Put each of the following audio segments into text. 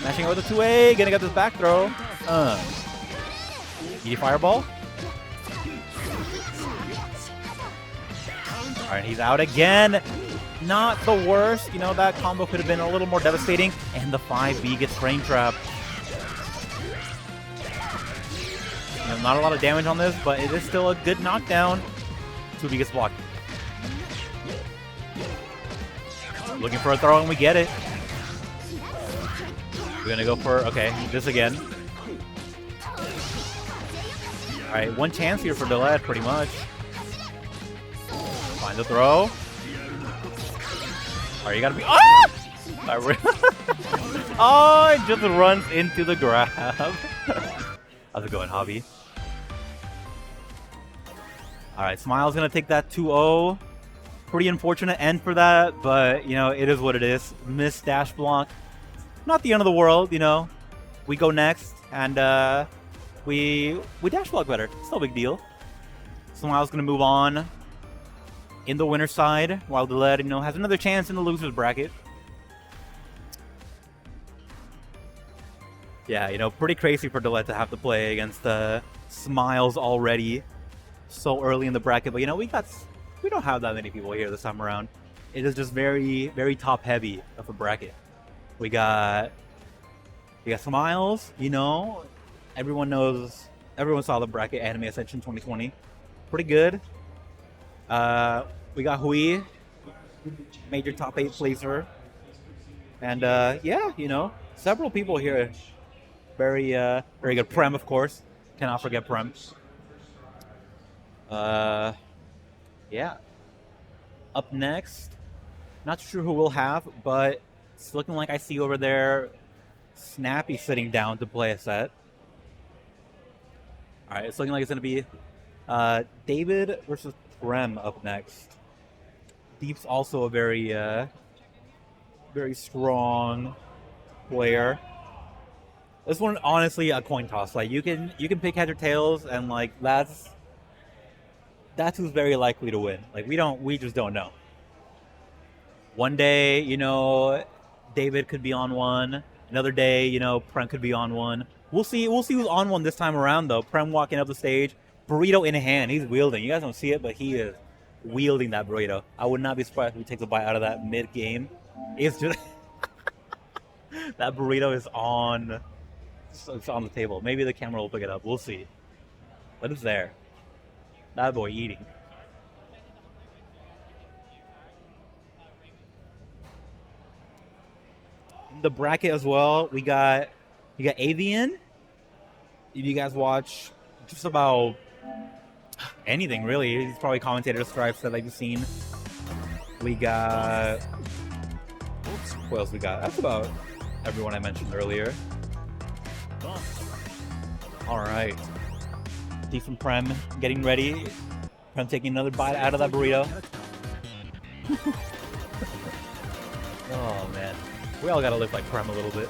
Mashing over the 2A, gonna get this back throw. ED Fireball. Alright, he's out again. Not the worst. You know, that combo could have been a little more devastating. And the 5B gets frame trapped. You know, not a lot of damage on this, but it is still a good knockdown. 2B gets blocked. Looking for a throw, and we get it. We're gonna go for, okay, this again. Alright, one chance here for Delette, pretty much. Find the throw. Alright, you gotta be, ah! Oh, it just runs into the grab. How's it going, Hobby? Alright, Smile's gonna take that 2-0. Pretty unfortunate end for that, but, you know, it is what it is. Missed dash block. Not the end of the world, you know. We go next, and we dash block better. Still a big deal. Smile's gonna move on in the winner's side, while Delette, you know, has another chance in the loser's bracket. Yeah, you know, pretty crazy for Delette to have to play against Smiles already so early in the bracket, but you know, we don't have that many people here this time around. It is just very, very top heavy of a bracket. We got Smiles, you know, everyone saw the bracket Anime Ascension 2020. Pretty good. We got Hui, major top 8 placer. And yeah, you know, several people here. Very good. Prem, of course. Cannot forget Prem. Yeah. Up next, not sure who we'll have, but it's looking like I see over there Snappy sitting down to play a set. All right, it's looking like it's going to be David versus Prem up next. Deep's also a very strong player. This one, honestly, a coin toss. Like you can pick heads or tails, and like that's who's very likely to win. Like we just don't know. One day, you know, David could be on one. Another day, you know, Prem could be on one. We'll see who's on one this time around, though. Prem walking up the stage, burrito in hand. He's wielding. You guys don't see it, but he is wielding that burrito. I would not be surprised if he takes a bite out of that mid-game. It's just that burrito is on. It's on the table. Maybe the camera will pick it up. We'll see. But it's there. That boy eating. In the bracket as well, you got Avian. If you guys watch just about anything really, he's probably commentator stripes that I've seen. We got, what else we got? That's about everyone I mentioned earlier. All right. Decent Prem getting ready. Prem taking another bite out of that burrito. Oh man, we all gotta live like Prem a little bit.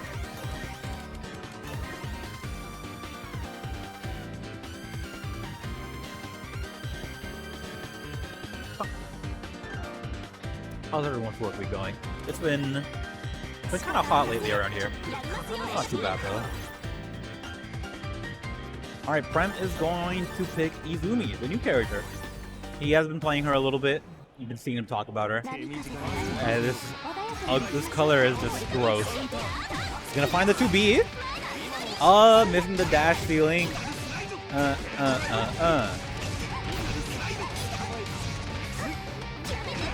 How's everyone's work week going? It's been kind of hot lately around here. Not too bad though. Alright, Prem is going to pick Izumi, the new character. He has been playing her a little bit. You've been seeing him talk about her. This color is just gross. He's gonna find the 2B. Missing the dash ceiling.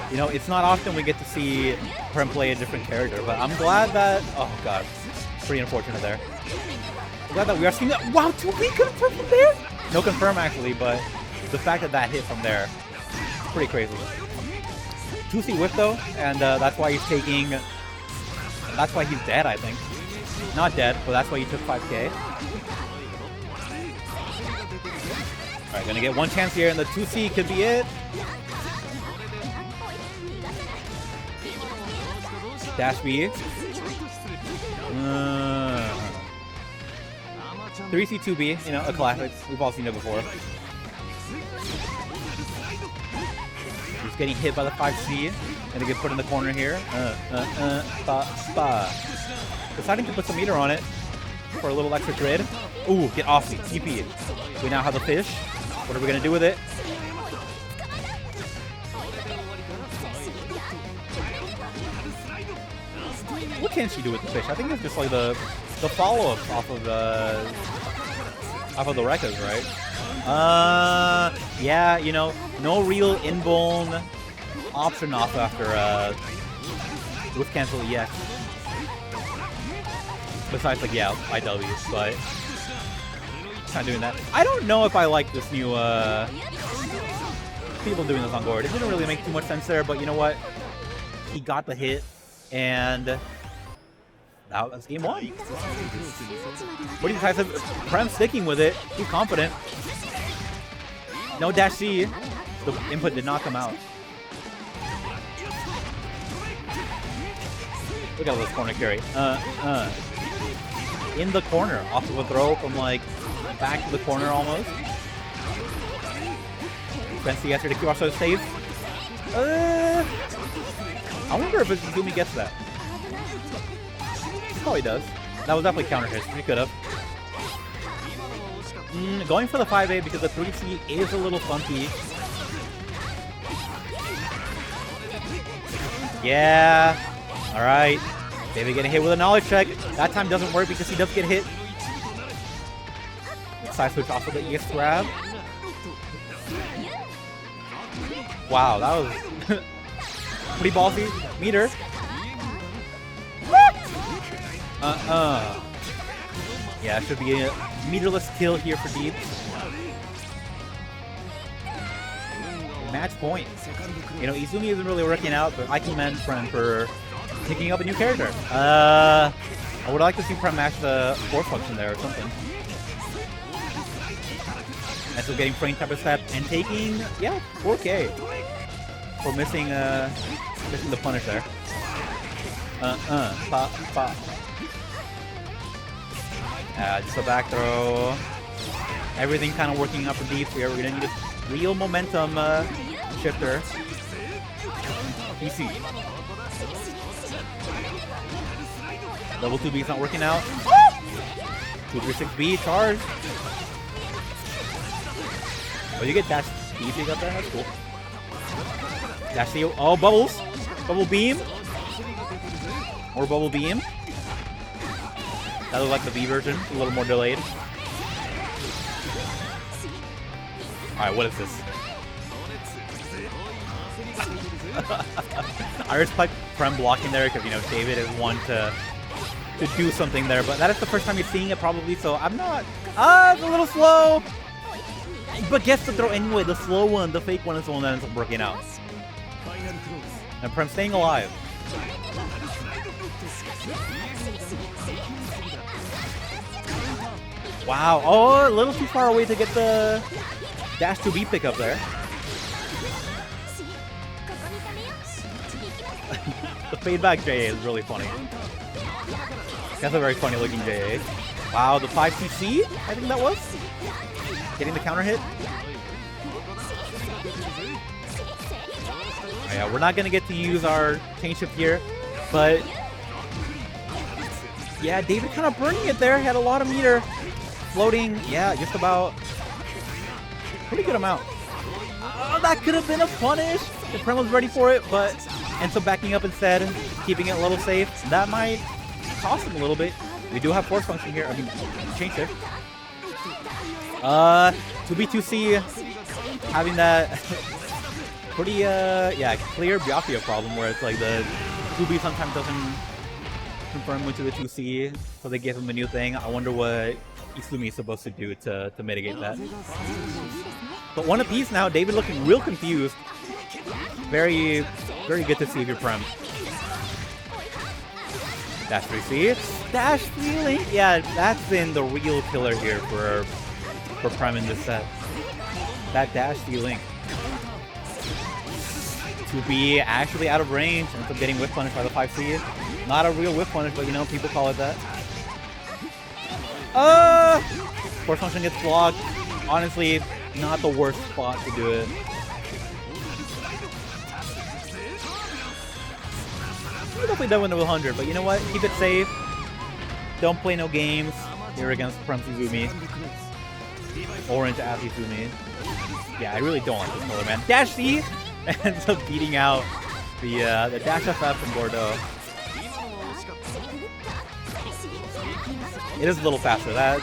You know, it's not often we get to see Prem play a different character, but I'm glad that... Oh god, pretty unfortunate there. I'm glad that we are seeing that. Wow, 2B confirm from there? No confirm actually, but the fact that hit from there, pretty crazy. 2C whip though, and that's why he's taking... That's why he's dead, I think. Not dead, but that's why he took 5k. Alright, gonna get one chance here, and the 2C could be it. Dash B. 3C 2B, you know, a classic. We've all seen it before. He's getting hit by the 5C. Gonna get put in the corner here. deciding to put some meter on it for a little extra grid. Ooh, get off me, TP. We now have the fish. What are we gonna do with it? What can she do with the fish? I think it's just like the follow-up off of the Rekkas, right? Yeah, you know, no real inborn option off after with cancel EX. Besides, like, yeah, IWs, but not doing that. I don't know if I like this new people doing this on board. It didn't really make too much sense there, but you know what? He got the hit, and that was game one. What do you guys have? Prem sticking with it. He's confident. No dash C. The input did not come out. Look at this corner carry. In the corner, off of a throw from like back to the corner almost. Fancy answer to QRSO save. I wonder if Izumi gets that. He probably does. That was definitely counter hit. He could have. Going for the 5A because the 3C is a little funky. Yeah. All right. David getting hit with a knowledge check. That time doesn't work because he does get hit. Side switch off of the EX grab. Wow, that was pretty ballsy. Meter. Yeah, it should be a meterless kill here for Deep. Match point. You know, Izumi isn't really working out, but I commend Prem for picking up a new character. I would like to see Prem match the force function there or something. And so getting frame type of step and taking, yeah, 4K for missing the punish there. Pop, pop. Just a back throw. Everything kind of working out for Deep here. We're gonna need a real momentum shifter. PC. Level 2B is not working out. 236B charge. Oh, you get dash speed if you got that? That's cool. Dash C. Oh, bubbles. Bubble beam. More bubble beam. That looks like the B version. A little more delayed. Alright, what is this? I respect Prem blocking there because, you know, David is one to do something there, but that is the first time you're seeing it probably, so I'm not... it's a little slow! But gets to throw anyway. The slow one, the fake one is the one that ends up working out. And Prem staying alive. Wow. Oh, a little too far away to get the dash 2B pickup there. The fade back JA is really funny. That's a very funny looking JA. Wow, the 5cc, I think that was. Getting the counter hit. Oh, yeah, we're not going to get to use our chain shift here, but yeah, David kind of burning it there. He had a lot of meter floating. Yeah, just about pretty good amount. Oh, that could have been a punish. The Prem was ready for it, but ends up backing up instead, keeping it a little safe. That might cost him a little bit. We do have force function here. I mean, chain shift. 2B2C having that pretty yeah, clear Biafia problem where it's like the 2B sometimes doesn't confirm into the 2C, so they give him a new thing. I wonder what Izumi is supposed to do to mitigate that. But one apiece now, David looking real confused. Very, very good to see your Prem. Dash 3C. Dash 3 link. Yeah, that's been the real killer here for Prem in this set. That dash D-Link. To be actually out of range, ends up getting whiff punished by the 5C. Not a real whiff punish, but you know, people call it that. Force function gets blocked. Honestly, not the worst spot to do it. You definitely done with 100, but you know what? Keep it safe. Don't play no games here against Premsuzumi. Orange Afizumi. Yeah, I really don't like this color, man. Dash C ends up beating out the Dash FF from Bordeaux. It is a little faster. That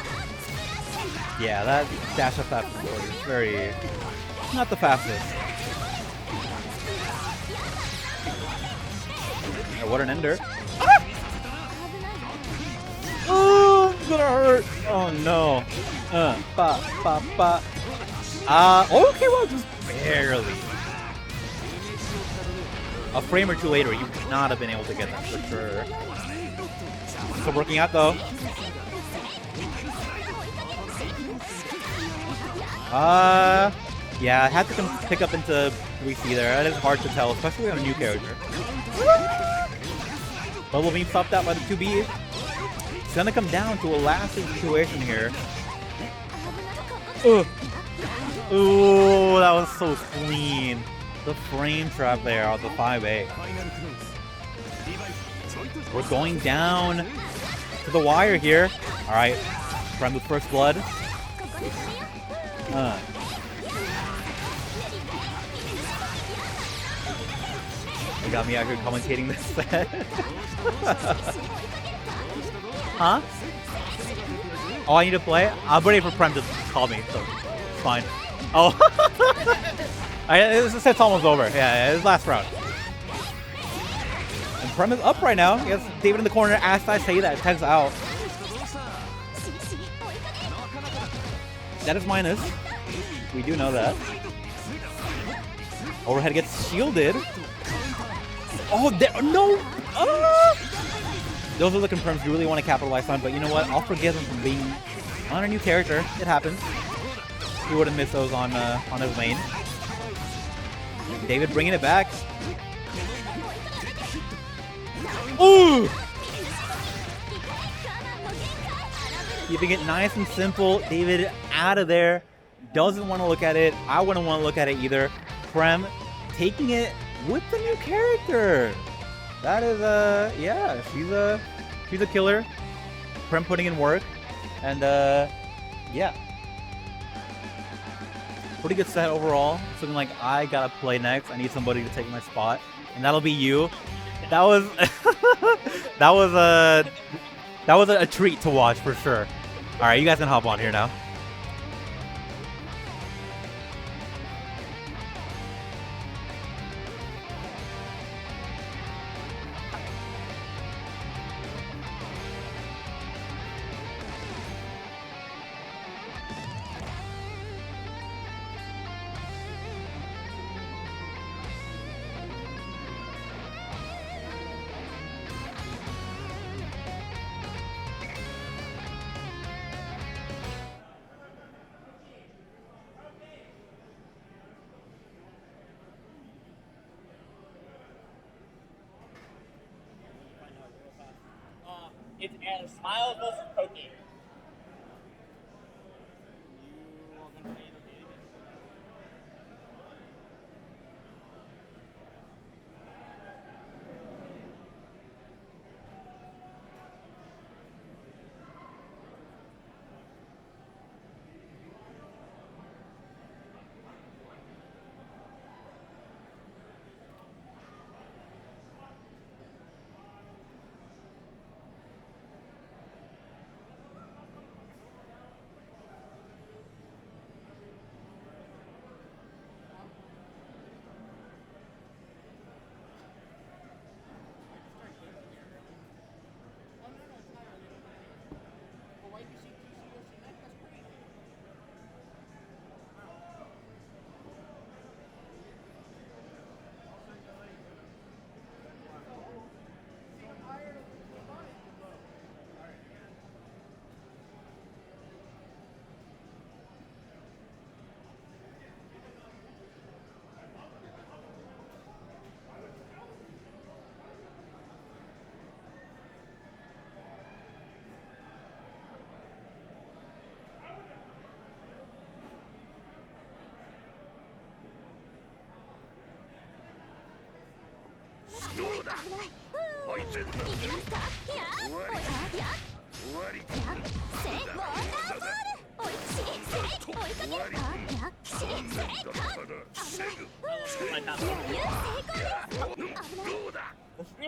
Dash FF from Bordeaux is very not the fastest. Oh, what an ender. Ah! Oh, it's gonna hurt. Oh no. Okay, well, just barely. A frame or two later, you would not have been able to get that for sure. Still working out though. Yeah, I had to pick up into 3C there. That is hard to tell, especially on a new character. Bubble beam stopped out by the 2B. It's gonna come down to a last situation here. Ooh, that was so clean. The frame trap there on the 5A. We're going down to the wire here. Alright, Prem with first blood. They got me out here commentating this set. Huh? Oh, I need to play? I'm ready for Prem to call me, so it's fine. Oh. This set's almost over. Yeah, it's last round. And Prem is up right now. He has David in the corner. As I say that, tags out. That is minus. We do know that. Overhead gets shielded. Oh, no! Those are the confirms you really want to capitalize on, but you know what? I'll forgive him for being on a new character. It happens. He would have missed those on his lane. David bringing it back. Ooh! Keeping it nice and simple. David out of there. Doesn't want to look at it. I wouldn't want to look at it either. Prem taking it with the new character. That is yeah, she's a killer. Prem putting in work, and yeah, pretty good set overall. Something like I gotta play next. I need somebody to take my spot, and that'll be you. That was that was a treat to watch for sure. All right, you guys can hop on here now. It's as Smiles versus Pokey.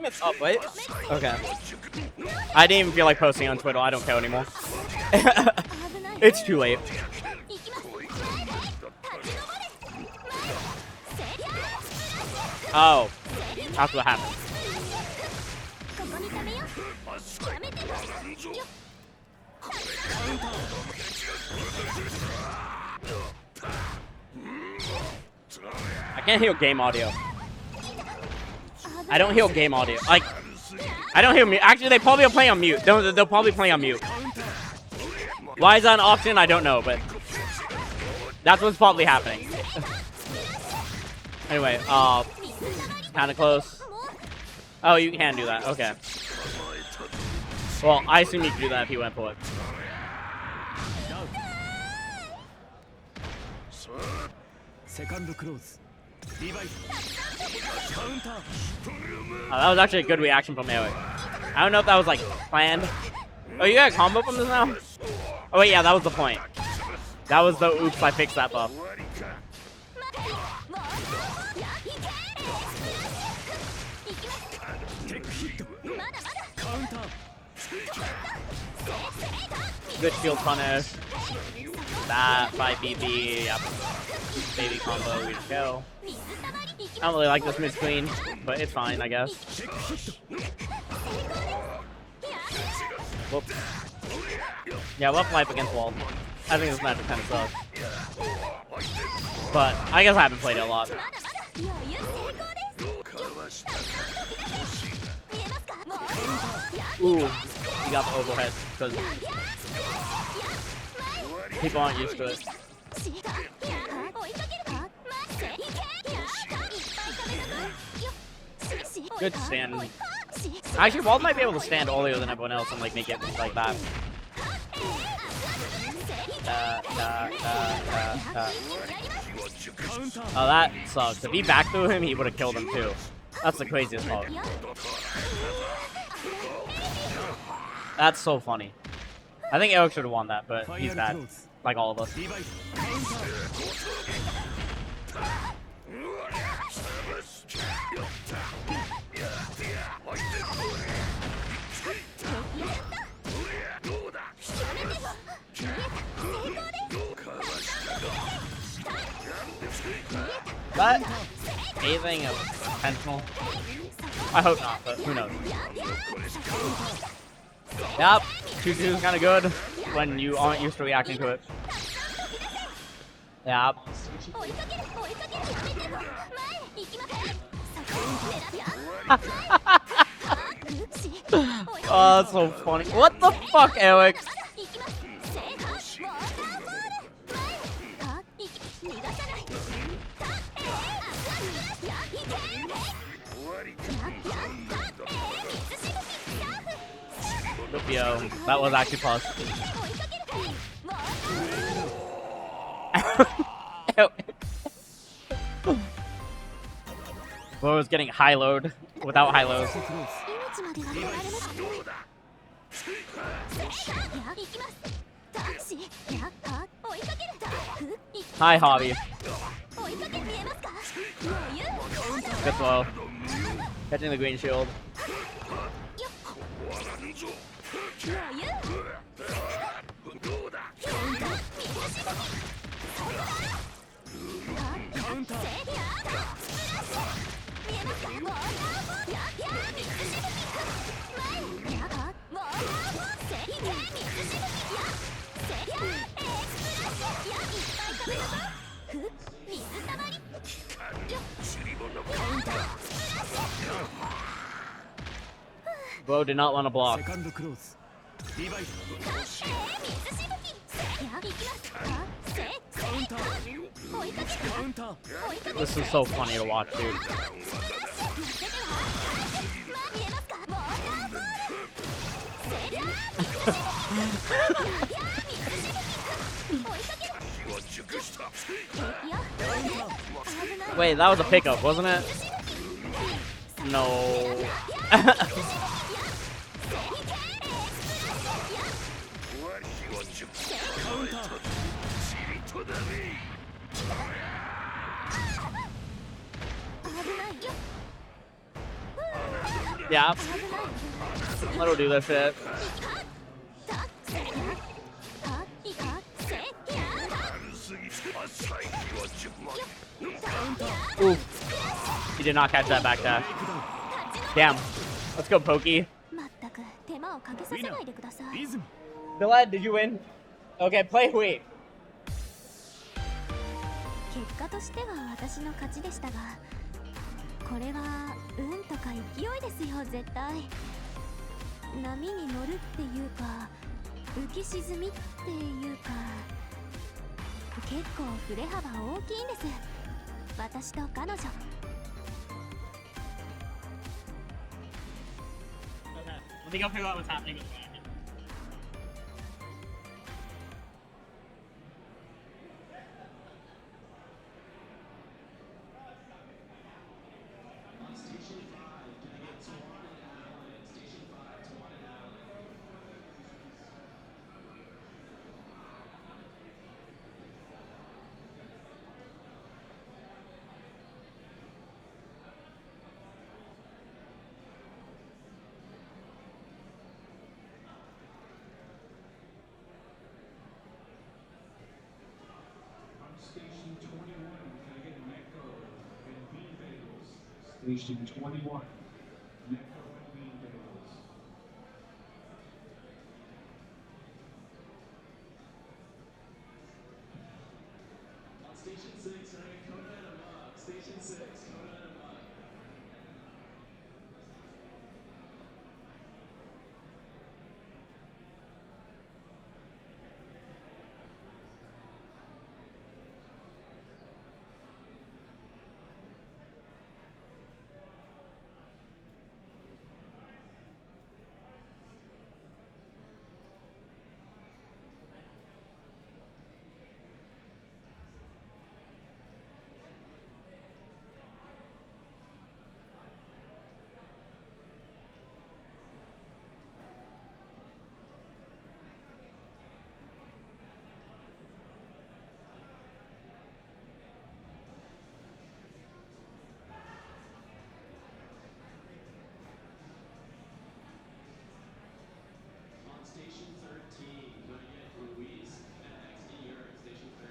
It's up, wait. Okay. I didn't even feel like posting on Twitter. I don't care anymore. It's too late. Oh, that's what happened. I can't hear game audio. I don't hear game audio. Like, I don't hear mute. Actually, they probably are playing on mute. They'll probably play on mute. Why is that an option? I don't know, but that's what's probably happening. Anyway, kind of close. Oh, you can do that. Okay. Well, I assume you can do that if you went for it. Oh, that was actually a good reaction from Eric. I don't know if that was like planned. Oh, you got a combo from this now? Oh wait, yeah, that was the point. That was the oops, I fixed that buff. Good shield punish. That by BB, yep. Baby combo, we go. I don't really like this mid screen, but it's fine, I guess. Whoops. Yeah, rough life against wall. I think this match kind of sucks. But I guess I haven't played it a lot. Ooh, you got the overhead because people aren't used to it. Good stand. Actually, Wald might be able to stand earlier than everyone else and like make it like that. Oh, that sucks. If he back threw him, he would have killed him too. That's the craziest part. That's so funny. I think Eric should have won that, but he's bad. Like all of us. That anything intentional? I hope not, but who knows? Yep, 2-2 is kind of good when you aren't used to reacting to it. Yep. Oh, that's so funny. What the fuck, Eric? Yo, that was actually plus. Bro was getting high load without high lows. Hi, Hobby. Good throw. Catching the green shield. Bro did not want to block. This is so funny to watch, dude. Wait, that was a pickup, wasn't it? No. Yeah. Let her do that shit. Ooh. He did not catch that back dash. Damn. Let's go, Pokey. Bilad, did you win? Okay, play Hui. 結果としては私の勝ちでしたが、これは運とか勢いですよ絶対。波に乗るっていうか、浮き沈みっていうか、結構振れ幅大きいんです。私と彼女。Let me go figure out what's happening with me. Station 21, Necco and Bean Bagels. On Station 6, Conan and Amok. Station 6, Conan and Amok. Station 13, going to get Luis and XD Europe, Station 13.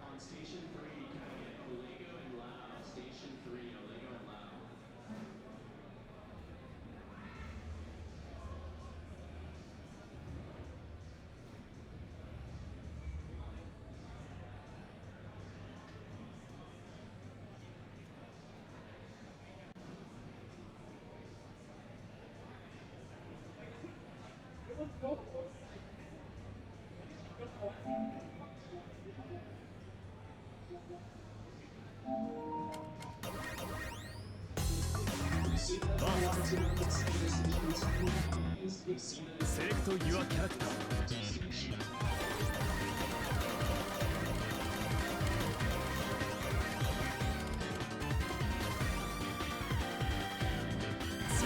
On Station 3, coming in Olego and Lao. Station 3, Olego and Lao. Select your character. 仕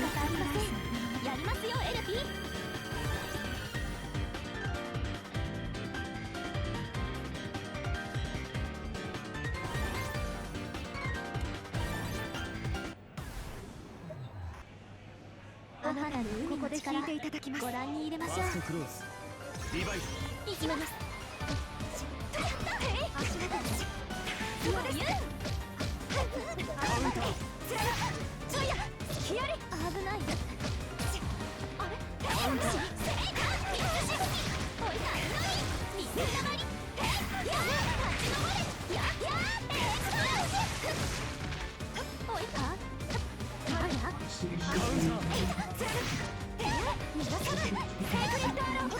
方ありません。やりますよエルピー。あなたにここで引いていただきます。ご覧に入れましょう。ファーストクローズ。リバイス。行きます。足元です。そうです。カウンター。ちょいや。ひやり。危ない。あれ。カウンター。おいたいのに。水たまり。や。立ち上れ。や。おいた。誰だ。カウンター。皆様、セーフリーダーロー。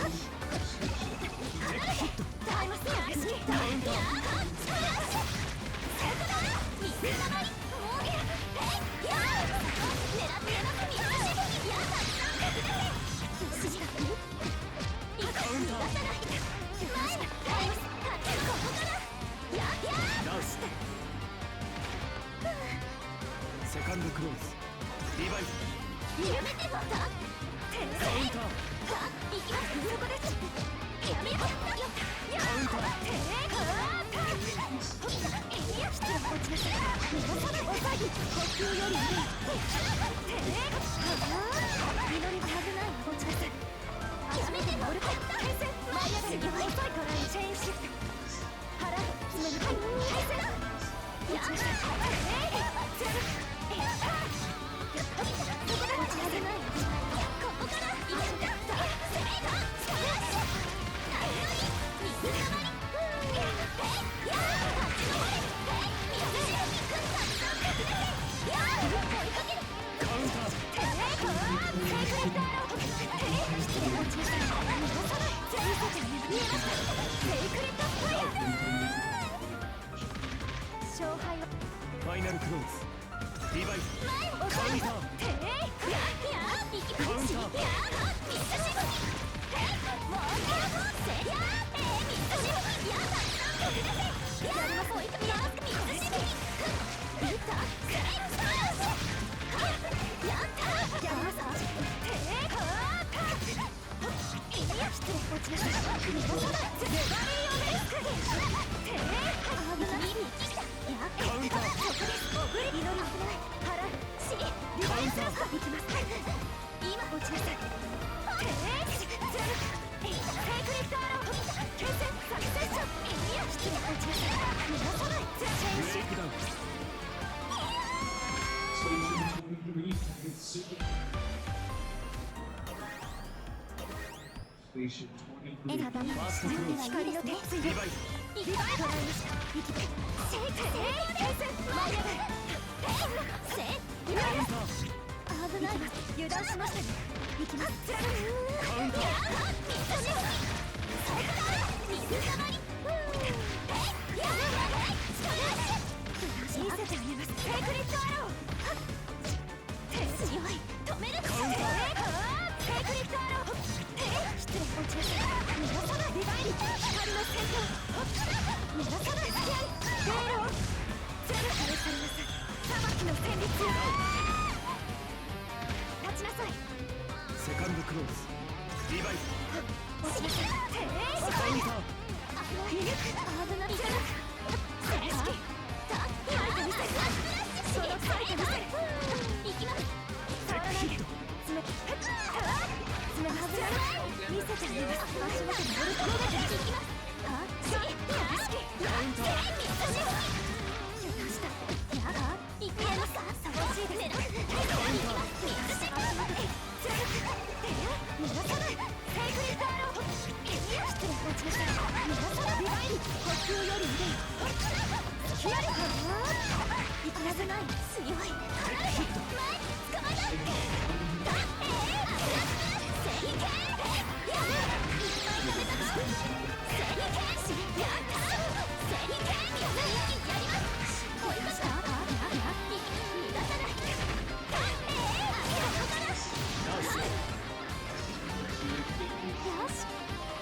タイムスマッシュ。クローズリバイスやめてまたカウンター行きますそこですやめろよカウンターファイナルクローズリバイスカウンターカウンターブレイクダウン Station 23. 選ばないファーストクローズ光の手リバイスカウンター危ない油断しましたね行きますカウンター見せてあげますセークリッドアロー強い止めるカウンターセークリッドアロー失礼落ちます逃がさないリバイル光の戦闘逃がさない付き合いレールを全部されます裁きの戦慄立ちなさいセカンドクローズリバイス落ちなさいカウンター見抜く危ない正式だ見せるその最後見せる行きますテックヒット爪外らない見せてあげます足元に乗る逃げていきますあよしカウンター油断したやだ行ってやりますか寂しいですね水し足元に逃がさないセークリッドアロー失礼落ちました逃がさないリバイル呼吸より腕ヒアリか行きなさない強い前捕まえた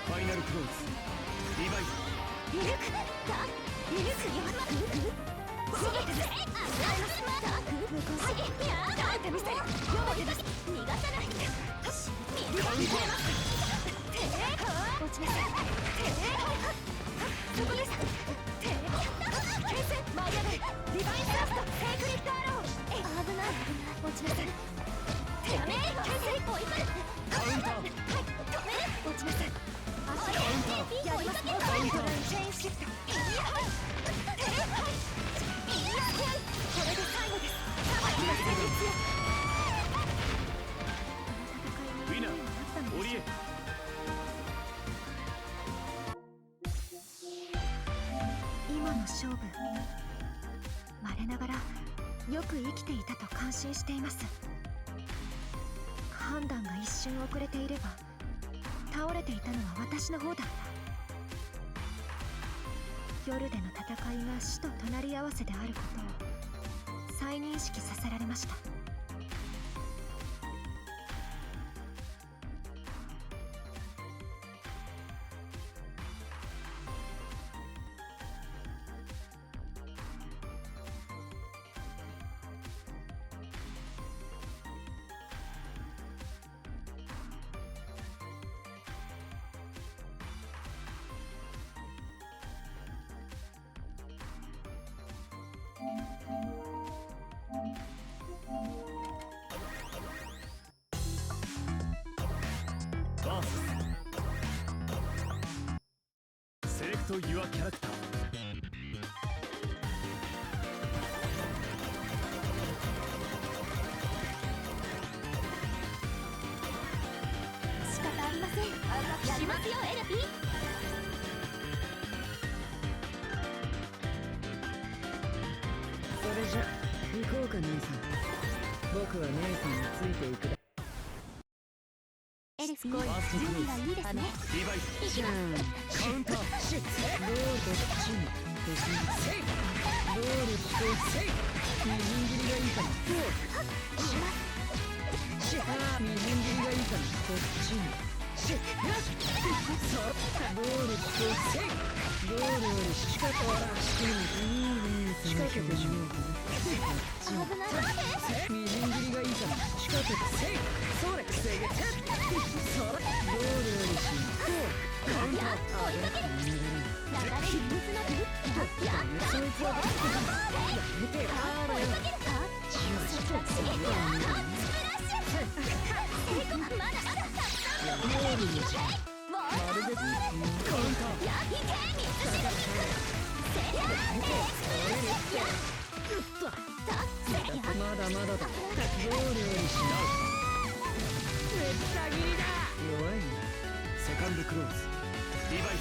ファイナルクローズリバイスウィナーオリエ今の勝負我ながらよく生きていたと感心しています。判断が一瞬遅れていれば倒れていたのは私の方だった。夜での戦いが死と隣り合わせであることを再認識させられました。と Your character 仕方ありません。やりますよエルピー。それじゃ行こうか姉さん。僕は姉さんについていくだ。エルピー、準備はいいですね。リバイスじゃんカウンターシッロールどっちもできんセイロールとセイみじん切りがいいかなシッみじん切りがいいかなこっちもシッロールとセイロールより仕掛けら仕掛けてみようかな危ないみじん切りがいいかな仕掛けてセイそれ防げてそれロールよりしカウンター追いかける。流れる水のやったそいつは追いかけるか。スプラッシュまだまだまるでカウンターやいけ水しぶきせりゃまだまだだロールよりしめった切りだ弱いねセカンドクローズリバイス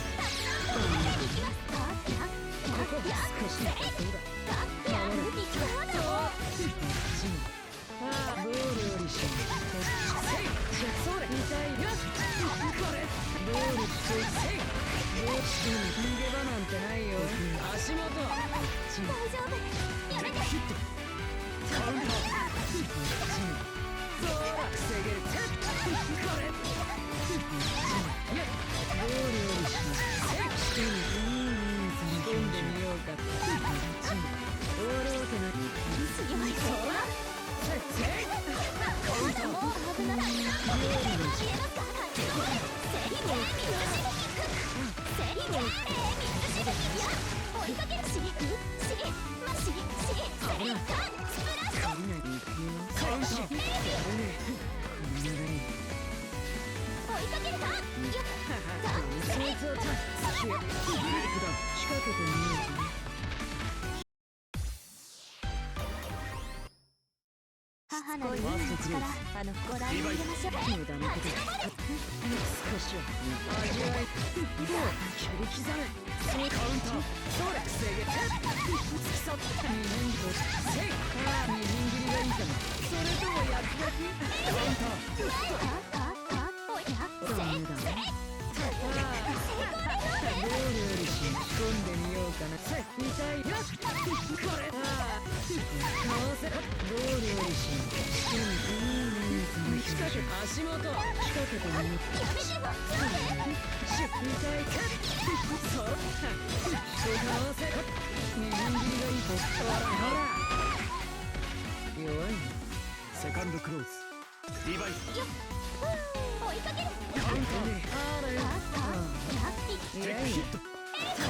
ここ少しだそうだロールよりしそれ痛いよこれロールしてセイロールして逃げ場なんてないよ足元大丈夫やめて。ヒットカウンターそうだ防げるこれロールよりし仕込んでみようかオールオーケな強いぞ。セイカウンターもう危ない。見えますか。せりげ水しぶき。せりげ水しぶき。や追いかけるししましせりかスプラッシュ。カウンター追いかけるか。よっそいつをブレイクダウン仕掛けてみようかな母なる海の力ご覧に入れましょう。無駄なこと少しは味わい切り刻めカウンターそれ防げて突き去ってみじん切りセイみじん切りがいいかなそれとも焼き焼きカウンターおいやダメだロールより仕込んでみようかな痛いよこれかわせロールより仕掛け足元仕掛けてみようやめても痛いそうかわせみじん切りがいいとほら弱いねセカンドクローズリバイス追いかける。カウンターあらよテックヒットカ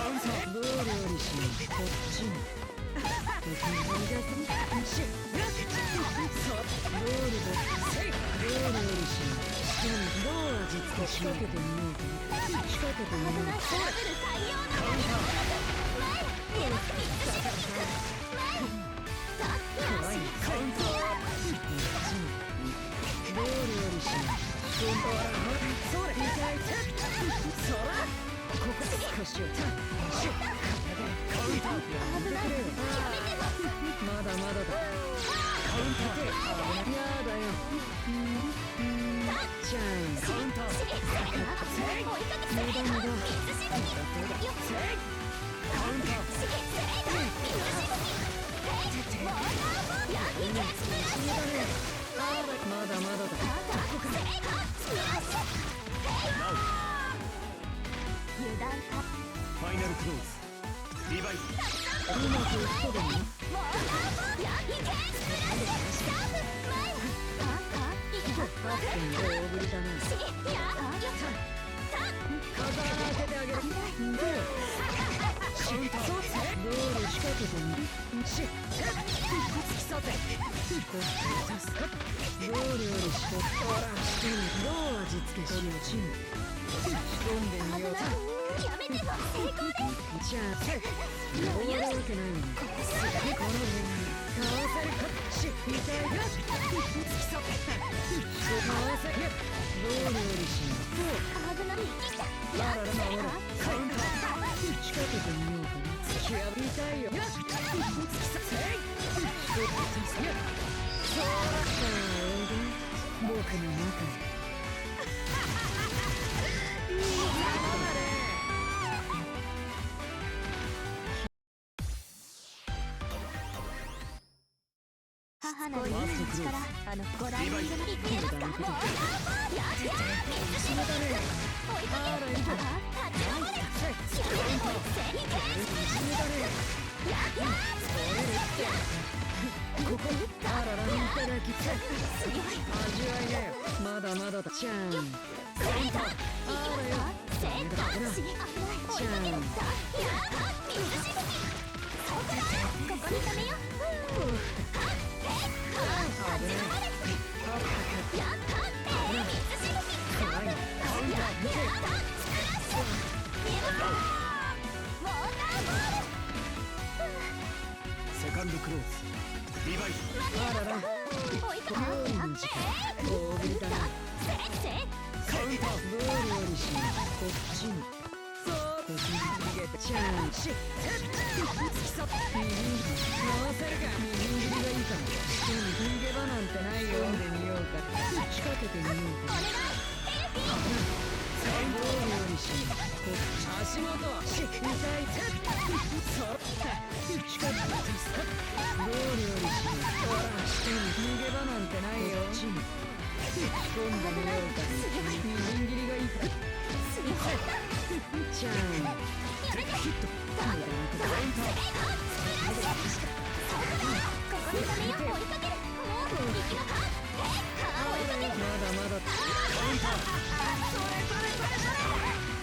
ウンターロールよりしこっちもロールでロールよりしどう味付け仕掛けてみようか仕掛けてみようダブル採用の前前カウンターロールよりしそれ痛いそらここ少しをカウンター危ない。やめてもまだまだだカウンターやだよじゃんカウンター追いかけて水しぶき。よカウンター水しぶき。もうやいけまだまだだ油断か。ファイナルクローズリバイスうまくいくとでももうやいけスプラッシュダブ前大ぶりだな風開けてあげるカウンターロール仕掛けてみる突き去ってロールよりしてほらどう味付けしよう仕込んでみようやめても成功です。じゃあ終わるわけないのにこの辺に倒せるかし痛いよ突き刺さった倒せるロールよりしな危ない生きたあらららカウンター仕掛けてみようかな突き破りたいよ突き刺せそうだおいで僕の中へいい仲間だね母なる命からご来人でも言ってますか。もうやっ水しぶき追いかける。立ち上がれ。やめても正義剣。やっここあららいただきたい味わいなよまだまだだじゃんセンター行きますか。センター死に危ない追いかける。やっ水しぶきそうだここに止めよう。やった水しぶきやったやったスプラッシュウォーターボールセカンドクローズリバイあらら追いかけるやっ大食いだなせカウンターボールよりしこっちにそうこっちに逃げてチャンシ突き刺さ右に回せるか右切りがいいかも逃げ場なんてないよ読んでみようか仕掛けてみようかボールよりしこっち足元痛いそ仕掛けてボールよりしほら下に逃げ場なんてないよこっちに仕込んでみようか右切りがいいかじゃんヒットカウンターここに止めよう追いかけるもう行きのか追いかけるまだまだそれ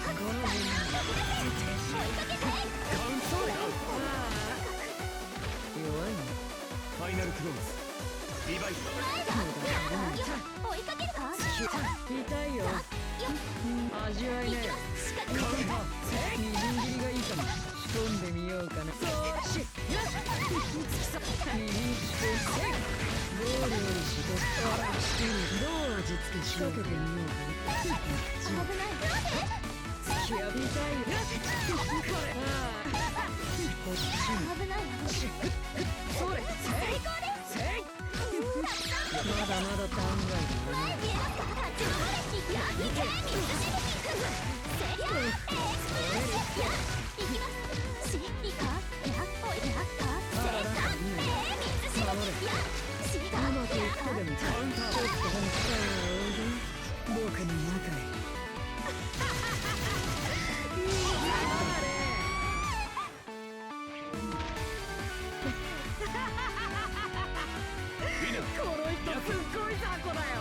この辺に追いかけてカウントだ弱いねファイナルクローズリバイ追いかけるか痛いよ味わいねカウンターみじん切りがいいかも仕込んでみようかなそうし右ボールよりしこっからどう味付けしようかけてみようかな危ない突き破りたいよこっちに危ないそれ成功ですまだまだ考え前見えますか立ち回れやっけ水しぶきセリアエクスプレスや行きますしいかやおいやかセンター水しぶきやしがうまくいくとでもちょっと本当は僕の中へいい仲間だねこの人すっごい雑魚だよ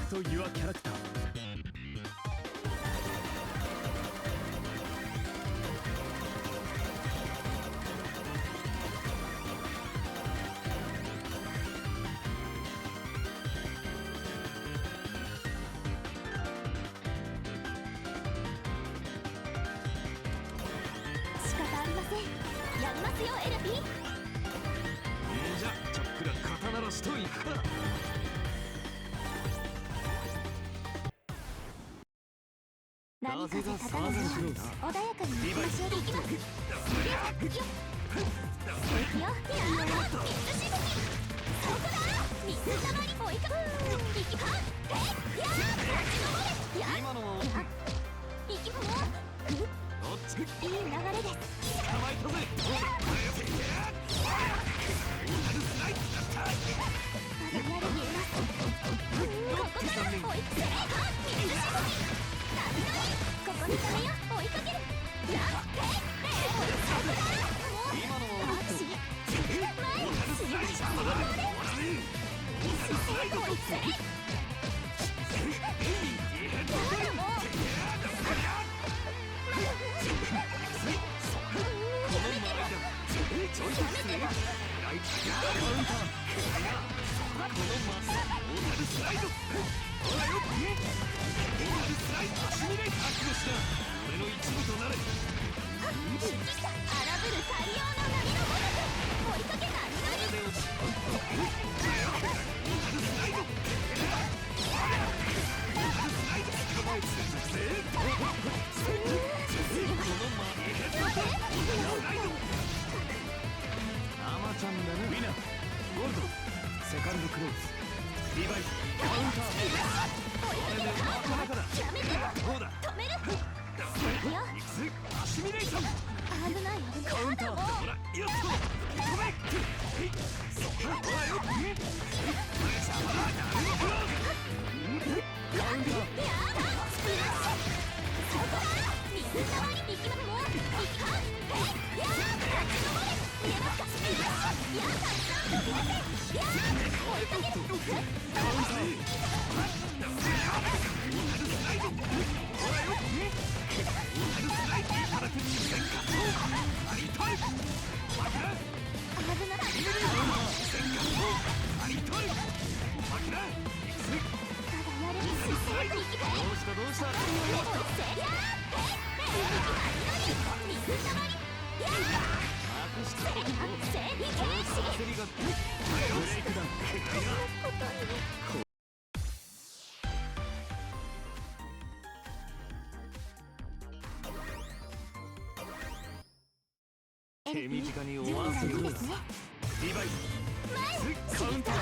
to your character. 仕方ありません。やりますよエルピー。じゃちょっくら肩慣らしといくか。何かさかかるの穏やかに行きましょう。行きます。いくよ。いくよ。やるよ。水しぶき。そこだ。水たまり追いかけ。行きは。え、やー。立ち上れ。や。今のもや。行きも。どっちいい流れです。捕まえたぜ。まだやれ見えます。ここから追いかけ。水しぶき。ここにためよ。追いかける。や。そこだ。今のも前強い。最高です。追いつれ。やだもう。ちょいと失礼。ライトカウンター。このマスオータルスライド。ほらよ。オータルスライドアシミレイター覚悟しな。俺の一部となれ。荒ぶる太陽の波のごとく追いかけたりなり。で落ち。オータルスライド。オータルスライド。捕まえつぜ。このマスオータルスライド。アマちゃんだな。ウィナーゴールドセカンドクローズリバイカウンター。これでなかなかだ。やめて。どうだ。止める。いくよ。いくぜアシミレーション。危ない危ない。カウンター。もうほらよっと止め。ほらよ。カウンター。やだ。そこだ。水たまり行きまもう。行きは。やだ。立ち上れ。見えますか。やだ。ちゃんと見えて。やだ。追いかける。カウンター。ほらよ。オータルスライドいただくに戦果とありたい。負けな。危ない。戦果とありたい。負けな。いくぜ。まだやれる。スライド。どうしたどうした。水たまり。やだ。まくしたこと。せいけいし。焦りがブレイクダウン。手短に終わらせる。リバイスカウンター。こ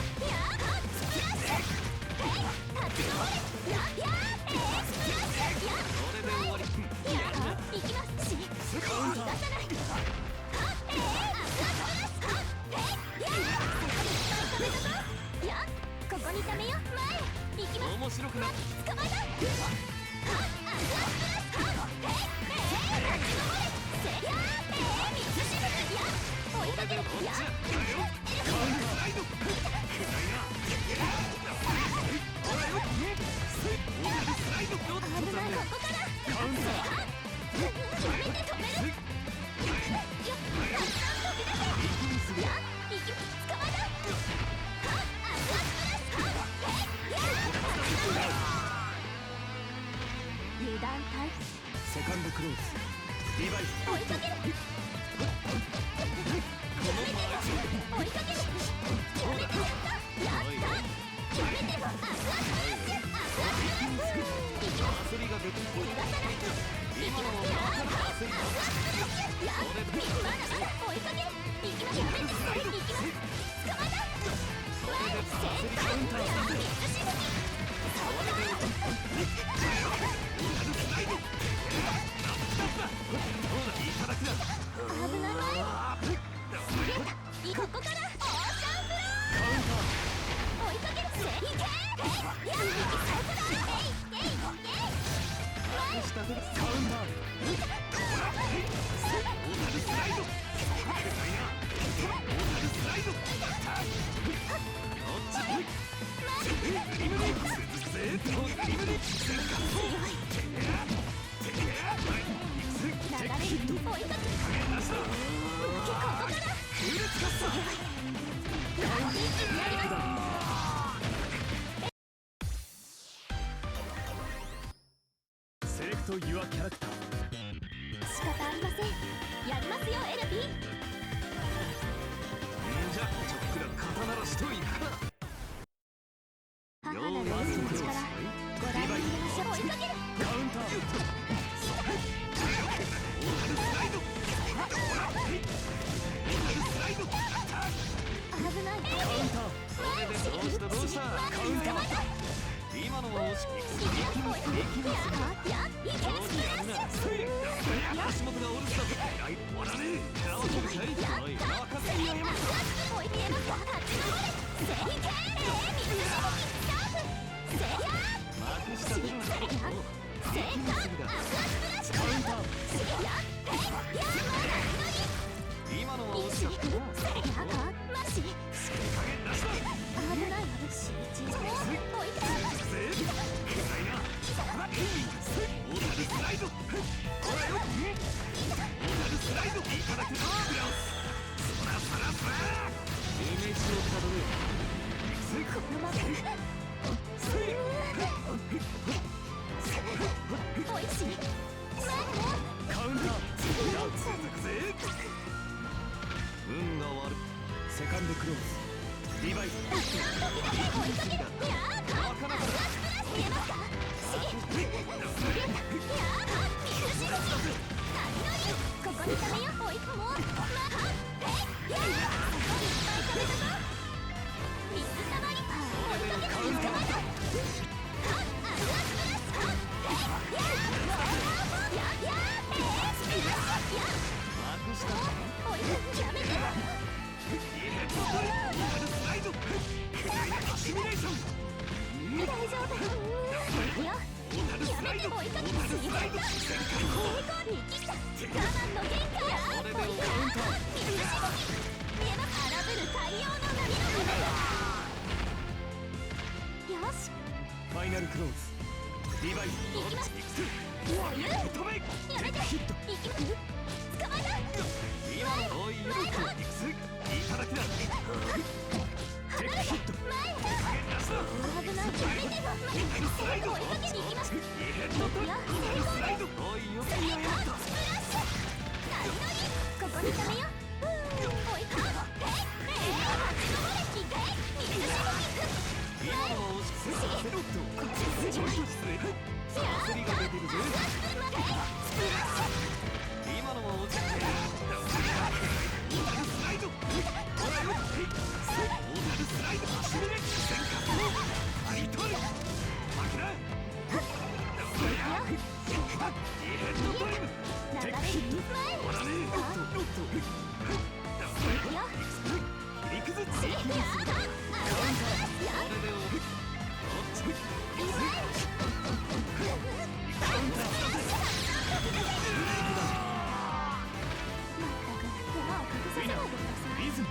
れで終わり。行きますし。カウンター。ここにためよ。前行きます。面白くな。捕まえた。追いかける。や。危ない。ここから。止めて止める。や。行き捕まえた。油断大セカンドクローズリバイス。追いかける。このマーチ追いかける。やった。やめて。焦りが出てくる。逃がさない。今のまま焦りが。やまだ追いかける。行きます。やめて。行きます。捕まえた。焦りカウンター。水しぶき。そうだ。いただくな。危ない。ここからオーシャンフロー。追いかける。いけ。や。そこだ。下でカウンター。オータルスライド。オータルスライド。どっち。エリミネート。Select your character. 仕方ありません。やりますよエルピー。じゃちょっくら肩慣らしといくか。母なる海の力ご覧に入れましょう。追いかける。カウンター。危ない。カウンター。どうしたどうした。カウンター。今のは惜しく力みすぎ。足元がおるさ。終わらねえ。縄跳びかい。おい任せにやました。追い見えますか。立ち直れ。正義系水しぶきスタート。せや幕下だ。正解。アクアスプラッシュ。カウンター。や今のは惜しかったな。マジ危ない集中して追いかイメージをたどれ。このままおいしいカウンター。運が悪い。セカンドクローズ。リバイス。追いかける。やーかアクアスプラッシュ見えますか。水しぶきここにためよ。追い込もう。やーいっぱい食べたぞ。水たまり追いかけて水たまり。アクアスプラッシュ。幕下。追いかけやめて。大丈夫よ。やめて追いかけて水たまり。に来た。我慢の限界。追いかけ水しぶき荒ぶる太陽の波の風。よしファイナルクローズ。リバイス。行きます。余裕。やめて。行きます。捕まえた。今のおいよくいただきだ。テクヒット。危ない。やめて。追いかけに行きます。よおいよくスプラッシュ。波乗りここにためよ。追いかけ立ち上れ。水しぶき。今のは惜しくセロット。こっちじゃない。焦りが出てるぜ。今のは落ちてる。リズム。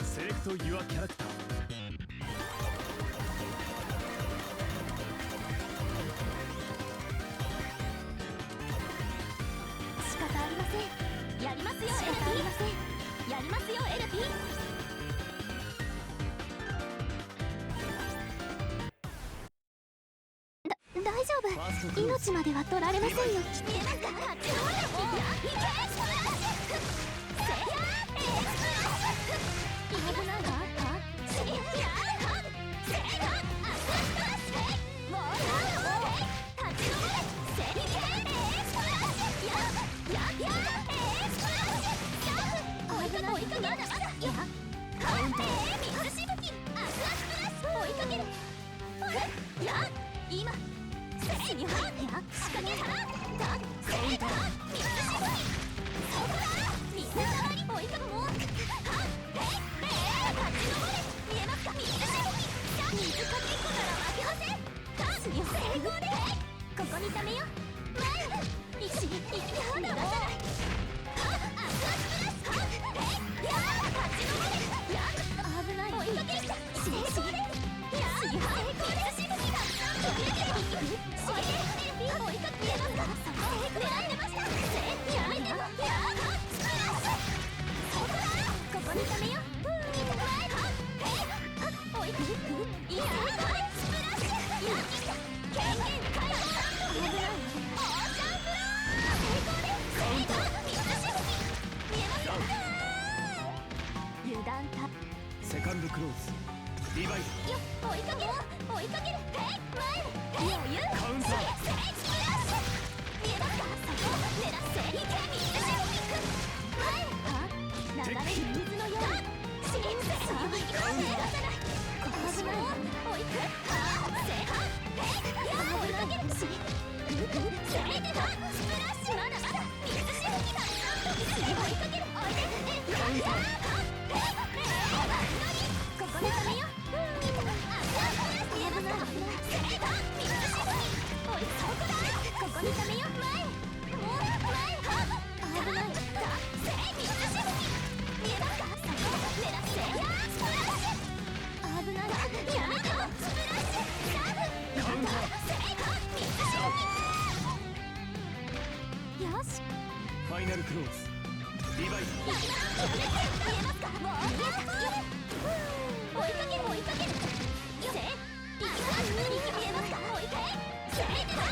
Select your character. 仕方ありません。やりますよ LP。やりますよ LP。大丈夫、命までは取られませんよ。見えますか？あっちの方でいけ危ないわ。今背に入って仕掛けただセーター水しぶきそこだ水たまり追いかけもはっ立ち上れ見えますか？水しぶき水かけっこなら負けません成功でここにためよ前石行き手を離さない危ない追いかける成功で成功でしぶきだ追いかけますか？狙ってましたやめてもここにためよ追いかけいやスプラッシュ権限解放オーシャンフロー成功です水しぶき見えますか？油断たセカンドクローズリバイよ追いかける前余裕カウンタースプラッシュ見えますか？そこ狙っていけ水しぶき前流れる水のようにシリンセスには逃がさない危ない追いかけるし攻めてたスプラッシュまだまだ水しぶきだ追いかけるおいでここで止めよここにためよ前もう前危ない水しぶき見えますか？そこ狙ってスプラッシュ危ないやめてもスプラッシュサーブカウンター水しぶきよしファイナルクローズリバイ見えますか？もう追いかける見えますか？追いかけ攻めてた追いかけ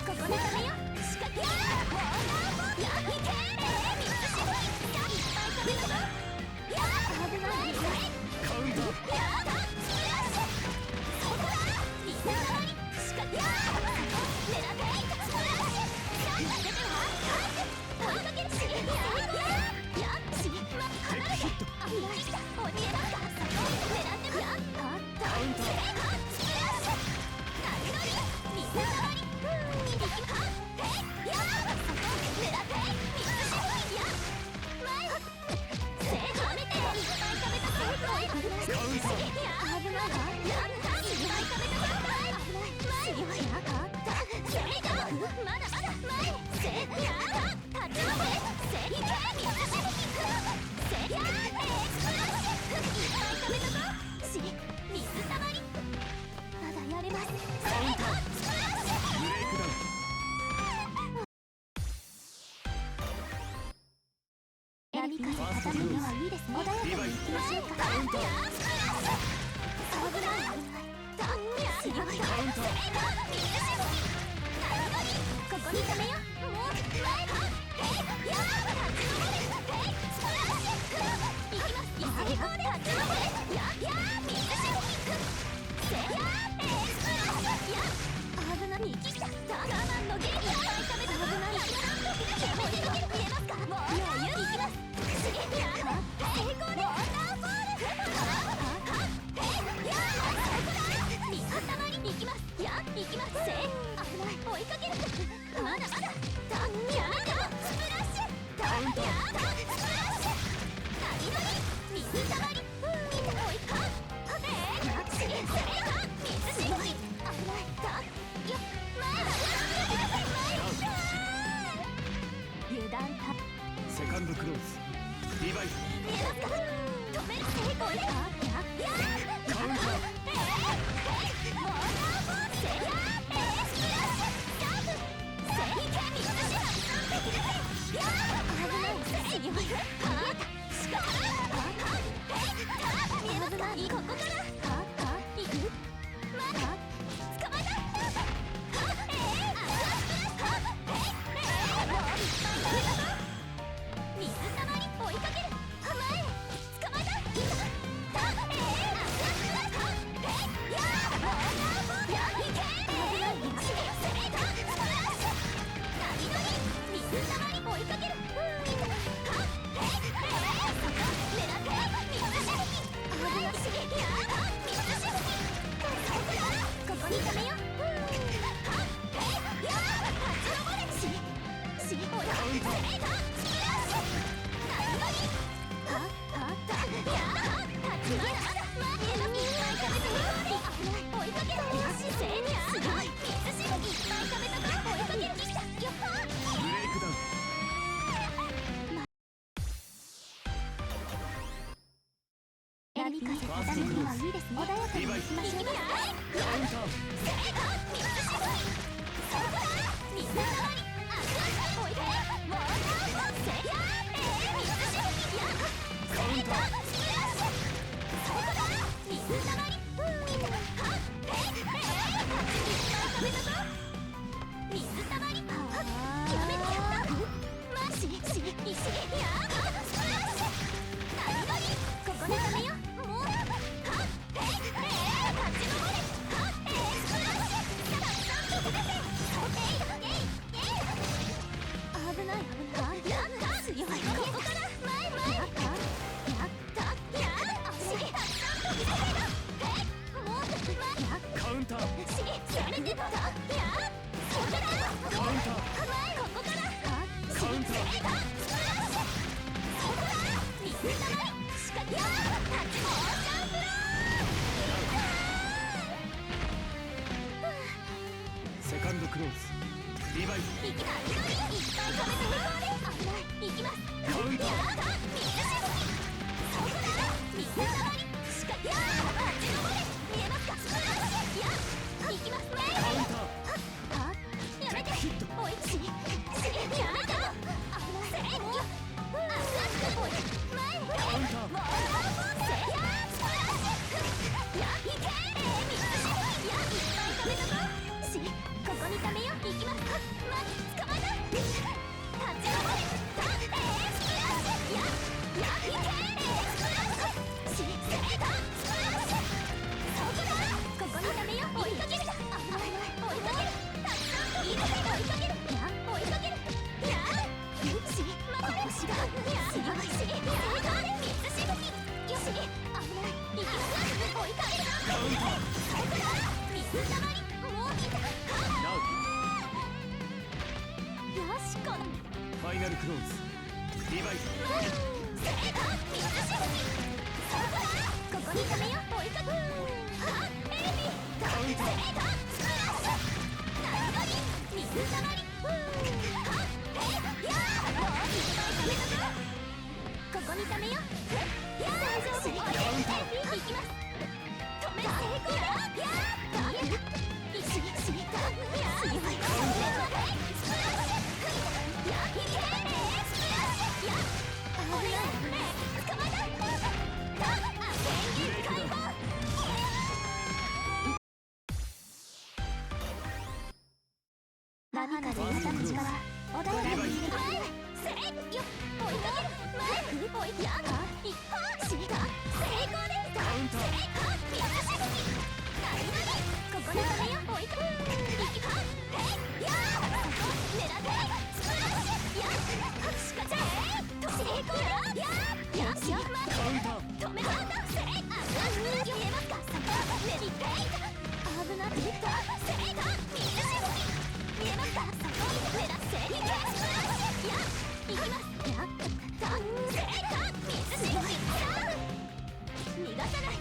ここでためよ仕掛け波風畳むのはいいですね。穏やかに行きましょうか。危ないここにためよもう前追いかけるまだまだやめてスプラッシュスプラッシュ何々水たまり追いか水しぶき危ないよ前油断たセカンドクローズリバイ見えますか？止める成功ですか？カウンターウォーターフォール波風立てるのはいいですね。穏やかにいきましょう。セカンドクローズリバイブカウンターヒットファイナルクローズリバイブ波風立たぬ力穏やかに逃がさない。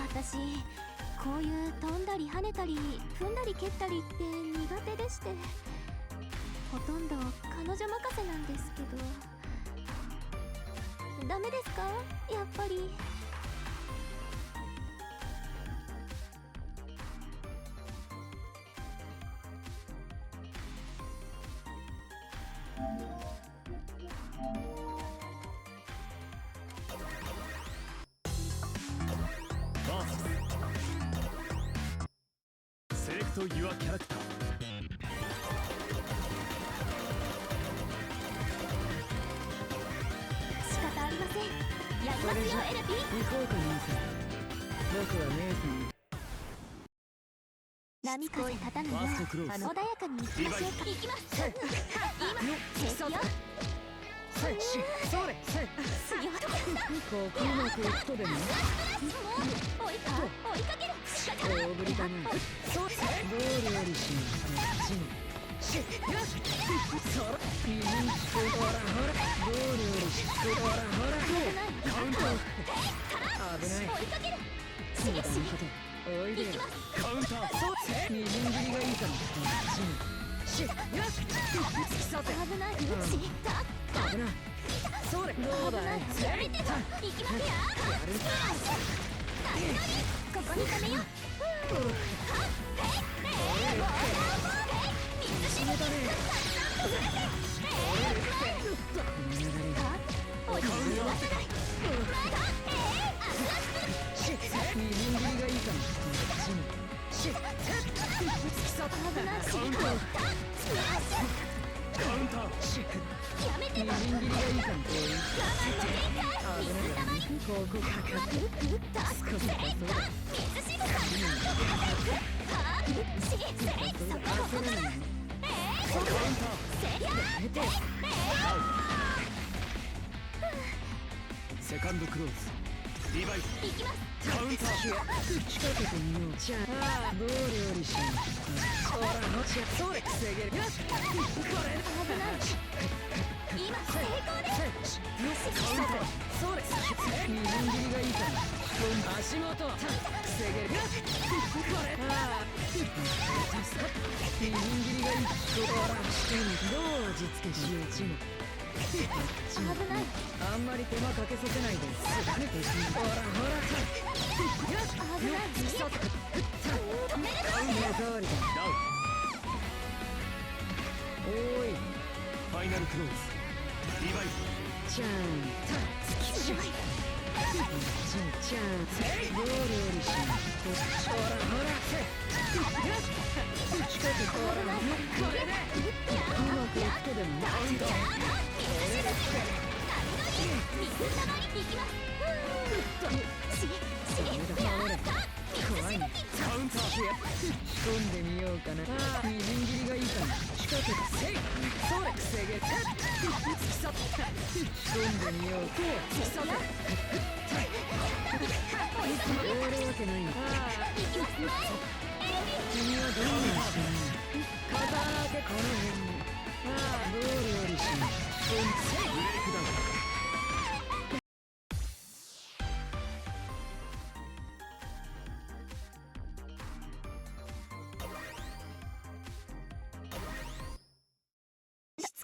私こういう飛んだり跳ねたり踏んだり蹴ったりって苦手でして、ほとんど彼女任せなんですけど。ダメですかやっぱり。セレクト・ユア・キャラクター。仕方ありません。やりますよエルピー。行こうか姉さん。僕は姉さんに。波風立たぬようファーストクローズ穏やかに行きましょうか。行きます。今ですよ。それ強い。ここうまくいくとでも。もう追いかける。仕方ない。大ぶりだな。ゴールよりしこっちに。そら右にほらほらゴールよりほらほらカウンター危ない追いかける。そうだことおいでよカウンター。みじん切りがいいかもこっちによし危ない。危ないそれどうだいやめてと。行きますよ。ここに止めよう。決めたねおい逃がさない。みじん切りがいいかもこっちに危ない。カウンター。カウンター。やめてと。みじん切りがいいかも我慢の限界。水たまり。ここかかって少しだそうだ水しぶさ。そこ焦らないセカンドクローズ。リバイス。行きます。カウンター。仕掛けてみようじゃあゴールよりしほらほちゃそれ防げるよしこれ危ない。今成功です。カウンターそれみじん切りがいいから足元防げるよしこれみじん切りがいいほらどう味付けしようちも危ない。あんまり手間かけさせないですぐ敵にほらほらよし危ない。止めるカウンター代わりだダウン。おいファイナルクローズ。リバイス。ちゃん強い。ちゃんゴールよりしほらほら仕掛けほらこれでうまくいくとでも水たまり行きます。怖いねカウンター。仕込んでみようかなみじん切りがいいかも仕掛けてせいそれ防げ仕込んでみよう終わるわけないの君はどうなんしない肩だけこの辺にゴールよりし仕込んでせいブレイクダウン。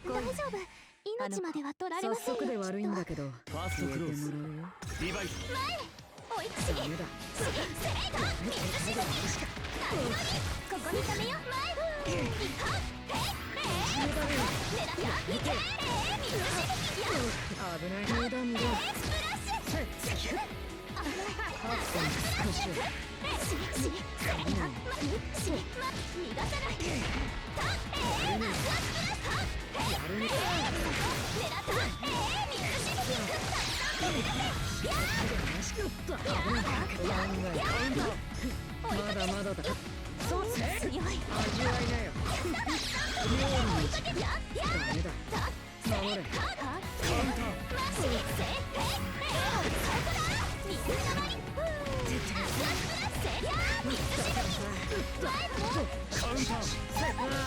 大丈夫。命までは取られませんよ。早速で悪いんだけどファーストクローズ。消えてもらうよリバイス。追いつき。ダメだ水しぶき。ここに止めよう。前。行こう。狙った。いけ。水しぶき。危ない無駄無駄スプラッシュ。少し逃がさない。やるね狙った。水しぶき。まだまだだそう強い。味わいなよ料理に近いダメだ守れカウンター。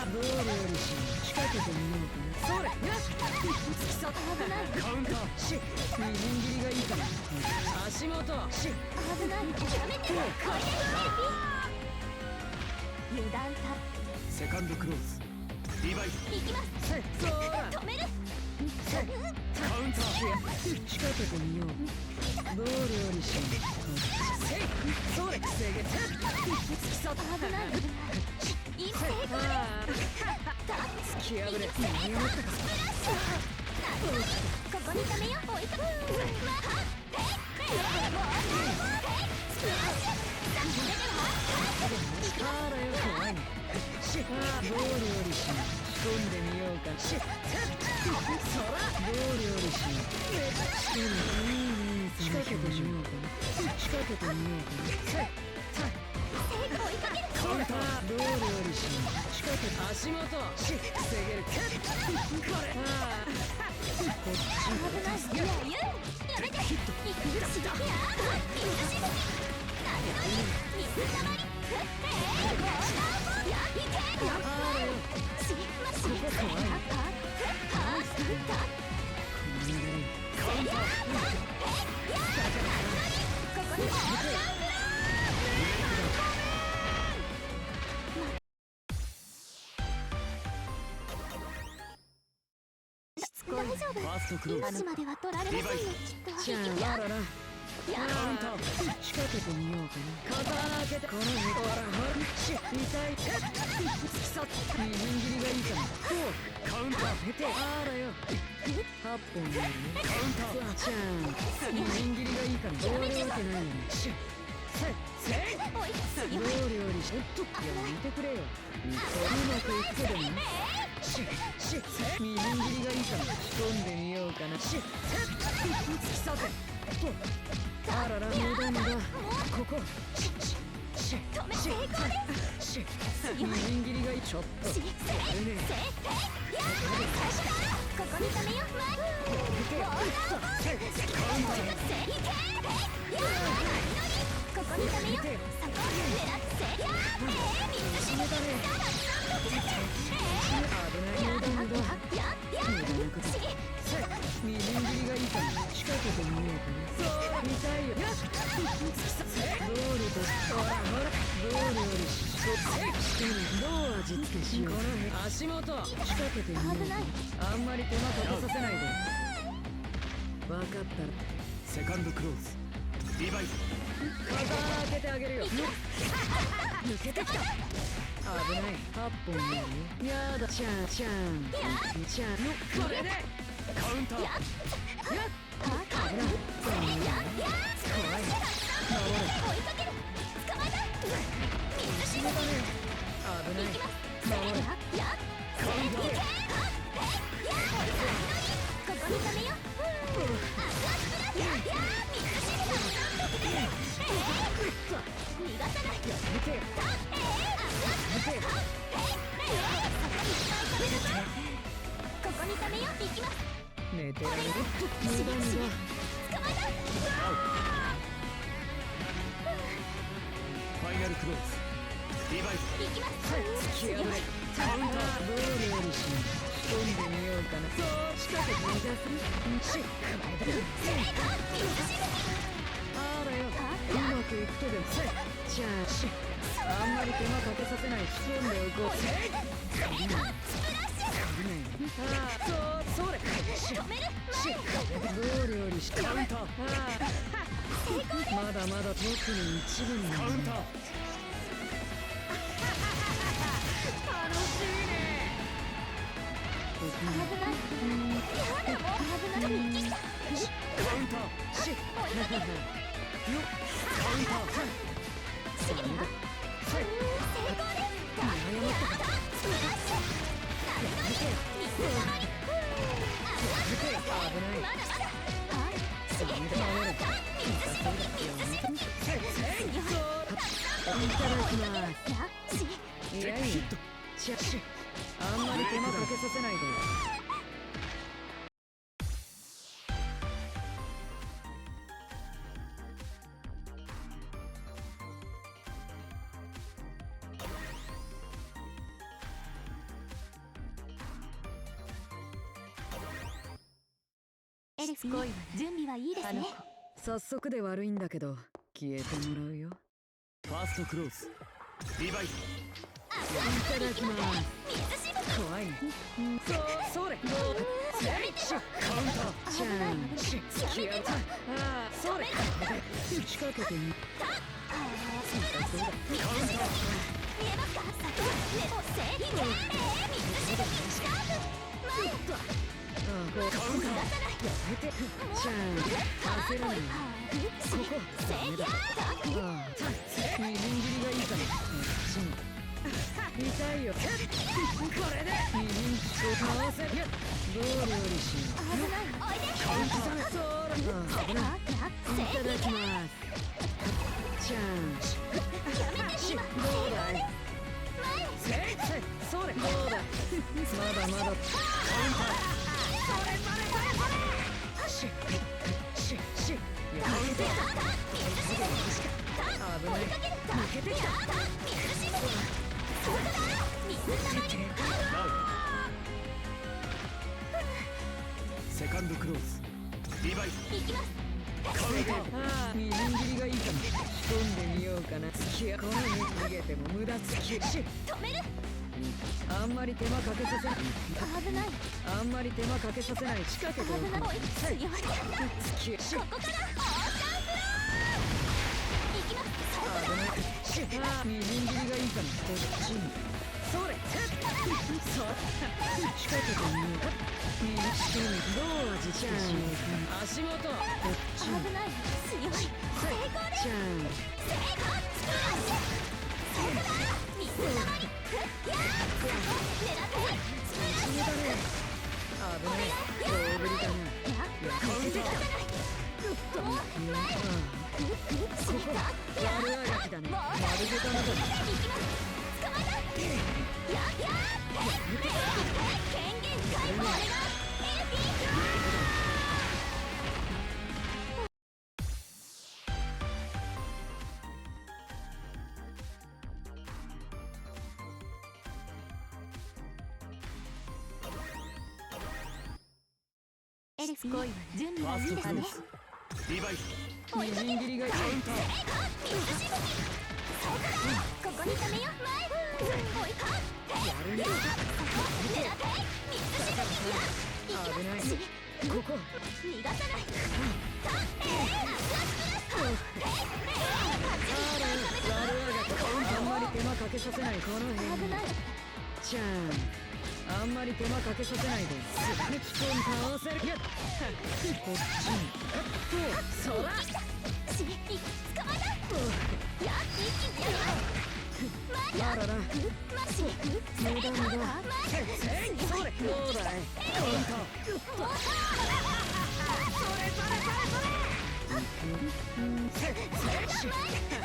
ゴールよりし仕掛けてみようかなそれよし突き刺カウンターしみじん切りがいいかな足元し危ないやめてこれで油断たセカンドクローズリバイブ行きますそうだ止めるカウンター仕掛けてみようどう料理しようそれ防げ突き去った危ない今成功ああ突き破れ悩まったかここにためよ置いとくあらよ怖いねどう料理しよう仕込んでみようかそらどう料理しよう仕掛けてみようかな仕掛けてみようかなカウンターどう料理しよう仕掛けて足元防げるこれこっち危ないやめて行くしや水たまりやいけやばいしましここ怖いここに大丈夫ファーストクローズ命までは取られませんよきっとじゃあららカウンター仕掛けてみようかな刀開けてこのほらほら痛い突き去ったみじん切りがいいかなカウンターペテあらよ8本あるねカウンターじゃんみじん切りがいいかなどういうわけないよねどう料理しとっとやめてくれようまくいくけどねみじん切りがいいかな仕込んでみようかな突き去ってあらら無駄無駄ここみじん切りがいいちょっとやるねここにためよここにためよそこを狙って水しぶきみじん切りがいいかな仕掛けてみようかなそう見たいよどうりとほらほらどう料理しどう味付けしよう足元仕掛けてみようかなあんまり手間かけさせないで分かったらセカンドクローズリバイブ風開けてあげるよ抜けてきた危ない8本やるよやだちゃんちゃんこれでカウンターここにためよ行きます寝てられる無駄無駄捕まえたファイナルクローズリバイブ行きます突き破れカウンターどう料理し仕込んでみようかなそう仕掛けてみたするあらようまくいくとでもじゃああんまり手間かけさせない仕込んでおこうそうそれどう料理しカウンターまだまだ特に一部にカウンター楽しいね危ないやだもう危ないミキカウンター追いかけるカウンター成功ですやだスプラッシュ水たまりまだまだ刺激水しぶきいただきますいやいやあんまり手間かけさせないでエルフ君準備はいいですね。早速で悪いんだけど消えてもらうよ。ファーストクローズリバイいただきます。怖いね。それどうカウンターチャンス付き合った。それ仕掛けてみカウンター見えますか？先はレボセーリング水しぶきスカーフ前カウンターやめてチャンス焦らないここダメだ。みじん切りがいいかも。痛いよこれでみじん切りを回せる。どう料理しよう。危ないおいでカウンターそうだ危ないいただきますチャンスやめて今どうだいそれどうだまだまだカウンターそれやめて危ない負けてきたセカンドクローズリバイ行きます。カウンターみじん切りがいいかも。仕込んでみようかな。付き合いこの逃げても無駄付き止める。あんまり手間かけさせない危ないあんまり手間かけさせない仕掛けておく危ない強いこ付き合いこからオーシャンフロー行きます。危ないみじん切りがいいかも。こっちにそれそう仕掛けてみようか。どう味付けしようか。足元こっちに危ない強い成功です。チャン成功スプラッシュそこだ水たまりやー狙ってスプラッシュ危ない大振りだな。やっ逃がさない前ここ悪あがきだね。丸げたなど行きます。捕まえたや権限解放お願いエルフ恋は準備はいいですね。リバイみじん切りがいい。水しぶきそうかここに止めよ前追いかやるね狙って水しぶきや行きますしここ逃がさないあんまり手間かけさせないこの辺危ないちゃんあんまり手間かけさせないで貫き込ん倒せるやっこっちにそらし捕まえたやっ一気にやるあららマシ無駄無駄それどうだいカウンター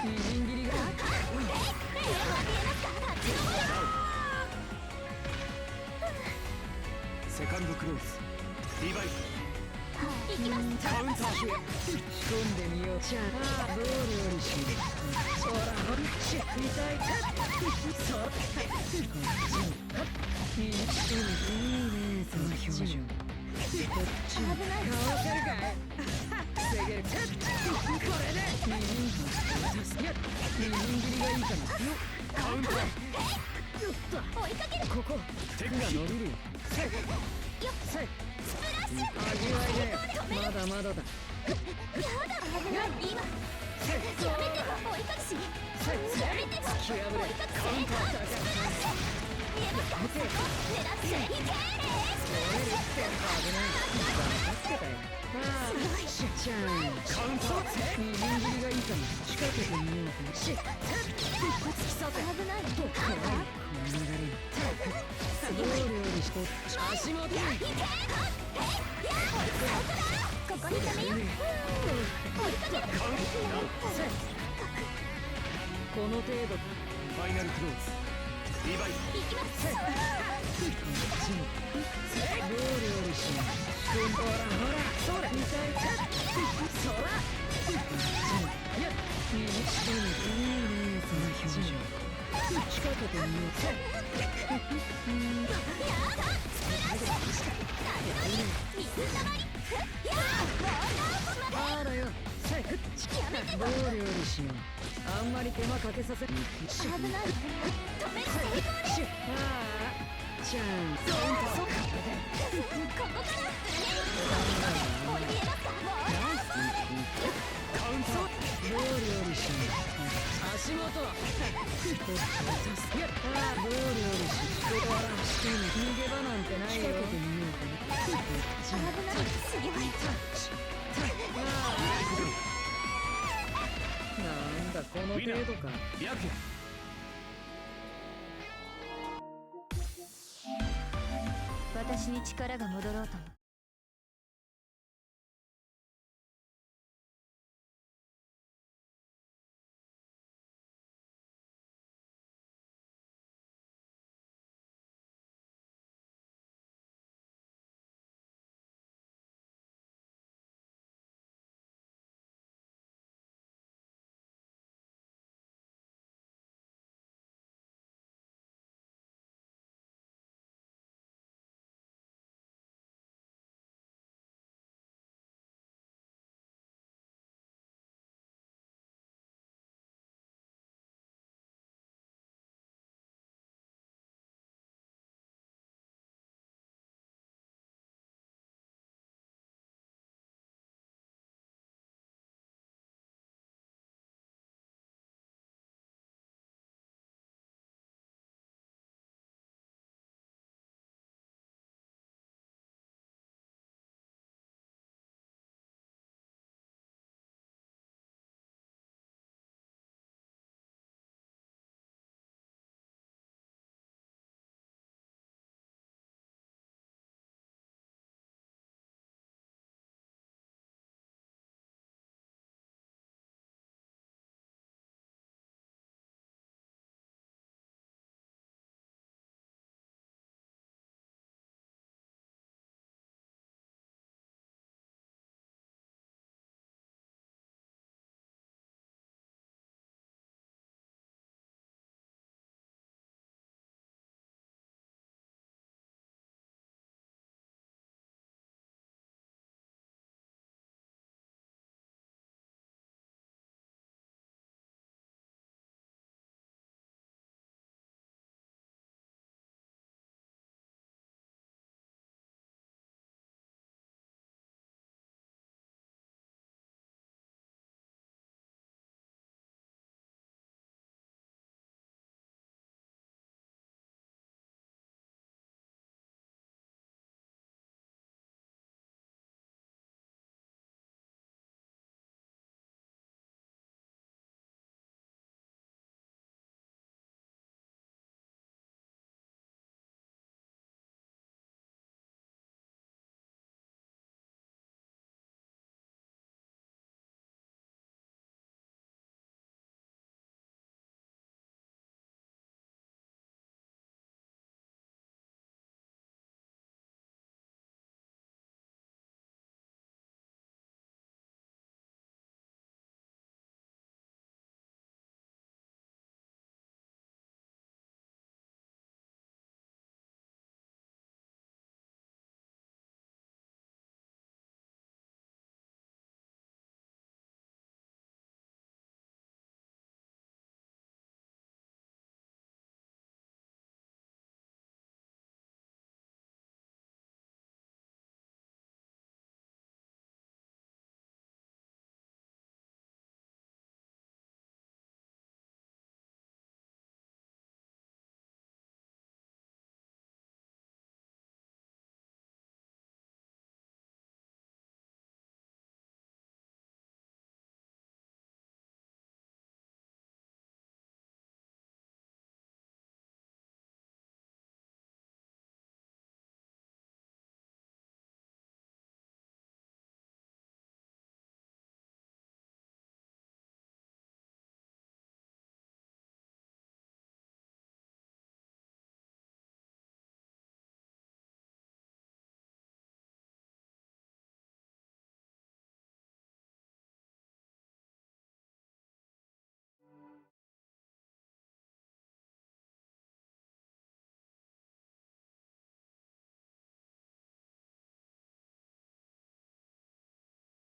みじん切りがセカンドクローズリバイ行きますカウンター仕込んでみようじゃあどう料理しようほらほり痛いそうこっちにいいねその表情こっちにかわせるかい防げるこれでみじん切りがいいかなカウンター追いかけるここ手が伸びるよせいスプラッシュ味わいだよまだまだだやだ危ない今やめて追いかけしやめて突き破れ追いかけスプラッシュ見えますか狙っていけ危ない分かってたよしっちゃんカウンターみじん切りがいいかも仕掛けてみようかしっ突き刺せ危ないこの流れにどう料理して足元にここに止めよう追いかけるこの程度ファイナルクローズリバイ行きますどう料理しようほらそれ痛いそらいや右下にいいねその表情仕掛けてみようあらよせっどう料理しよう。あんまり手間かけさせ。危ない。止める成功ね。ああちゃんここからおいでますか。カウンター。どう料理しよう。足元こっちを助け。ああどう料理しよう。あら逃げ場なんてないよ。仕掛けてみようかな。こっち危ないすぎます。なんだこの程度か。ヤク私に力が戻ろうとも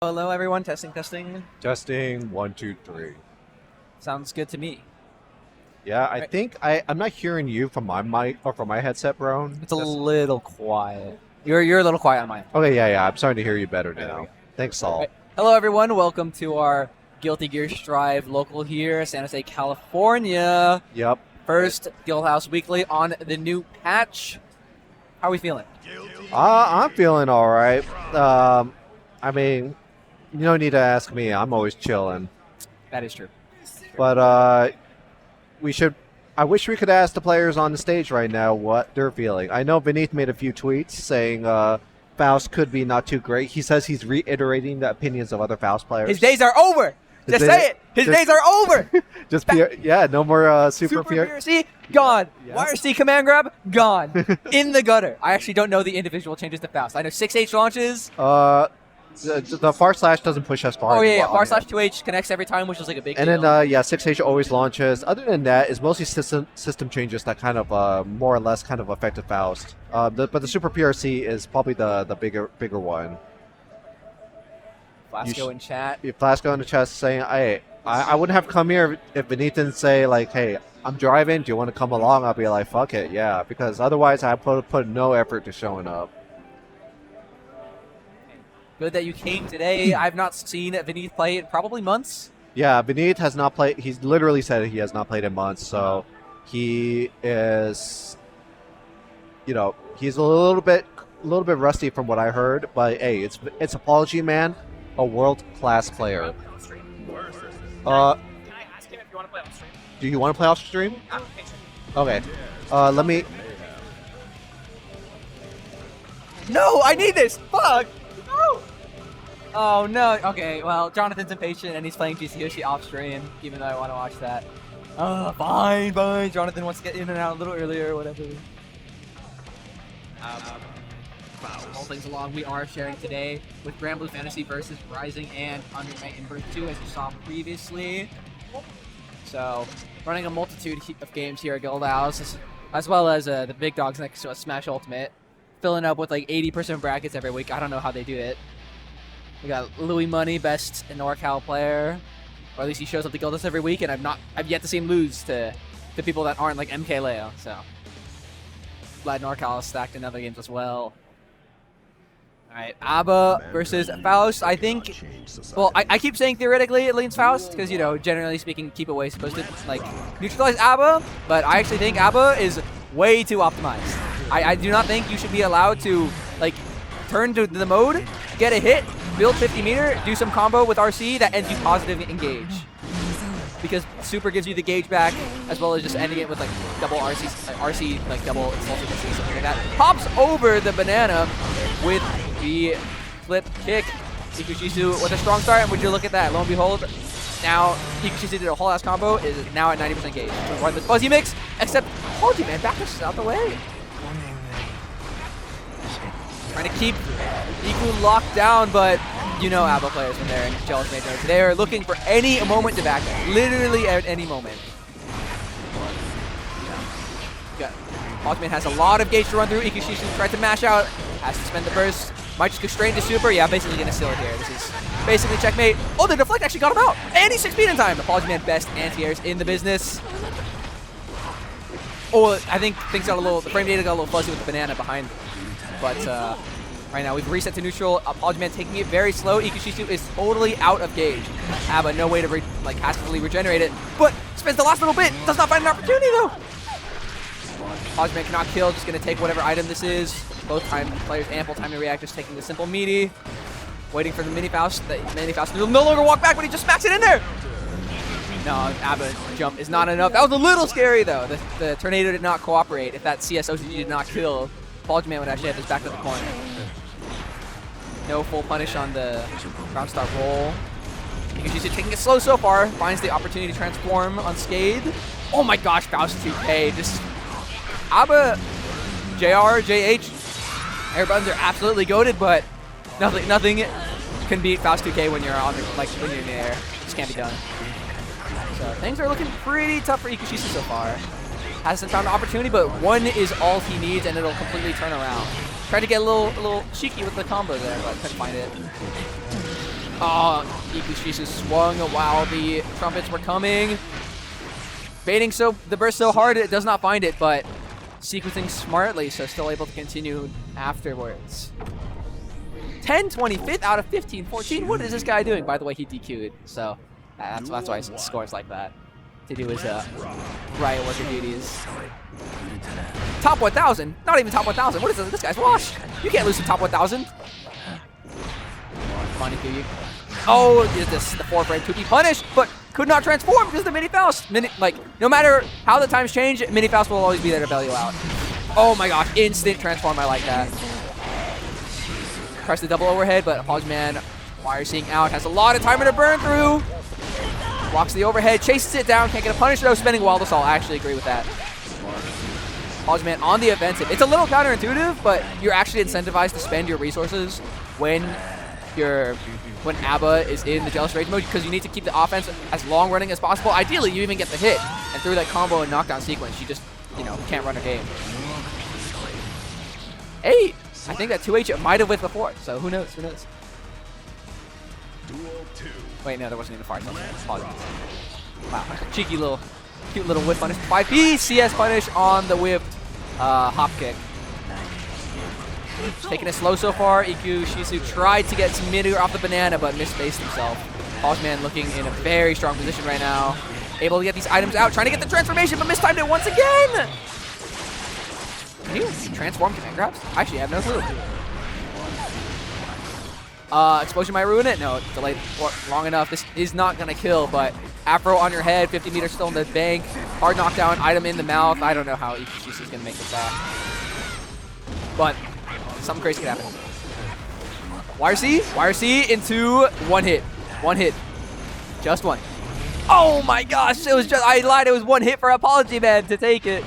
Hello, everyone. Testing, testing. Testing 1, 2, 3. Sounds good to me. Yeah, I Right. think I'm not hearing you from my mic or from my headset, bro. It's a little quiet. You're a little quiet on mine. Okay, yeah. I'm starting to hear you better There we now. go. Thanks, Saul. Right. Hello, everyone. Welcome to our Guilty Gear Strive local here, San Jose, California. Yep. First Guildhouse Weekly on the new patch. How are we feeling? I'm feeling all right. I mean, you don't need to ask me. I'm always chilling. That is true. But I wish we could ask the players on the stage right now what they're feeling. I know Beneath made a few tweets saying Faust could be not too great. He says he's reiterating the opinions of other Faust players. His days are over. Just say it. His days are over. Just no more super PRC gone. Yeah. YRC command grab gone. In the gutter. I actually don't know the individual changes to Faust. I know 6H launches. The far slash doesn't push as far. Oh yeah, anymore. far slash 2H connects every time, which is like a big And deal. then 6H always launches. Other than that, it's mostly system changes that kind of more or less kind of affect the Faust. But the Super PRC is probably the bigger one. Flasco in chat. Flasco in the chat saying, "Hey, I wouldn't have come here if Beneath didn't say like, hey, I'm driving. Do you want to come along?" I'll be like, fuck it, yeah, because otherwise I put no effort to showing up. Good that you came today. I've not seen Beneath play in probably months. Yeah, Beneath has not played. He's literally said he has not played in months, so he is, he's a little bit rusty from what I heard. But hey, it's ApologyMan, a world-class player. Can I ask him if you want to play off stream? Do you want to play off stream? Okay. Let me. No, I need this. Fuck. No. Oh no. Okay. Well, Jonathan's impatient and he's playing GcYoshi off stream, even though I want to watch that. Fine. Jonathan wants to get in and out a little earlier, whatever. All things along, we are sharing today with Grand Blue Fantasy versus Rising and Under Night in Birth 2, as you saw previously. So, running a multitude of games here at Guildhouse, as well as the big dogs next to us, Smash Ultimate, filling up with like 80% brackets every week. I don't know how they do it. We got Louis Money, best NorCal player, or at least he shows up to Guildhouse every week, and I've yet to see him lose to people that aren't like MK Leo. So, glad NorCal is stacked in other games as well. Alright, Abba versus Faust. I think, well, I keep saying theoretically it leans Faust, because, generally speaking, Keep Away is supposed to, neutralize Abba, but I actually think Abba is way too optimized. I do not think you should be allowed to, turn to the mode, get a hit, build 50 meter, do some combo with RC that ends you positive engage. Because Super gives you the gauge back, as well as just ending it with, double RC, double explosive RC, something like that. Pops over the banana with the flip kick. Ikushisu with a strong start, and would you look at that? Lo and behold, now Ikushisu did a whole ass combo, is now at 90% gauge. So run this fuzzy mix, except ApologyMan back us out the way. Trying to keep Iku locked down, but Abba players when they're in jealous mage mode. They are looking for any moment to back up, literally at any moment. ApologyMan has a lot of gauge to run through. Ikushisu tried to mash out, has to spend the burst. Might just go straight into Super. Yeah, basically gonna seal it here. This is basically checkmate. Oh, the deflect actually got him out. And he's 6 feet in time. ApologyMan best anti-airs in the business. Oh, I think things got the frame data got a little fuzzy with the banana behind. But right now we've reset to neutral. ApologyMan taking it very slow. Ikushisu is totally out of gauge. Abba, no way to hastily regenerate it. But spends the last little bit. Does not find an opportunity though. ApologyMan cannot kill. Just gonna take whatever item this is. Both players ample time to react, just taking the simple meaty. Waiting for the mini Faust. The mini Faust will no longer walk back, but he just smacks it in there! No, Abba jump is not enough. That was a little scary though. The tornado did not cooperate. If that CSOCG did not kill, ApologyMan would actually have his back to the corner. No full punish on the ground start roll. He's taking it slow so far. Finds the opportunity to transform unscathed. Oh my gosh, Faust 2K. Just Abba, JR, JH, air buttons are absolutely goated, but nothing can beat Faust 2K when you're on when you're in the air. Just can't be done. So things are looking pretty tough for Ikushisu so far. Hasn't found an opportunity, but one is all he needs, and it'll completely turn around. Tried to get a little cheeky with the combo there, but couldn't find it. Oh, Ikushisu swung while the trumpets were coming. Baiting the burst so hard it does not find it, but sequencing smartly, so still able to continue afterwards. 10-25th out of 15-14. What is this guy doing? By the way, he DQ'd, so that's why he scores like that. To do his riot worker duties. Top 1,000? Not even top 1,000. What is this? This guy's washed. You can't lose to top 1,000. Funny to you. Oh, the 4-frame could be punished, but could not transform because of the Mini Faust. No matter how the times change, Mini Faust will always be there to bail you out. Oh my gosh, instant transform. I like that. Press the double overhead, but ApologyMan, wire seeing out, has a lot of timer to burn through. Blocks the overhead, chases it down, can't get a punish though, spending Wild Assault. I actually agree with that. ApologyMan on the offensive. It's a little counterintuitive, but you're actually incentivized to spend your resources when ABBA is in the Jealous Rage mode, because you need to keep the offense as long running as possible. Ideally, you even get the hit, and through that combo and knockdown sequence, you just, can't run a game. 8! I think that 2H might have whiffed before, so who knows, Wait, no, there wasn't even a fire. Wow, cute little whip punish. 5P, CS punish on the whipped hop kick. Taking it slow so far. Ikushisu tried to get some mid-air off the banana, but misspaced himself. ApologyMan looking in a very strong position right now. Able to get these items out, trying to get the transformation, but mistimed it once again! Can you transform command grabs? I actually have no clue. Explosion might ruin it? No, delayed long enough. This is not going to kill, but Afro on your head, 50 meters still in the bank. Hard knockdown, item in the mouth. I don't know how Ikushisu is going to make it back. But something crazy could happen. Wire C into one hit. Just one. Oh my gosh, it was just, I lied, it was one hit for ApologyMan to take it.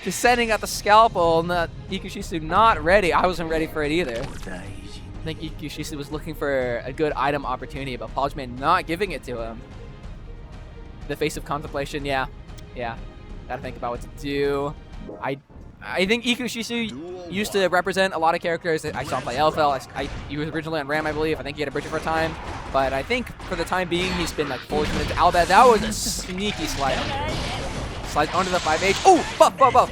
Just sending out the scalpel, and Ikushisu not ready. I wasn't ready for it either. I think Ikushisu was looking for a good item opportunity, but ApologyMan not giving it to him. The face of contemplation, yeah. Gotta think about what to do. I think Ikushisu used to represent a lot of characters that I saw play Alpha. He was originally on Ram, I believe. I think he had a Bridger for a time. But I think for the time being, he's been fully committed to Alba. That was a sneaky slide. Slides onto the 5H. Oh, buff.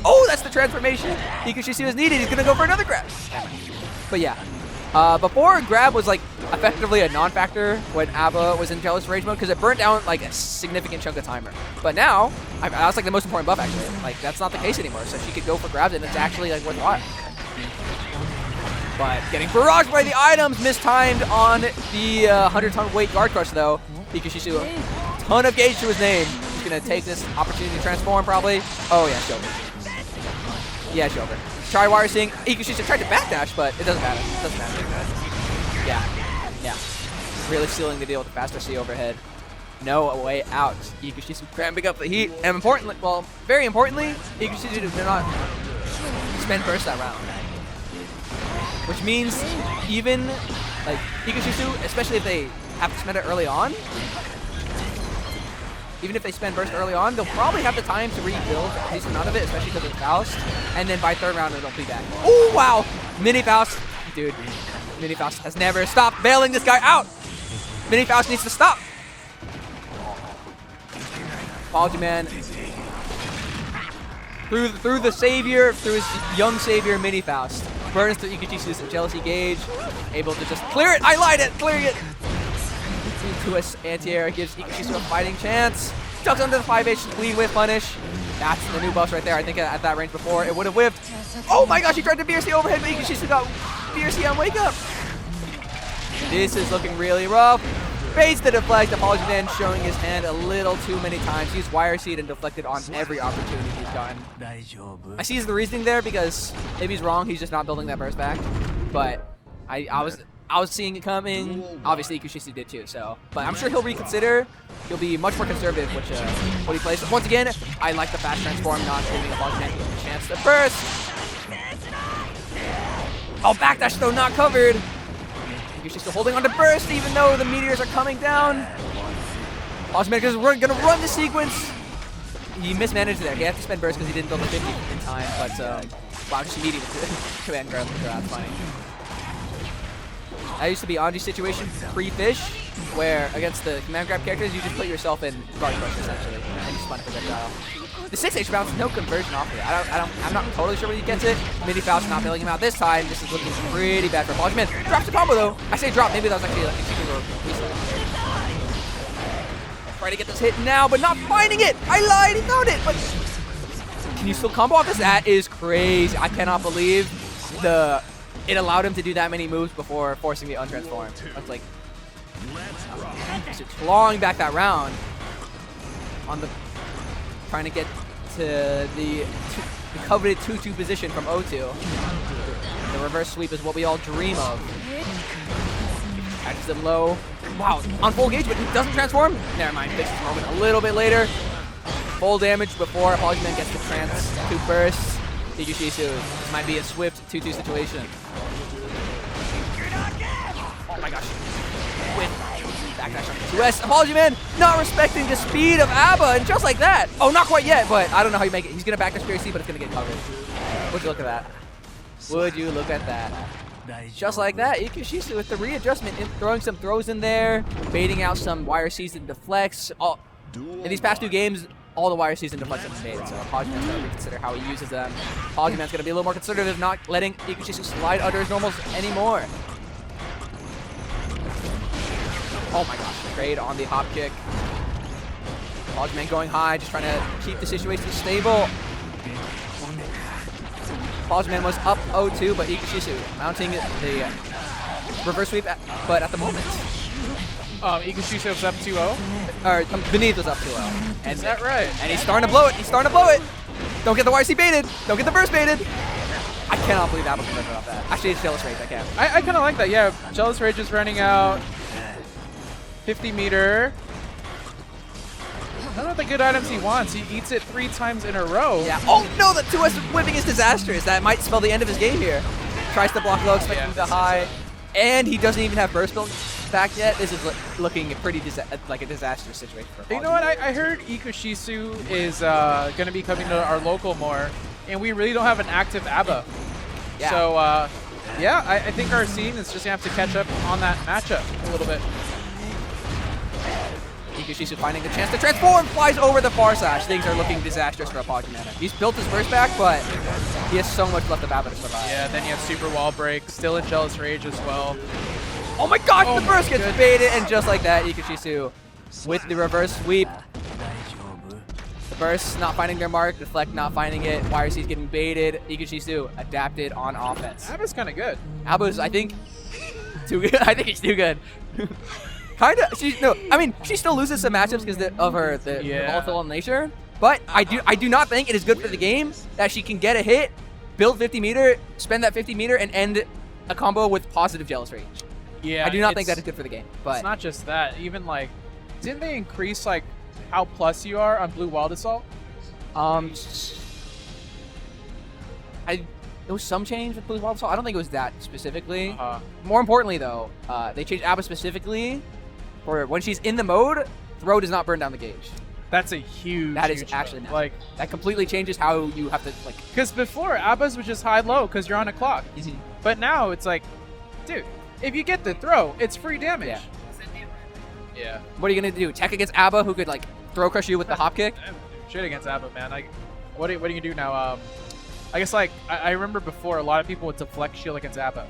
Oh, that's the transformation Ikushisu was needed. He's going to go for another grab. But yeah. Before, grab was effectively a non-factor when ABBA was in Jealous Rage mode, because it burnt down a significant chunk of timer. But now, that's the most important buff actually. That's not the case anymore, so she could go for grabs and it's actually worthwhile. But getting barraged by the items, mistimed on the 100-ton weight guard crush though. Ikushisu, a ton of gauge to his name. He's gonna take this opportunity to transform probably. Oh yeah, Shoulder. Yeah, Shoulder. Try wire seeing. Ikushisu tried to backdash, but it doesn't matter. Yeah. Really sealing the deal with the faster C overhead. No way out. Ikushisu cramping up the heat. And importantly, very importantly, Ikushisu did not spend burst that round. Which means even Ikushisu, especially if they have to spend it early on, even if they spend burst early on, they'll probably have the time to rebuild a decent amount of it, especially because of Faust. And then by third round, it'll be back. Oh, wow. Mini Faust. Dude, Mini Faust has never stopped bailing this guy out. Mini Faust needs to stop. ApologyMan through the savior, through his young savior, Mini Faust. Burns through Ikushi's jealousy gauge. Able to just clear it. I lied it. Clearing it. Twist anti-air gives Ikushisu a fighting chance. Ducks under the 5H lead whiff punish. That's the new buffs right there. I think at that range before it would have whiffed. Oh my gosh, he tried to BRC overhead, but Ikushisu got BRC on wake up. This is looking really rough. Baits the deflect. ApologyMan showing his hand a little too many times. He's wire seed and deflected on every opportunity he's gotten. I see the reasoning there because maybe he's wrong. He's just not building that burst back. But I was seeing it coming. Obviously, Ikushisu did too. So, but I'm sure he'll reconsider. He'll be much more conservative, which what he plays. Once again, I like the fast transform, not giving ApologyMan a chance to burst. Oh, backdash though, not covered. Ikushisu holding on to burst, even though the meteors are coming down. ApologyMan is gonna run the sequence. He mismanaged there. He had to spend burst because he didn't build the 50 in time. But wow, just immediately with the command grab. That's funny. That used to be Anji's situation pre-fish, where against the command grab characters, you just put yourself in guard crush essentially, and you spawn a projectile. The 6H bounce, no conversion off of it. I'm not totally sure where he gets it. Mini Faust not bailing him out this time. This is looking pretty bad for ApologyMan. Drops the combo though. I say drop, maybe that was actually like a cheeky reset. Trying to get this hit now, but not finding it. I lied, he found it, but can you still combo off this? That is crazy. I cannot believe it allowed him to do that many moves before forcing the untransform. That's like just clawing back that round on the trying to get to the coveted 2-2 position from O2. The reverse sweep is what we all dream of. Catches him low. Wow, on full gauge, but he doesn't transform. Never mind, fixes this moment a little bit later. Full damage before ApologyMan gets the trans to burst. GcYoshi13. This might be a swift 2-2 situation. Oh my gosh. With backdash on 2S. ApologyMan not respecting the speed of ABBA, and just like that. Oh, not quite yet, but I don't know how you make it. He's going to backdash PRC, but it's going to get covered. Would you look at that? Would you look at that? Just like that, GcYoshi13 with the readjustment, throwing some throws in there, baiting out some wire Cs and deflects. In these past 2 games, all the wire Cs and deflects have been made, so ApologyMan's going to reconsider how he uses them. ApologyMan's going to be a little more conservative, not letting GcYoshi13 slide under his normals anymore. Oh my gosh, trade on the hop kick. ApologyMan going high, just trying to keep the situation stable. ApologyMan was up 0-2, but GcYoshi13 mounting the reverse sweep, but at the moment. GcYoshi13 was up 2-0? Or Beneath was up 2-0. Is that right? And he's starting to blow it. He's starting to blow it. Don't get the YC baited. Don't get the burst baited. I cannot believe Apple can off that. Actually, it's Jealous Rage. I can't. I kind of like that. Yeah, Jealous Rage is running out. 50 meter. None of the good items he wants. He eats it 3 times in a row. Yeah. Oh no, the 2S whipping is disastrous. That might spell the end of his game here. Tries to block low, expecting the high, and he doesn't even have burst build back yet. This is looking pretty like a disastrous situation for ApologyMan. You know what? I heard GcYoshi13 is going to be coming to our local more, and we really don't have an active ABBA. Yeah. So, yeah, I think our scene is just going to have to catch up on that matchup a little bit. GcYoshi13 finding the chance to transform, flies over the far slash. Things are looking disastrous for ApologyMan. He's built his burst back, but he has so much left of ABBA to survive. Yeah, then you have Super Wall Break, still in Jealous Rage as well. Oh my gosh, the burst gets baited, and just like that, GcYoshi13 with the reverse sweep. The burst not finding their mark, deflect not finding it, YRC's getting baited. GcYoshi13 adapted on offense. ABBA's kind of good. ABBA's, I think, too good. I think he's too good. Kinda. I mean, she still loses some matchups because of her volatile nature. But I do not think it is good for the game that she can get a hit, build 50 meter, spend that 50 meter, and end a combo with positive Jealous Rage. Yeah, I do not think that is good for the game. But it's not just that. Even like, didn't they increase like how plus you are on Blue Wild Assault? There was some change with Blue Wild Assault. I don't think it was that specifically. More importantly, though, they changed ABBA specifically for when she's in the mode, throw does not burn down the gauge. That's a huge. That is actually massive. Like that completely changes how you have to like. Because before ABBA's was just high low because you're on a clock. Easy. But now it's like, dude, if you get the throw, it's free damage. Yeah. Yeah. What are you gonna do? Tech against ABBA, who could like throw crush you with the hop kick? Shit against ABBA, man. Like, what are you gonna do now? I guess like I remember before a lot of people would deflect shield against ABBA,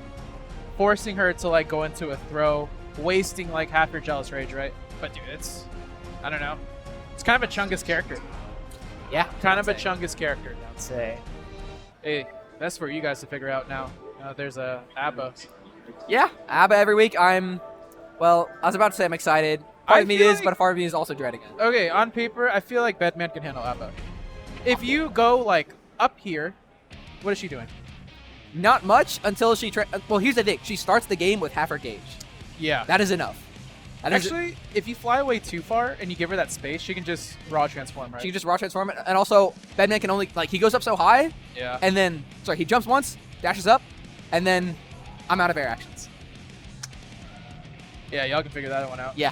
forcing her to like go into a throw, wasting like half your Jealous Rage, right? But dude, it's I don't know. It's kind of a Chungus character. Yeah. Kind of a Chungus character. I'd say. Hey, that's for you guys to figure out now. There's a ABBA. Yeah, ABBA every week. Well, I was about to say I'm excited. Part of me is, but part of me is also dreading it. Okay, on paper, I feel like Bedman can handle ABBA. If you go like up here, what is she doing? Not much until she. Well, here's the thing. She starts the game with half her gauge. Yeah. That is enough. Actually, if you fly away too far and you give her that space, she can just raw transform, right? She can just raw transform it, and also Bedman can only he goes up so high. Yeah. And then he jumps once, dashes up, and then I'm out of air actions. Yeah, y'all can figure that one out. Yeah.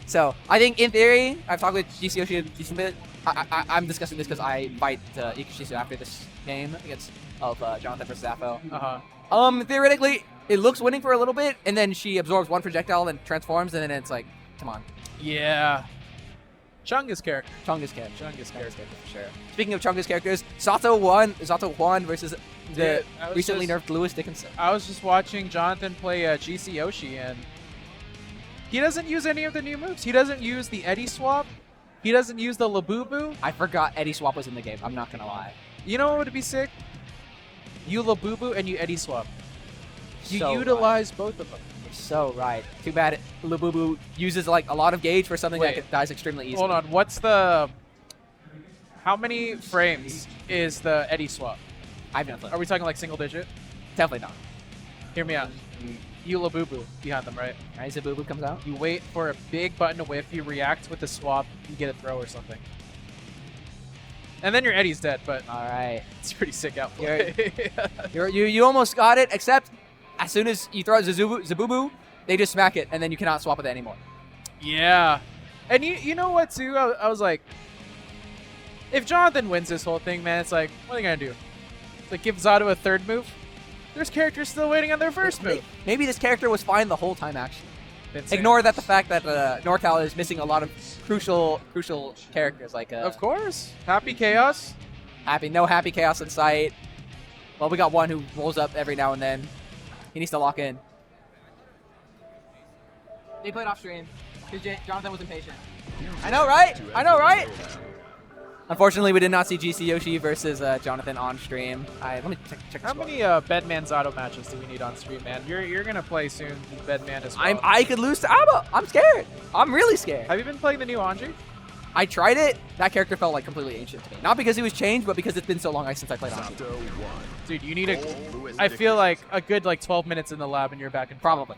So I think in theory, I've talked with GcYoshi a decent bit. I'm discussing this because I fight GcYoshi after this game against Jonathan versus Zaffo. Uh-huh. Theoretically, it looks winning for a little bit, and then she absorbs one projectile and transforms, and then it's like, come on. Yeah. Chunga's character. Chunga's character. Chunga's character. For sure. Speaking of Chunga's characters, Zato Juan versus the Dude, I was recently just- nerfed Lewis Dickinson. I was just watching Jonathan play GcYoshi, and he doesn't use any of the new moves. He doesn't use the Eddie swap. He doesn't use the Labubu. I forgot Eddie Swap was in the game. I'm not gonna lie. You know what would be sick? You Labubu and you Eddie swap. You So utilize both of them. You're so right. Too bad Labubu uses like a lot of gauge for something Wait. that dies extremely easily. Hold on. What's the... How many frames is the Eddie swap? I have no clue. Are we talking like single digit? Definitely not. Hear me out. You Labubu behind them, right? Right, Zabubu comes out. You wait for a big button to whiff, you react with the swap, you get a throw or something. And then your Eddie's dead, but All right. it's pretty sick outplay. You almost got it, except as soon as you throw out Zabubu, they just smack it, and then you cannot swap with it anymore. Yeah. And you know what, too? I was like, if Jonathan wins this whole thing, man, it's like, what are they going to do? Like, give Zato a third move? There's characters still waiting on their first move. Maybe this character was fine the whole time, actually. Insane. Ignore that the fact that NorCal is missing a lot of crucial characters like Of course. Happy Chaos. no happy chaos in sight. Well, we got one who rolls up every now and then. He needs to lock in. They played off stream because Jonathan was impatient. I know, right? I know, right? Unfortunately, we did not see GcYoshi versus Jonathan on stream. Let me check How the score. many Bedman Zato matches do we need on stream, man? You're gonna play soon, Bedman as well. I could lose to Abba. I'm scared. I'm really scared. Have you been playing the new Anji? I tried it. That character felt like completely ancient to me. Not because he was changed, but because it's been so long since I played Anji. Dude, you need I feel like a good 12 minutes in the lab and you're back in. Probably.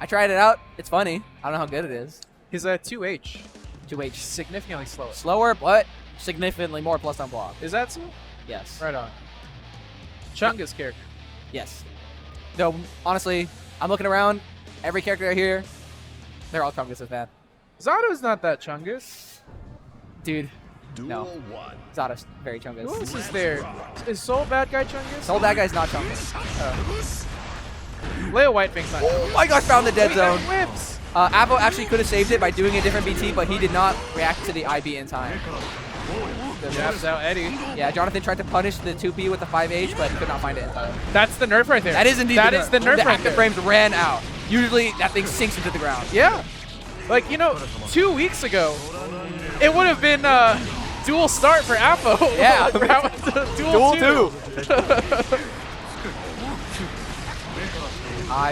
I tried it out. It's funny. I don't know how good it is. His 2H. 2H. Significantly slower. Slower, but significantly more plus on block. Is that so? Yes. Right on. Chunga's character. Yes. Though, honestly, I'm looking around. Every character here, they're all Chungus, man. Zato's not that Chungus. Dude, no. Zato's very Chungus. Who else is there? Is Soul Bad Guy Chungus? Soul Bad Guy's not Chungus. Leo Whitefang's not Oh my gosh, found the dead zone. Whips. Avo actually could have saved it by doing a different BT, but he did not react to the IB in time. Jabs out Eddie. Yeah, Jonathan tried to punish the 2P with the 5H, but he could not find it in time. That's the nerf right there. That is indeed the the nerf right active there. frames ran out. Usually that thing sinks into the ground. Yeah. Like, 2 weeks ago, it would have been dual start for Apo. Yeah. dual two.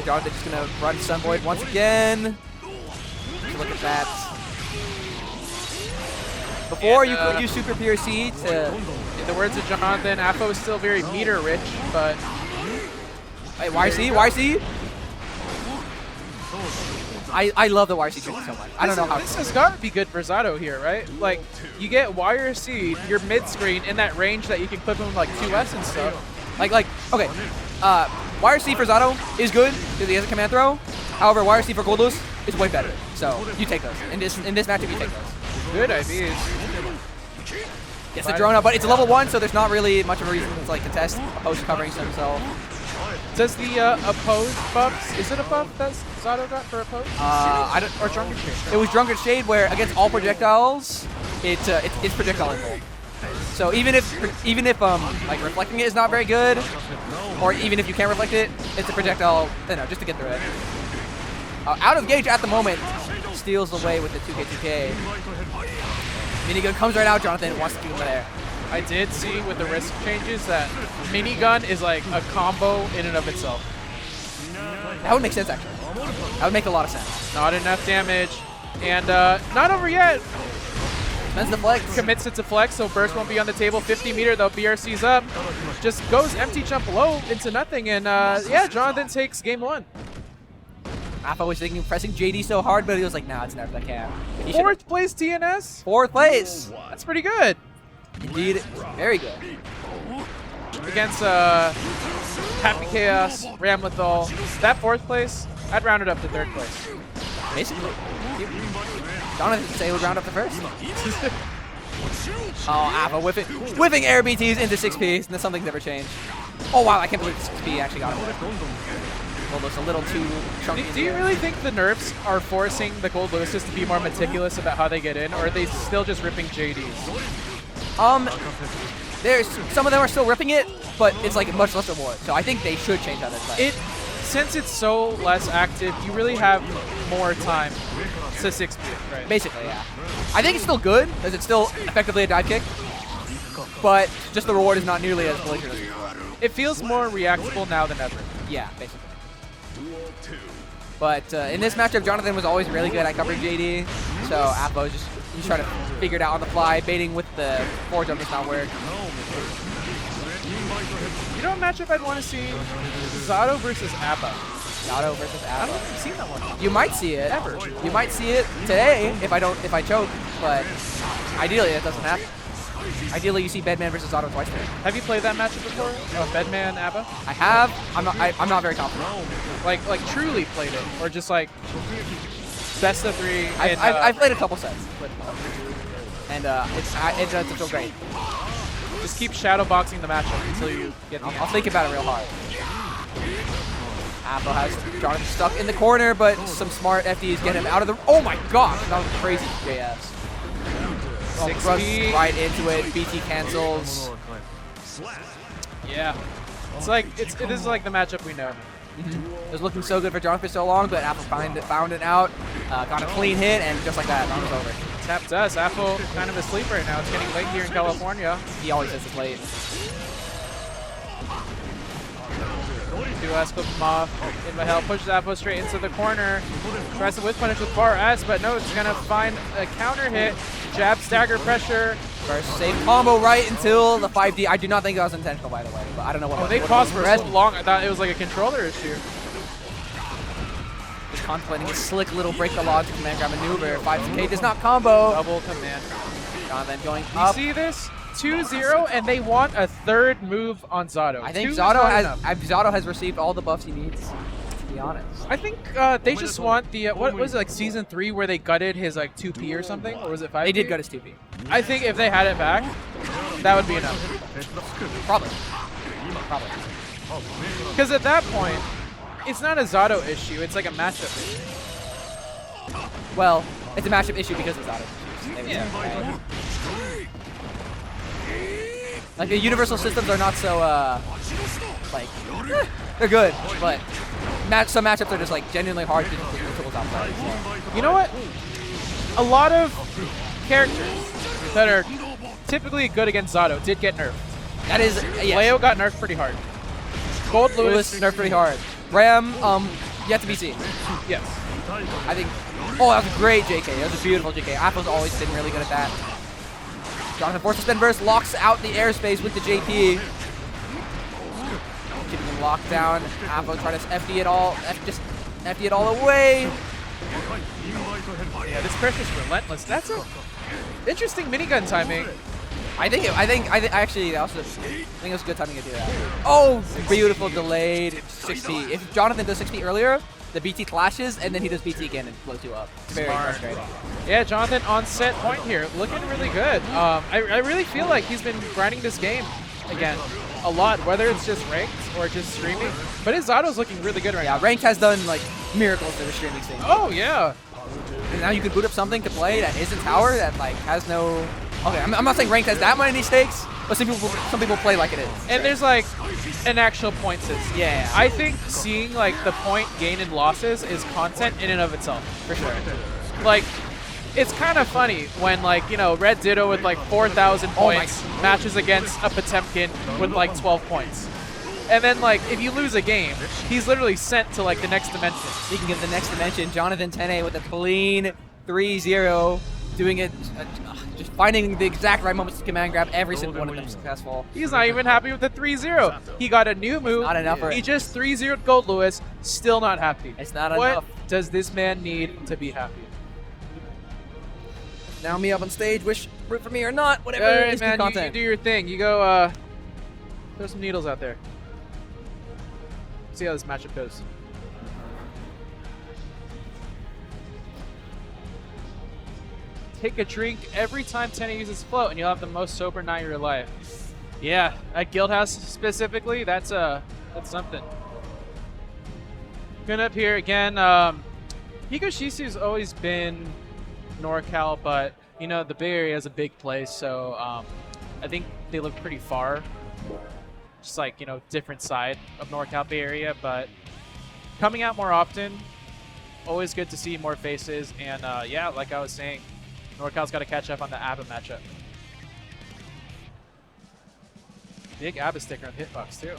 Jonathan just gonna run Sunvoid once again. Look at that. Before you could use Super PRC to... In the words of Jonathan, Apo is still very meter rich, but... Wait, YC? I love the YC trick so much. I don't know how... This has got to be good for Zato here, right? Like, you get YRC, your mid-screen, in that range that you can clip him with, 2S and stuff. Okay. YRC for Zato is good because he has a command throw. However, YRC for Guildhouse is way better. So, you take those. In this matchup, you take those. Good IVs. Gets the drone up, but it's a level 1, so there's not really much of a reason to contest. Opposed covering himself. Does the opposed buffs, is it a buff that Zato got for opposed? I don't. Or Drunkard Shade? It was Drunkard Shade, where against all projectiles, it's projectile info. So even if reflecting it is not very good, or even if you can't reflect it, it's a projectile, just to get through it. Out of gauge at the moment, steals away with the 2K2K. Minigun comes right out. Jonathan wants to keep him there. I did see with the risk changes that minigun is like a combo in and of itself. That would make sense, actually. That would make a lot of sense. Not enough damage. And not over yet. Spends the flex. Commits it to flex, so burst won't be on the table. 50 meter, though, BRC's up. Just goes empty jump low into nothing. And yeah, Jonathan takes game 1. Apo was pressing JD so hard, but he was like, nah, it's never that can. 4th place TNS? 4th place. That's pretty good. Indeed, very good. Against Happy Chaos, Ramlethal. That 4th place, I'd round it up to 3rd place. Basically. Jonathan would say he would round up the first. Oh, Apo whiffing air BTs into 6Ps, and something's never changed. Oh wow, I can't believe he actually got him. Gold Lewis a little too chunky. Do you really think the nerfs are forcing the Gold Lewises to be more meticulous about how they get in, or are they still just ripping JDs? There's some of them are still ripping it, but it's like much less reward. So I think they should change how they play. Since it's so less active, you really have more time to 6 speed, right? Basically, yeah. I think it's still good, because it's still effectively a dive kick, but just the reward is not nearly as belligerent as before. It feels more reactable now than ever. Yeah, basically. But in this matchup, Jonathan was always really good at covering JD, so Apo just he's trying to figure it out on the fly, baiting with the forward jump does not work. You know what matchup I'd want to see? Zato versus Appa. Zato versus I don't Apo. think I've seen that one. You might see it. Ever. You might see it today if I choke, but ideally that doesn't happen. Ideally you see Bedman versus Zato twice today. Have you played that matchup before? Bedman, Abba? I have. I'm not very confident. Like truly played it, or just like best of 3? I've played a couple sets, and it doesn't feel great. Just keep shadowboxing the matchup until you get the I'll think about it real hard. Apple has Jonathan stuck in the corner, but some smart FDs get him out of the. Oh my gosh, that was crazy JS. Six Runs speed. right into it. BT cancels. Yeah. It's like this is like the matchup we know. It was looking so good for Jonathan for so long, but Apple found it out, got a clean hit, and just like that, round was over. Tapped us. Apple kind of asleep right now. It's getting late here in California. He always says it's late. Do S clip him off. In help pushes Apple straight into the corner. Tries to whip punish with bar S, but no, it's gonna find a counter hit. Jab stagger pressure. First safe combo right until the 5D. I do not think that was intentional, by the way, but I don't know what. Oh, they paused for so long. I thought it was like a controller issue. Just contemplating a slick little break the log to command grab maneuver. 5K does not combo. Double command. Jonathan going You up. see this? 2-0, and they want a third move on Zato. I think 2 is Zato not has enough. Zato has received all the buffs he needs. To be honest. I think they just want the what was it, like season 3 where they gutted his like 2P or something, or was it 5P? They did gut his 2P. I think if they had it back, that would be enough. Probably. Because at that point, it's not a Zato issue; it's like a matchup issue. Well, it's a matchup issue because of Zato. Yeah. Like the universal systems are not so like they're good, but some matchups are just like genuinely hard to get the tools outside. So. You know what? A lot of characters that are typically good against Zato did get nerfed. That is yes. Leo got nerfed pretty hard. Gold Lewis Lewis nerfed pretty hard. Ram, yet to be seen. Yes. I think. Oh, that was a great JK. That was a beautiful JK. Apple's always been really good at that. Jonathan forces spin burst, locks out the airspace with the JP. Keeping him locked down. Apple trying to FD it all, just FD it all away. Yeah, this pressure's relentless. That's a interesting minigun timing. I think actually that was I think it was a good timing to do that. Oh, beautiful delayed 6P. If Jonathan does 6P earlier, the BT clashes and then he does BT again and blows you up. It's very frustrating. Yeah, Jonathan on set point here, looking really good. I really feel like he's been grinding this game again a lot, whether it's just ranked or just streaming. But his Zato's looking really good right now. Yeah, ranked has done like miracles for the streaming scene. Oh yeah. And now you can boot up something to play that isn't tower that like has no. Okay, I'm not saying ranked has that many stakes, but some people play like it is. And there's like an actual point system. Yeah. I think seeing like the point gain and losses is content in and of itself, for sure. Like, it's kind of funny when like, you know, Red Ditto with like 4,000 points matches against a Potemkin with like 12 points. And then like, if you lose a game, he's literally sent to like the next dimension. Speaking of the next dimension, Jonathan Tene with a clean 3-0, doing it, just finding the exact right moments to command grab every single one of them successful. He's not even happy with the 3-0. He got a new move. Not enough for He just 3-0'd Gold Lewis, still not happy. It's not what enough. Does this man need to be happy? Now me up on stage, wish root for me or not, whatever All right, is man, good you content. do your thing. You go, throw some needles out there. See how this matchup goes. Take a drink every time Tene uses float, and you'll have the most sober night of your life. Yeah, at Guildhouse specifically, that's something. Going up here again. GcYoshi13's always been NorCal, but you know the Bay Area is a big place, so I think they live pretty far, just like different side of NorCal Bay Area. But coming out more often, always good to see more faces. And yeah, like I was saying, NorCal's got to catch up on the ABBA matchup. Big ABBA sticker on hitbox too.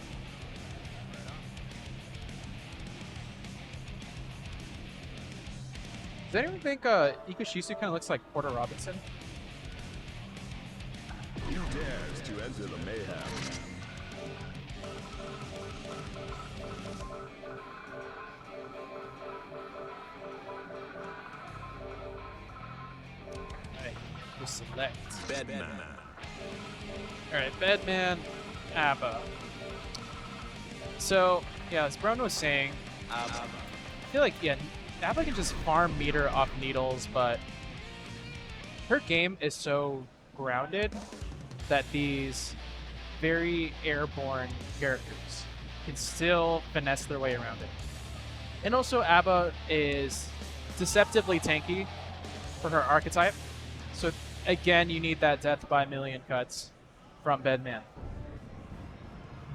Does anyone think GcYoshi13 kind of looks like Porter Robinson? Who dares to enter the mayhem? Alright, we'll select. Bedman. Alright, Bedman, ABBA. So, yeah, as Brown was saying, I feel like, yeah, ABBA can just farm meter off needles, but her game is so grounded that these very airborne characters can still finesse their way around it. And also, ABBA is deceptively tanky for her archetype. So again, you need that death by a million cuts from Bedman.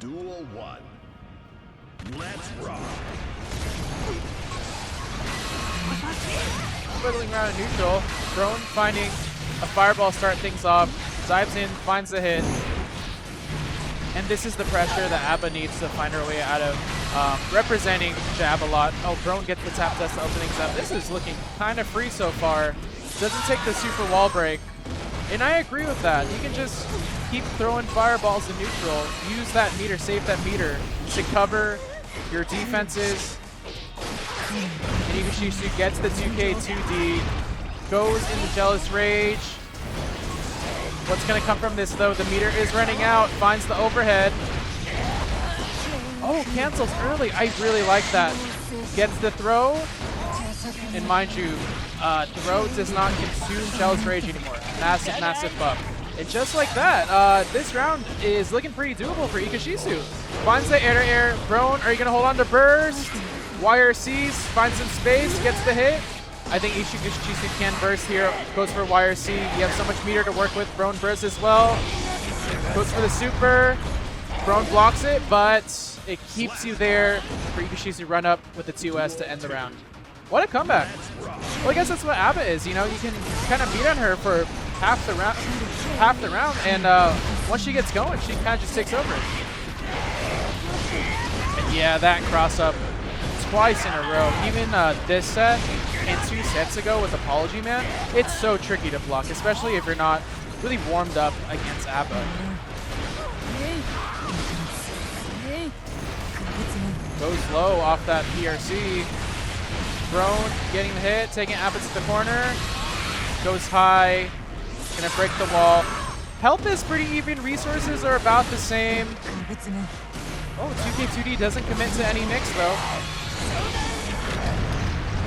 Duel 1. Let's rock. Fiddling around in neutral, Drone finding a fireball start things off, dives in, finds the hit. And this is the pressure that ABBA needs to find her way out of, representing Jab a lot. Oh, Drone gets the tap dust to open things up. This is looking kind of free so far. Doesn't take the super wall break. And I agree with that. You can just keep throwing fireballs in neutral, use that meter, save that meter to cover your defenses. And GcYoshi13 gets the 2K 2D, goes into Jealous Rage. What's going to come from this though? The meter is running out, finds the overhead. Oh, cancels early. I really like that. Gets the throw. And mind you, throw does not consume Jealous Rage anymore. Massive, massive buff. And just like that, this round is looking pretty doable for GcYoshi13. Finds the air-to-air. Brone, are you going to hold on to Burst? YRCs, finds some space, gets the hit. I think GcYoshi13 can burst here. Goes for YRC. You have so much meter to work with. Brone bursts as well. Goes for the super. Brone blocks it, but it keeps you there for GcYoshi13 run up with the 2S to end the round. What a comeback. Well, I guess that's what ABBA is. You know, you can kind of beat on her for half the round, and once she gets going, she kind of just takes over. And yeah, that cross up twice in a row. Even this set and 2 sets ago with ApologyMan, it's so tricky to block, especially if you're not really warmed up against ABBA. Goes low off that PRC. Drone getting the hit, taking ABBA to the corner. Goes high, gonna break the wall. Health is pretty even, resources are about the same. Oh, 2K2D doesn't commit to any mix though.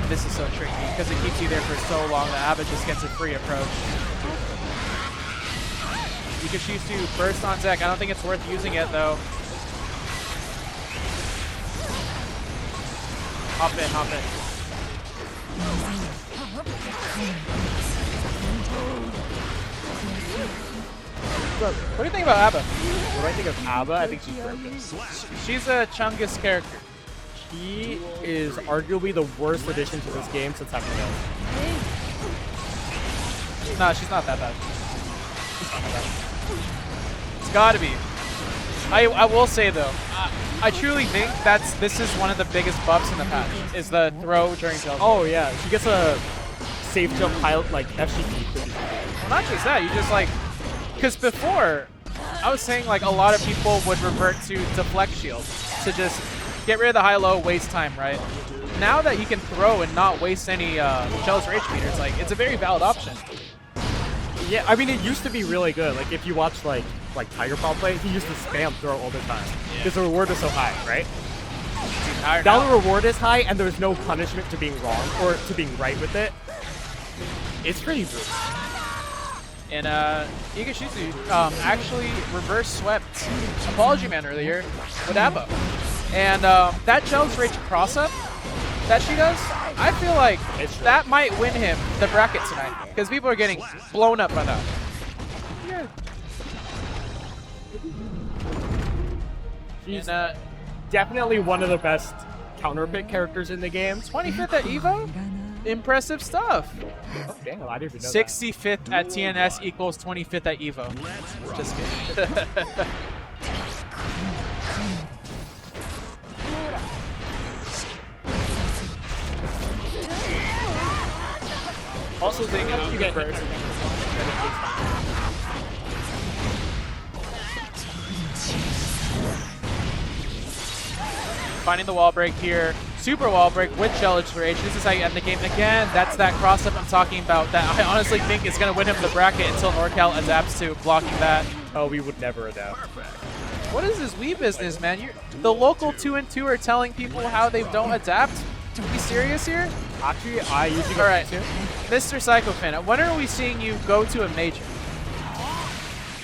This is so tricky because it keeps you there for so long that ABBA just gets a free approach. You could choose to burst on deck. I don't think it's worth using it though. Hop in, hop in. What do you think about ABBA? What do I think of ABBA? I think she's broken. She's a Chungus character. She is arguably the worst addition to this game since Happy Meal. No, she's not that bad. She's not that bad. It's gotta be. I will say though, I truly think this is one of the biggest buffs in the patch, is the throw during jump. Oh yeah, she gets a safe jump pilot like FCT. Well, not just that, you just like, because before, I was saying like a lot of people would revert to deflect shield to just get rid of the high-low, waste time, right? Now that he can throw and not waste any Jealous Rage meters, like it's a very valid option. Yeah, I mean it used to be really good. Like if you watch like Tiger Paw play, he used to spam throw all the time because the reward was so high, right? Now the reward is high and there's no punishment to being wrong or to being right with it. It's pretty brutal. And GcYoshi13 actually reverse swept ApologyMan earlier with Abba. And that Jealous Rage cross-up that she does, I feel like that might win him the bracket tonight. Because people are getting blown up by that. Yeah. She's And, definitely one of the best counter pick characters in the game. 25th at EVO? Impressive stuff. Oh, damn, I didn't even know 65th at TNS equals 25th at EVO. Just kidding. Also, they got you get first. Finding the wall break here. Super wall break with Jealous Rage. This is how you end the game. Again, that's that cross-up I'm talking about that I honestly think is going to win him the bracket until NorCal adapts to blocking that. Oh, we would never adapt. What is this Wii business, man? The local 2 and 2 are telling people how they don't adapt? Are you serious here? Actually, I usually go Alright, too. Mr. Psychofan, when are we seeing you go to a major?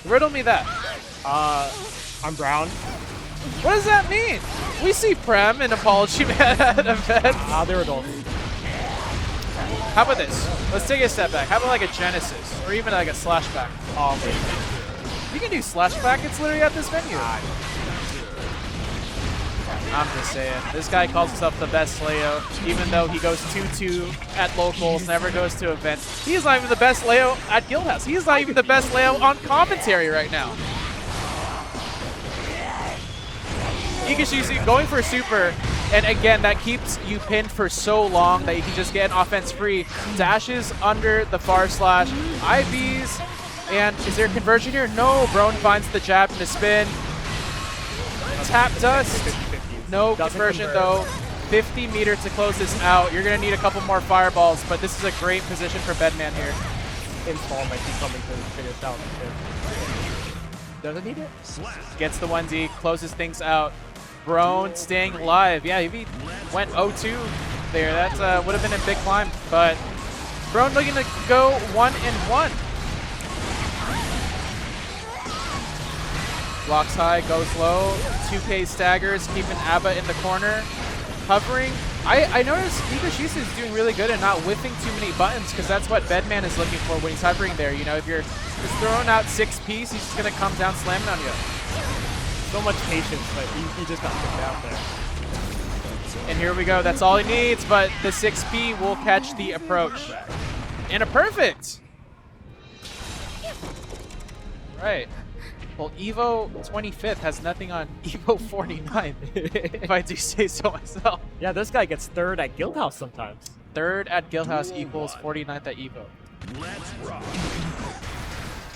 Riddle me that. I'm brown. What does that mean? We see Prem and ApologyMan at events. They're adults. How about this? Let's take a step back. How about like a Genesis or even like a Slashback? You can do Slashback. It's literally at this venue. I'm just saying. This guy calls himself the best Leo, even though he goes 2-2 at locals, never goes to events. He's not even the best Leo at Guildhouse. He's not even the best Leo on commentary right now. GcYoshi going for a super, and again, that keeps you pinned for so long that you can just get an offense free. Dashes under the far slash, IVs, and is there a conversion here? No, Brown finds the jab and the spin. Tap dust, no conversion though. 50 meter to close this out. You're gonna need a couple more fireballs, but this is a great position for Bedman here. Install might be coming to finish out. Doesn't need it. Gets the 1D, closes things out. Brown staying alive. Yeah, if he went 0-2 there, that would have been a big climb. But Brown looking to go 1-1. Blocks high, goes low. 2K staggers, keeping Abba in the corner. Hovering. I noticed GcYoshi13 is doing really good at not whiffing too many buttons because that's what Bedman is looking for when he's hovering there. You know, if you're just throwing out 6Ps, he's just going to come down slamming on you. So much patience, but he just got kicked out there. And here we go. That's all he needs, but the 6P will catch the approach. And a perfect! Right. Well, Evo 25th has nothing on Evo 49, if I do say so myself. Yeah, this guy gets third at Guildhouse sometimes. Third at Guildhouse equals 49th at Evo.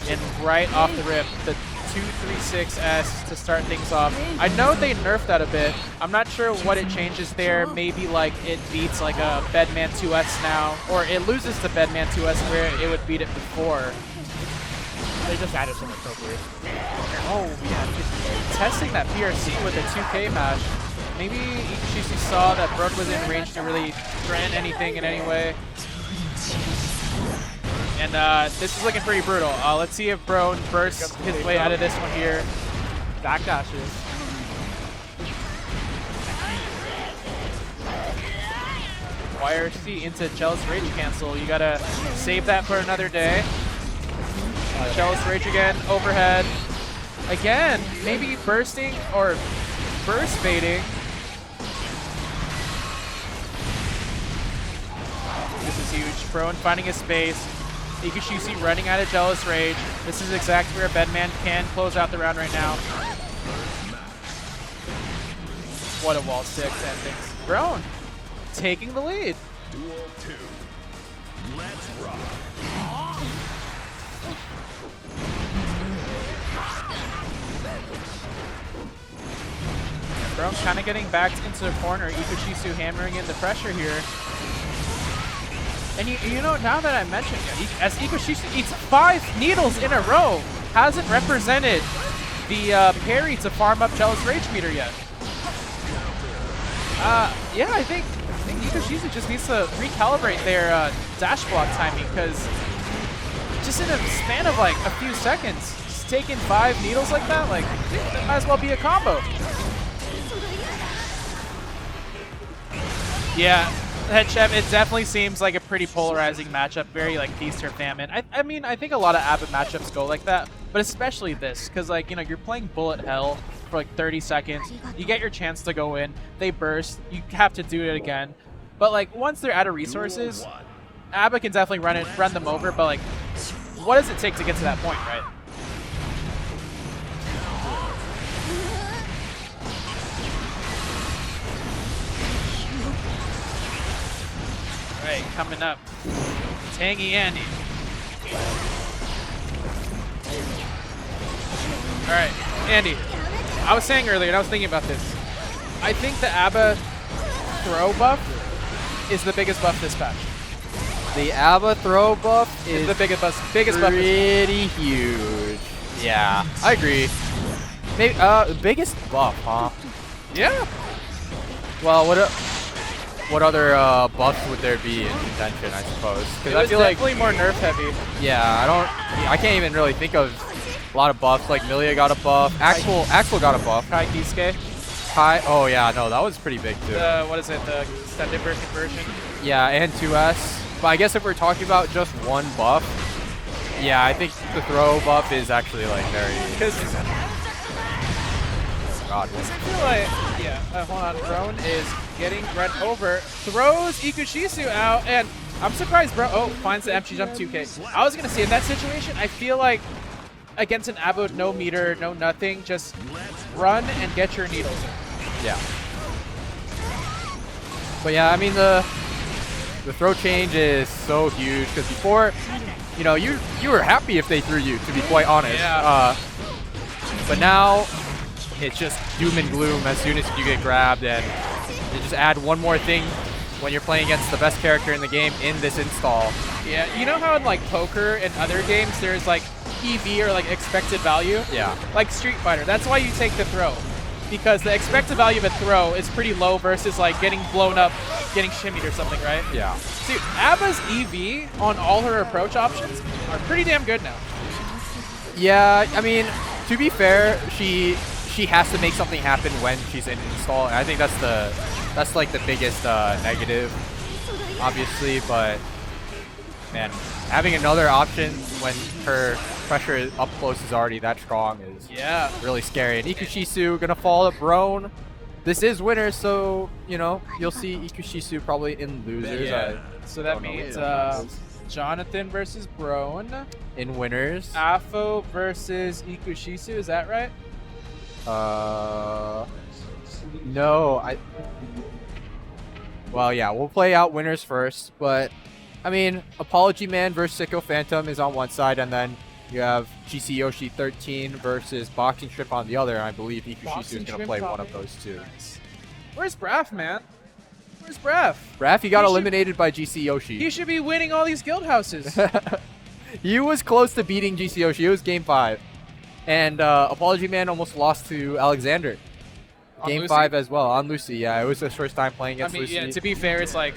And right off the rip, the 236S to start things off. I know they nerfed that a bit. I'm not sure what it changes there. Maybe like it beats like a Bedman 2S now, or it loses to Bedman 2S where it would beat it before. They just added some appropriate. Oh yeah, testing that PRC with a 2K match. Maybe GcYoshi saw that Brooke was in range to really threaten anything in any way. And this is looking pretty brutal. Let's see if Brown bursts his way out of this one here. Backdashes. YRC into Jealous Rage cancel. You gotta save that for another day. Jealous Rage again, overhead. Again, maybe bursting or burst baiting. This is huge. Brown finding his space. GcYoshi running out of Jealous Rage. This is exactly where Bedman can close out the round right now. What a wall 6 endings. Brown taking the lead. Duel 2. Let's rock. Brown kind of getting backed into the corner. GcYoshi13 hammering in the pressure here. And you know, now that I mentioned it, as GcYoshi13 eats 5 needles in a row, hasn't represented the parry to farm up Jealous Rage meter yet. Yeah, I think GcYoshi13 just needs to recalibrate their dash block timing, because just in a span of like a few seconds, just taking 5 needles like that, like that might as well be a combo. Yeah, Head Chef, it definitely seems like a pretty polarizing matchup, very like feast or famine. I mean, I think a lot of Abbott matchups go like that, but especially this, because like, you know, you're playing Bullet Hell for like 30 seconds, you get your chance to go in, they burst, you have to do it again. But like, once they're out of resources, Abba can definitely run them over, but like, what does it take to get to that point, right? Alright, coming up. Tangy Andy. Alright, Andy. I was saying earlier, and I was thinking about this. I think the Abba throw buff is the biggest buff this patch. The ABBA throw buff is the biggest buff. Pretty huge. Yeah, I agree. Maybe biggest buff, huh? Yeah. Well, what other buffs would there be in contention? I suppose Because I feel definitely more nerf heavy. Yeah, I can't even really think of a lot of buffs. Like Milia got a buff. Axel got a buff. Kai Kisuke. Oh yeah, no, that was pretty big too. What is it? The extended conversion. Yeah, and 2S. But I guess if we're talking about just one buff, yeah, I think the throw buff is actually like very. God, I feel like, yeah, hold on. Drone is getting run over. Throws Ikushisu out, and I'm surprised, bro. Oh, finds the empty jump 2K. I was gonna say in that situation, I feel like against an Abo, no meter, no nothing, just run and get your needles in. Yeah. But yeah, I mean the throw change is so huge because before, you know, you were happy if they threw you, to be quite honest. Yeah. But now it's just doom and gloom as soon as you get grabbed, and you just add one more thing when you're playing against the best character in the game in this install. Yeah, you know how in like poker and other games there's like EV or like expected value? Yeah. Like Street Fighter, that's why you take the throw. Because the expected value of a throw is pretty low versus like getting blown up, getting shimmied or something, right? Yeah. Dude, Abba's EV on all her approach options are pretty damn good now. Yeah, I mean, to be fair, she has to make something happen when she's in install, and I think that's like the biggest negative, obviously. But man, having another option when her pressure up close is already that strong is really scary. And Ikushisu gonna fall to Brone. This is winners, so you know you'll see Ikushisu probably in losers. Yeah. So that means Jonathan versus Brone. In winners. Afo versus Ikushisu, is that right? No, well, yeah, we'll play out winners first, but I mean, ApologyMan versus Sicko Phantom is on one side, and then you have GcYoshi13 versus Boxing Strip on the other, and I believe Ikushisu is going to play one of those two. Where's Braff, man? Where's Braff? Braff, he got eliminated by GcYoshi. He should be winning all these guild houses. He was close to beating GcYoshi. It was game 5. And ApologyMan almost lost to Alexander. Game 5 as well, on Lucy. Yeah, it was his first time playing against Lucy. Yeah, to be fair, it's like,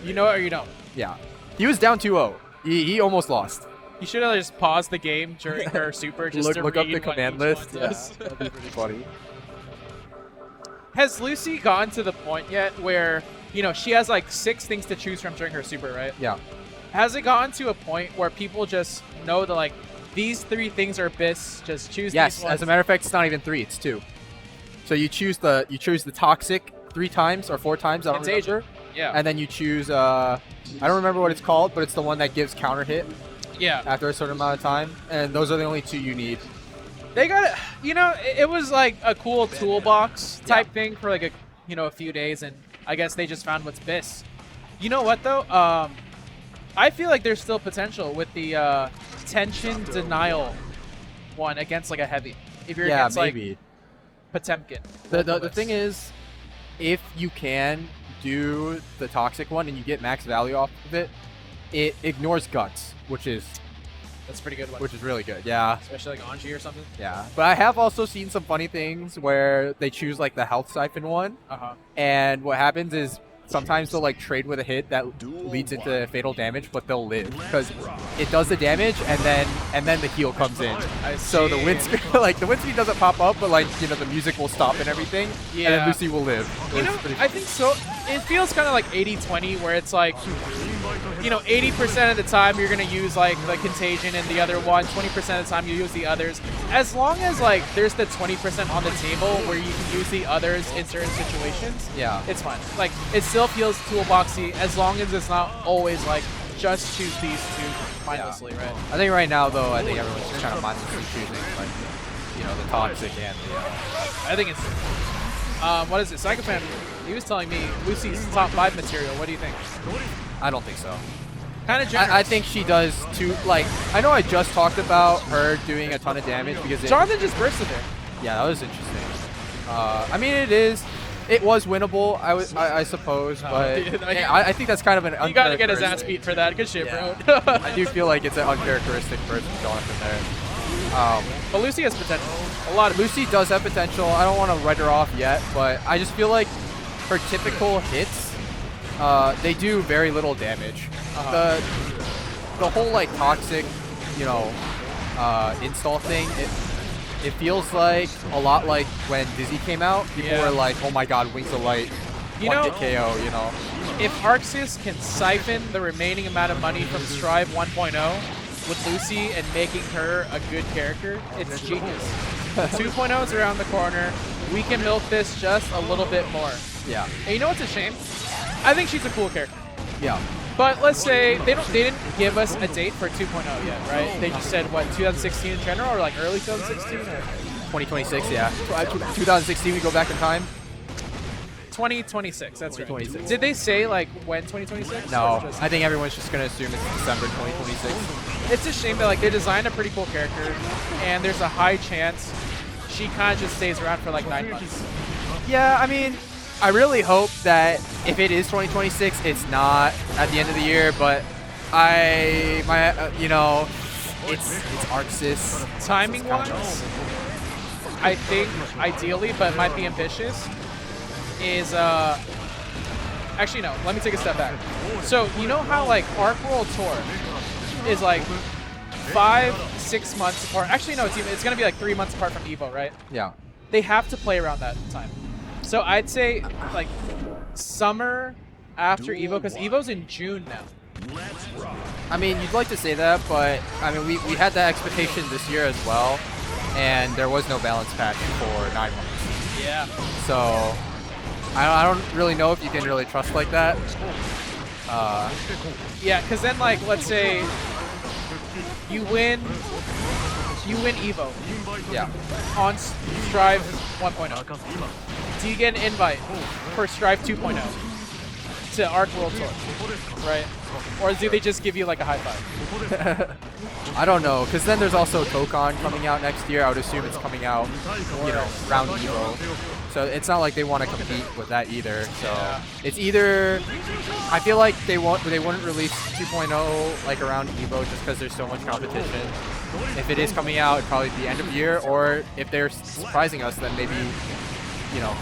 you know it or you don't. Yeah. He was down 2-0. He almost lost. You should have just paused the game during her super just to look up the read command what each list. one Yeah, does. that'd be pretty funny. Has Lucy gotten to the point yet where, you know, she has like 6 things to choose from during her super, right? Yeah. Has it gotten to a point where people just know that like these 3 things are BIS, just choose Yes, these ones? as a matter of fact, it's not even 3, it's 2. So you choose the toxic 3 times or 4 times, I don't remember. Yeah. And then you choose I don't remember what it's called, but it's the one that gives counter hit. Yeah. After a certain amount of time, and those are the only 2 you need. They got it. You know, it was like a cool toolbox type thing for like a few days, and I guess they just found what's BIS. You know what though? I feel like there's still potential with the tension denial one against like a heavy. If you're against maybe. like Potemkin. The thing is, if you can do the toxic one and you get max value off of it, it ignores guts, which is That's a pretty good one. which is really good. Yeah. Especially like Anji or something. Yeah. But I have also seen some funny things where they choose like the health siphon one, Uh-huh. and what happens is sometimes they'll like trade with a hit that leads into fatal damage, but they'll live because it does the damage and then the heal comes in. So the wind screen, like the wind screen doesn't pop up, but like the music will stop and everything, and then Lucy will live. I think so. It feels kind of like 80-20, where it's like 80% of the time you're gonna use like the contagion and the other one, 20% of the time you use the others. As long as like there's the 20% on the table where you can use the others in certain situations, yeah, it's fine. Like it still feels toolboxy as long as it's not always like just choose these two mindlessly, right? I think right now though, I think everyone's just kind of mindlessly choosing like the toxic and the. I think it's what is it? Psychophan. He was telling me Lucy's top 5 material. What do you think? I don't think so. Kind of generous. I think she does too. Like, I know I just talked about her doing a ton of damage because Jonathan just bursted there. Yeah, that was interesting. I mean, it was winnable, I suppose, but I think that's kind of an uncharacteristic. You gotta get his ass beat for that. Good shit, bro. I do feel like it's an uncharacteristic person Jonathan there. But Lucy has potential. A lot of Lucy does have potential. I don't want to write her off yet, but I just feel like her typical hits, they do very little damage. The whole like toxic, install thing, it feels like a lot like when Dizzy came out. People were like, oh my god, Wings of Light, one-hit KO, If Arxis can siphon the remaining amount of money from Strive 1.0 with Lucy and making her a good character, it's genius. 2.0 is around the corner. We can milk this just a little bit more. Yeah. And you know what's a shame? I think she's a cool character. Yeah. But let's say they didn't give us a date for 2.0 yet, right? They just said what, 2016 in general, or like early 2016 or 2026, yeah. 2016 we go back in time. 2026, that's right. 2026. Did they say like when 2026? No, I think everyone's just gonna assume it's December 2026. It's a shame that like they designed a pretty cool character, and there's a high chance she kind of just stays around for like 9 months. Yeah, I mean, I really hope that if it is 2026, it's not at the end of the year. But it's Arxis. Timing wise, I think ideally, but might be ambitious. Is actually no. Let me take a step back. So you know how like Arc World Tour is like 5-6 months apart. Actually no, it's gonna be like 3 months apart from Evo, right? Yeah. They have to play around that time. So I'd say like summer after Evo, because Evo's in June now. I mean, you'd like to say that, but I mean, we had that expectation this year as well, and there was no balance patch for 9 months. Yeah. So I don't really know if you can really trust like that. Yeah, because then like let's say you win Evo. Yeah. On Strive 1.0. Do you get an invite for Strive 2.0 to Arc World Tour, right? Or do they just give you like a high five? I don't know, because then there's also Tokon coming out next year. I would assume it's coming out, round Evo. So it's not like they want to compete with that either. So it's either, I feel like they wouldn't release 2.0 like around Evo just because there's so much competition. If it is coming out, it'd probably be end of year, or if they're surprising us, then maybe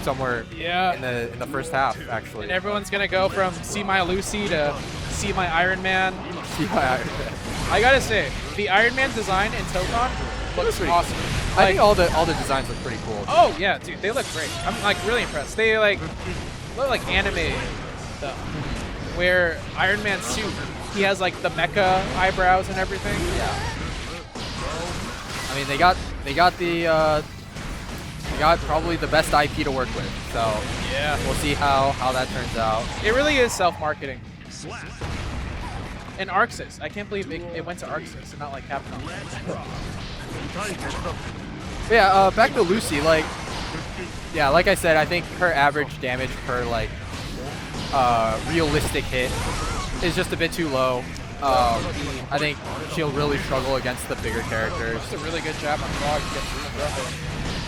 somewhere in the first half actually. And everyone's gonna go from see my Lucy to see my Iron Man. See my Iron Man. I gotta say, the Iron Man design in Tokon looks awesome. I think all the designs look pretty cool. Oh yeah, dude, they look great. I'm like really impressed. They like look like anime stuff. Where Iron Man's suit, he has like the mecha eyebrows and everything. Yeah. I mean, they got probably the best IP to work with. So yeah, we'll see how that turns out. It really is self-marketing. And Arxis, I can't believe it went to Arxis and not like Capcom. Yeah, back to Lucy. Like I said, I think her average damage per like realistic hit is just a bit too low. I think she'll really struggle against the bigger characters. That's a really good job on Frog to get through the brother.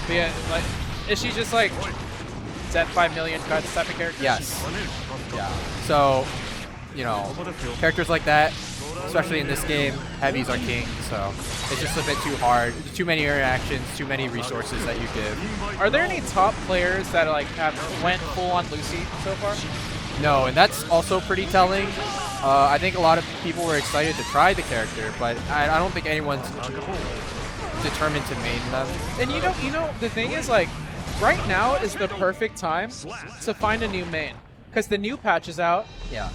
But yeah, like, is she just like, is that 5 million cuts type of character? Yes. Yeah. So, characters like that, especially in this game, heavies are king, so it's just a bit too hard. Too many interactions, too many resources that you give. Are there any top players that like went full on Lucy so far? No, and that's also pretty telling. I think a lot of people were excited to try the character, but I don't think anyone's determined to main them. And you know, the thing is, like, right now is the perfect time to find a new main, because the new patch is out. Yeah.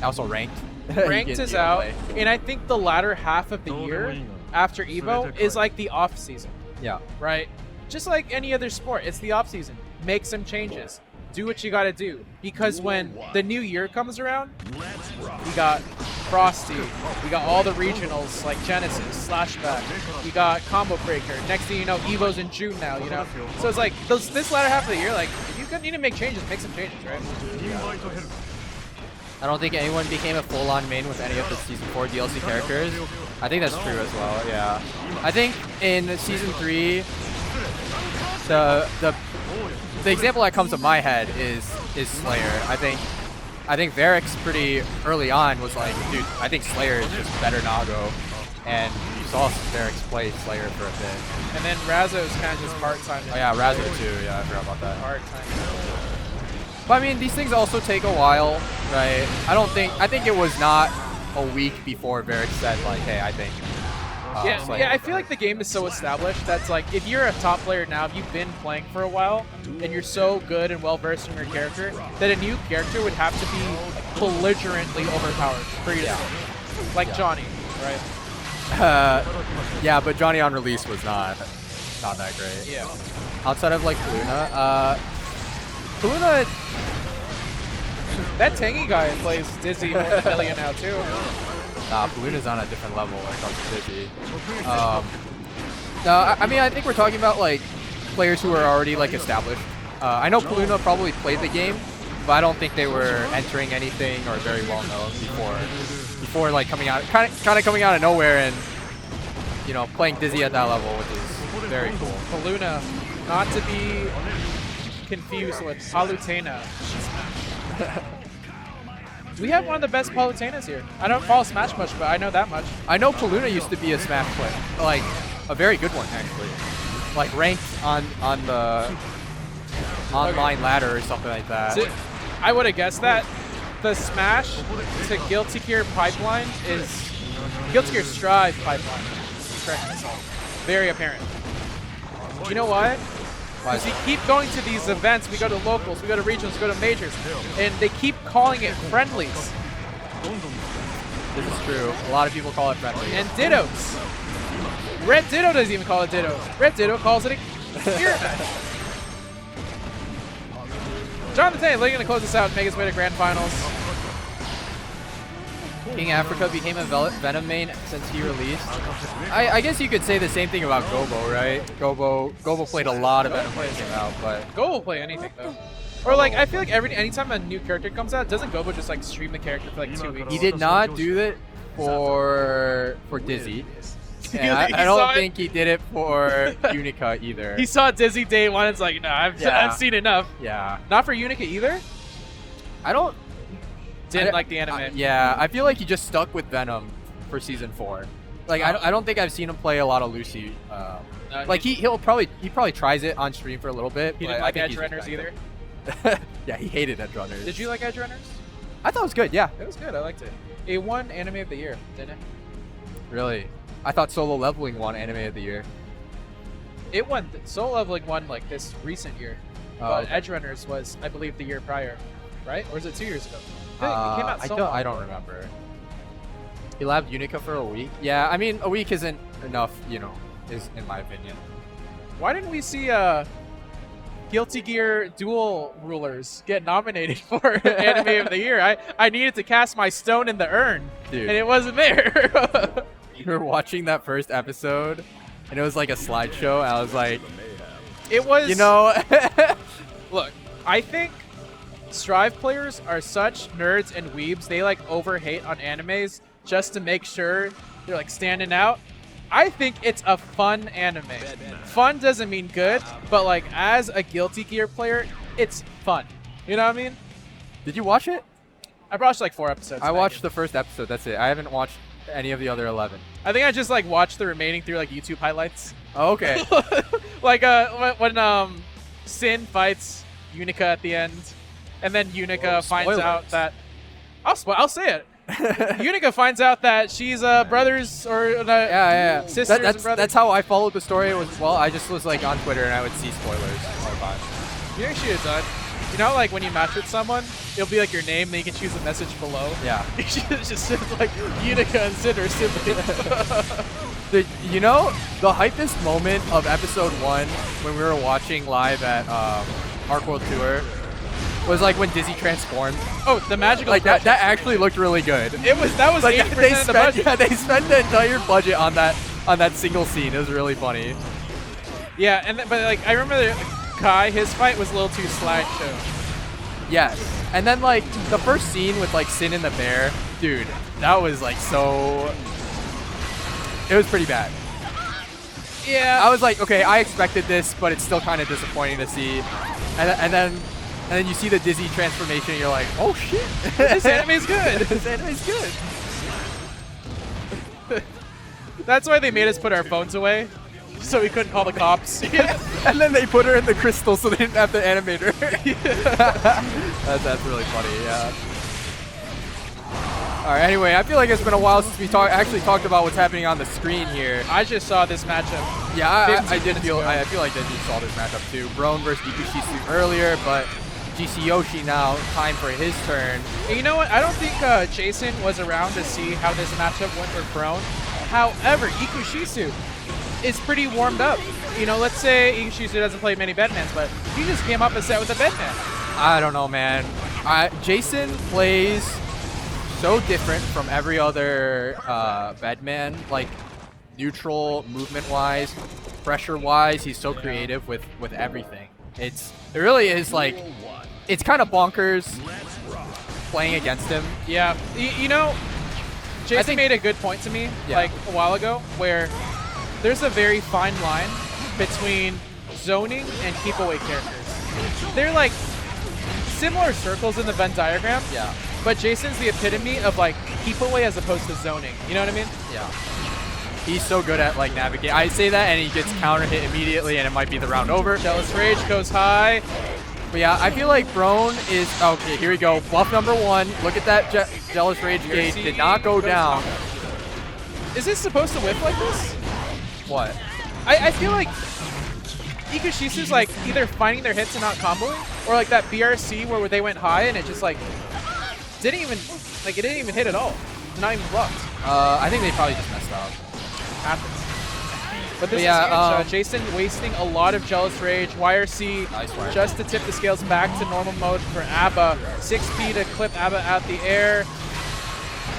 Also ranked. Ranked is out, and I think the latter half of the year after Evo is like the off season. Yeah. Right. Just like any other sport, it's the off season. Make some changes. Do what you got to do, because when the new year comes around, we got Frosty, we got all the regionals like Genesis, Slashback, we got Combo Breaker. Next thing you know, Evo's in June now, you know. So it's like this latter half of the year, like if you need to make changes, make some changes, right? I don't think anyone became a full-on main with any of the Season 4 DLC characters. I think that's true as well, yeah. I think in Season 3, the example that comes to my head is Slayer. I think Varrick's pretty early on was like, dude, I think Slayer is just better Nago. And you saw Varrick's play Slayer for a bit. And then Razzo is kind of just part-time. Oh yeah, Razzo too, yeah, I forgot about that. Part-time. But I mean, these things also take a while, right? I think it was not a week before Varrick said like, hey, I think. Yeah, I feel like the game is so established that's like, if you're a top player now, if you've been playing for a while, and you're so good and well versed in your character, that a new character would have to be belligerently overpowered for you to win. Like Johnny, right? Yeah, but Johnny on release was not that great. Yeah. Outside of like Paluna, that Tangy guy plays Dizzy more than Million now too. Nah, Paluna's on a different level when it comes to Dizzy. No, I mean, I think we're talking about like players who are already like established. I know Paluna probably played the game, but I don't think they were entering anything or very well known before like coming out, kind of coming out of nowhere and playing Dizzy at that level, which is very cool. Paluna, not to be confused with Palutena. We have one of the best Palutenas here. I don't follow Smash much, but I know that much. I know Paluna used to be a Smash player, like a very good one actually, like ranked on the online ladder or something like that. So, I would have guessed that. The Smash to Guilty Gear pipeline is Guilty Gear Strive pipeline. Correct myself. Very apparent. You know why? Because we keep going to these events, we go to locals, we go to regionals, we go to majors, and they keep calling it friendlies. This is true. A lot of people call it friendlies. And Dittos. Red Ditto doesn't even call it Ditto. Red Ditto calls it a spirit match. Jonathan Tene looking to close this out and make his way to Grand Finals. King Africa became a Venom main since he released. I guess you could say the same thing about Gobo, right? Gobo played a lot of Venom when it came out, but Gobo will play anything though. Or like, I feel like anytime a new character comes out, doesn't Gobo just like stream the character for like 2 weeks? He did not do it for Dizzy. And I don't think he did it for Unica either. He saw Dizzy day one and it's like, no, I've seen enough. Yeah. Not for Unica either? Didn't like the anime. Yeah, I feel like he just stuck with Venom for Season 4. Like, I don't think I've seen him play a lot of Lucy. Like, he probably tries it on stream for a little bit. He didn't like Edge Runners either? Yeah, he hated Edge Runners. Did you like Edge Runners? I thought it was good, yeah. It was good, I liked it. It won Anime of the Year, didn't it? Really? I thought Solo Leveling won Anime of the Year. It won, Solo Leveling won like this recent year. But Edge Runners was, I believe, the year prior, right? Or was it 2 years ago? It came out so long I don't remember. He labbed Unica for a week. Yeah, I mean, a week isn't enough, is in my opinion. Why didn't we see Guilty Gear Duel Rulers get nominated for Anime of the Year? I needed to cast my stone in the urn, dude, and it wasn't there. You were watching that first episode, and it was like a slideshow. And I was like, it was. Look, I think Strive players are such nerds and weebs. They like overhate on animes just to make sure they're like standing out. I think it's a fun anime. Fun doesn't mean good, but like as a Guilty Gear player, it's fun. You know what I mean? Did you watch it? I watched like 4 episodes. I watched the first episode. That's it. I haven't watched any of the other 11. I think I just like watched the remaining through like YouTube highlights. Oh, okay. Like when Sin fights Unica at the end. And then Unica finds spoilers. out that I'll say it. Unica finds out that she's brothers or Yeah. sisters and That's brothers. how I followed the story. It was I just was like on Twitter and I would see spoilers all the time. You know what she had done? You know, like when you match with someone, it'll be like your name, then you can choose a message below. Yeah. You should just said like Unica and Sid are siblings. The hypest moment of episode 1 when we were watching live at Arc World Tour was like when Dizzy transformed. Oh, the magical like that actually looked really good. That was like 80% of the budget. Yeah, they spent the entire budget on that single scene. It was really funny. Yeah, but like I remember Kai, his fight was a little too slideshow. Yes. And then like the first scene with like Sin and the bear, dude, that was like so. It was pretty bad. Yeah. I was like, okay, I expected this, but it's still kind of disappointing to see. And then you see the Dizzy transformation, and you're like, oh shit, This anime's good. This anime's good. That's why they made us put our phones away, so we couldn't call the cops. And then they put her in the crystal so they didn't have to animate her. That's really funny, yeah. All right, anyway, I feel like it's been a while since we actually talked about what's happening on the screen here. I just saw this matchup. Yeah, I feel like I just saw this matchup too. Brone versus Ikushitsu earlier, but GcYoshi now, time for his turn. And you know what? I don't think Jason was around to see how this matchup went with Brone. However, Ikushitsu is pretty warmed up. You know, let's say Ikushitsu doesn't play many Bedmans, but he just came up a set with a Bedman. I don't know, man. Jason plays so different from every other Bedman, like neutral movement-wise, pressure-wise. He's so creative with everything. It really is like, it's kind of bonkers playing against him. Yeah, you know, Jason made a good point to me like a while ago, where there's a very fine line between zoning and keep away characters. They're like similar circles in the Venn diagram. Yeah. But Jason's the epitome of like keep away as opposed to zoning. You know what I mean? Yeah. He's so good at like navigating. I say that and he gets counter hit immediately and it might be the round over. Jealous Rage goes high. But yeah, I feel like Brone is, okay, here we go. Buff number 1. Look at that Jealous Rage gauge. Did not go down. Is this supposed to whip like this? What? I feel like Ikushitsu's like either finding their hits and not comboing, or like that BRC where they went high and it just like didn't even hit at all. It's not even blocked. I think they probably just messed up. Happens. But this yeah, is huge. Jason wasting a lot of Jealous Rage. YRC nice just to tip the scales back to normal mode for ABBA. 6P to clip ABBA out the air.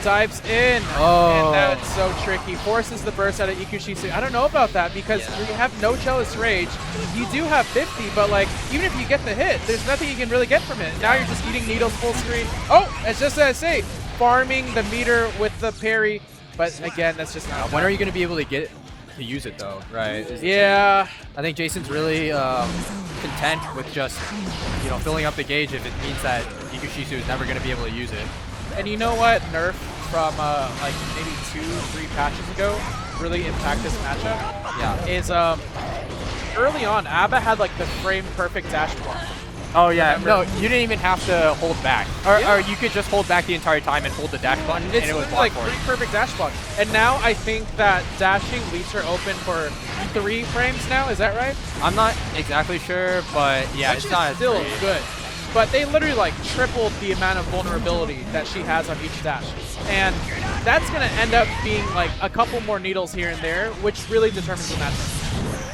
Dives in. Oh. And that's so tricky. Forces the burst out of Ikushitsu. I don't know about that because you have no Jealous Rage. You do have 50, but like even if you get the hit, there's nothing you can really get from it. Now you're just eating needles full screen. Oh, it's just as I say, farming the meter with the parry. But again, that's just not. When are you going to be able to get to use it though, right? Yeah. I think Jason's really content with just, you know, filling up the gauge if it means that Ikushitsu is never going to be able to use it. And you know what? Nerf from like maybe 2-3 patches ago really impacted this matchup. Yeah. Is early on, ABBA had like the frame perfect dash block. Oh yeah, Remember? no, you didn't even have to hold back, or you could just hold back the entire time and hold the dash button, and it was like blocked for you. perfect dash block. And now I think that dashing leaves her open for 3 frames now. Is that right? I'm not exactly sure, but yeah, Which it's not is still great. good. But they literally like tripled the amount of vulnerability that she has on each dash. And that's going to end up being like a couple more needles here and there, which really determines the matchup.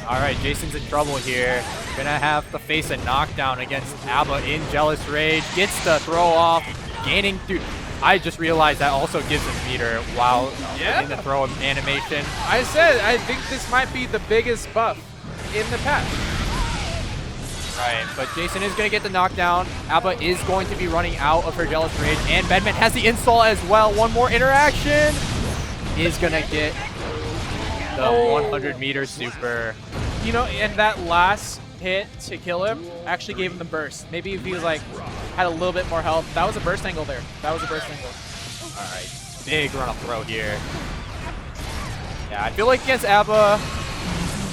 All right, Jason's in trouble here. Gonna have to face a knockdown against ABBA in Jealous Rage. Gets the throw off, gaining. Dude, I just realized that also gives him meter while in the throw animation. I said, I think this might be the biggest buff in the patch. Right, but Jason is going to get the knockdown. ABBA is going to be running out of her Jealous Rage, and Bedman has the install as well. One more interaction. Is going to get the 100-meter super. You know, and that last hit to kill him actually gave him the burst. Maybe if he was like, had a little bit more health. That was a burst angle there. That was a burst angle. All right, big run up throw here. Yeah, I feel like against ABBA,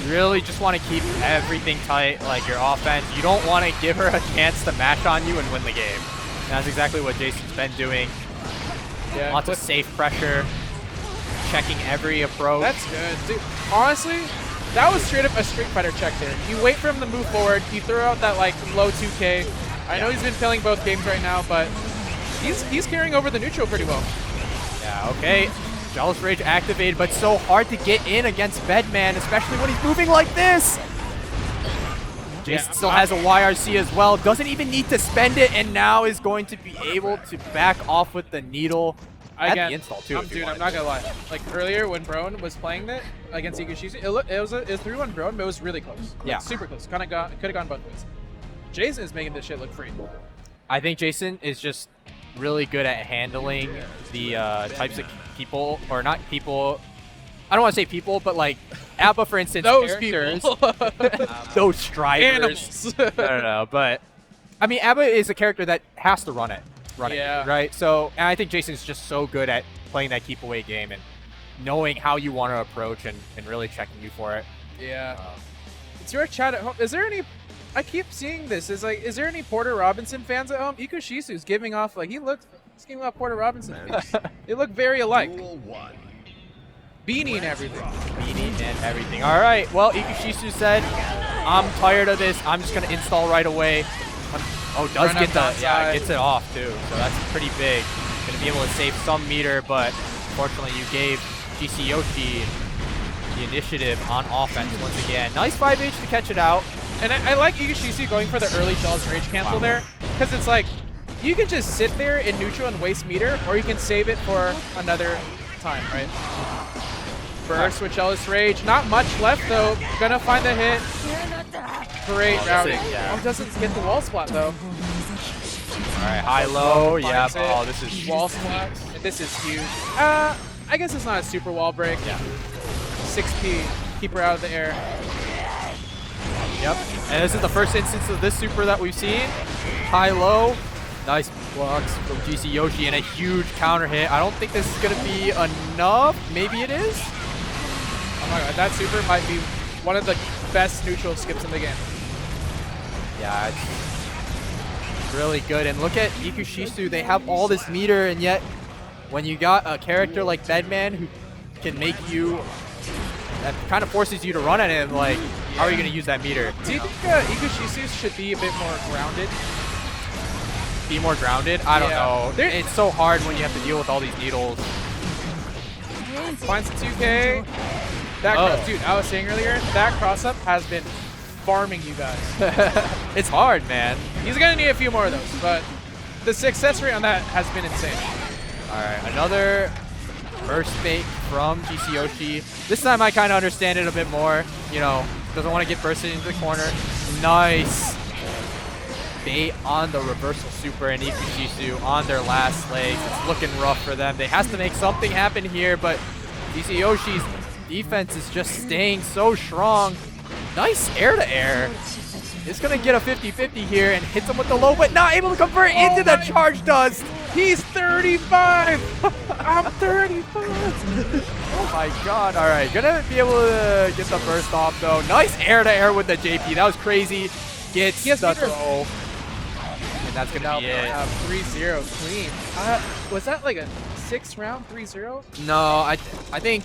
you really just want to keep everything tight, like your offense. You don't want to give her a chance to mash on you and win the game. And that's exactly what Jason's been doing. Yeah, Lots of safe pressure, checking every approach. That's good, dude. Honestly, that was straight up a Street Fighter check there. You wait for him to move forward. You throw out that like low 2K. I know he's been killing both games right now, but he's carrying over the neutral pretty well. Yeah, okay. Jealous Rage activated, but so hard to get in against Bedman, especially when he's moving like this. Jason still has a YRC as well. Doesn't even need to spend it, and now is going to be able to back off with the needle. At the install too. Dude, I'm not gonna lie. Like earlier when Brown was playing it against GcYoshi, it was 3-1 Brown, but it was really close. Like, Yeah, super close. Could have gone both ways. Jason is making this shit look free. I think Jason is just really good at handling the types of people, or not people. I don't want to say people, but like Abba, for instance, Those characters, people. those strivers. Animals. No, but I mean, Abba is a character that has to run it, right? So, and I think Jason's just so good at playing that keep away game and knowing how you want to approach and really checking you for it. Yeah. It's your chat at home. Is there any? I keep seeing this. Is there any Porter Robinson fans at home? Ikushizu's giving off like he's giving off Porter Robinson. They look very alike. Beanie and everything. Beanie and everything. All right. Well, Ikushizu said, "I'm tired of this. I'm just gonna install right away." Oh, does get gets it off too. So that's pretty big. Gonna be able to save some meter, but unfortunately, you gave GcYoshi the initiative on offense once again. Nice 5H to catch it out. And I like Ikushizu going for the early Jealous Rage cancel there, because it's like you can just sit there in neutral and waste meter, or you can save it for another time, right? Burst with Jealous Rage. Not much left though. Gonna find the hit. Great routing. Oh, doesn't get the wall spot though. All right, high-low. Yeah. Oh, this is wall spot. This is huge. I guess it's not a super wall break. Yeah. 6P. Keep her out of the air. Yep. And this is the first instance of this super that we've seen. High-low. Nice blocks from GcYoshi and a huge counter hit. I don't think this is going to be enough. Maybe it is. Oh my god, that super might be one of the best neutral skips in the game. Yeah, it's really good. And look at Ikushizu. They have all this meter, and yet when you got a character like Bedman who can make you, that kind of forces you to run at him, like, how are you going to use that meter? Do you think Ikushizu should be a bit more grounded? Be more grounded? I don't know. It's so hard when you have to deal with all these needles. Finds the 2K. That dude, I was saying earlier, that cross-up has been farming you guys. It's hard, man. He's going to need a few more of those, but the success rate on that has been insane. All right, another burst fake from GcYoshi. This time I kind of understand it a bit more. You know, doesn't want to get bursted into the corner. Nice bait on the reversal super, and Ikushizu on their last legs. It's looking rough for them. They has to make something happen here, but GcYoshi's defense is just staying so strong. Nice air-to-air. It's going to get a 50-50 here and hits him with the low, but not able to convert into the charge dust. He's 35. I'm 35. Oh my god. All right, gonna be able to get the burst off though. Nice air-to-air with the JP. That was crazy. Gets the throw. And that's gonna be it. 3-0 clean. Was that like a 6th round 3-0? No, I think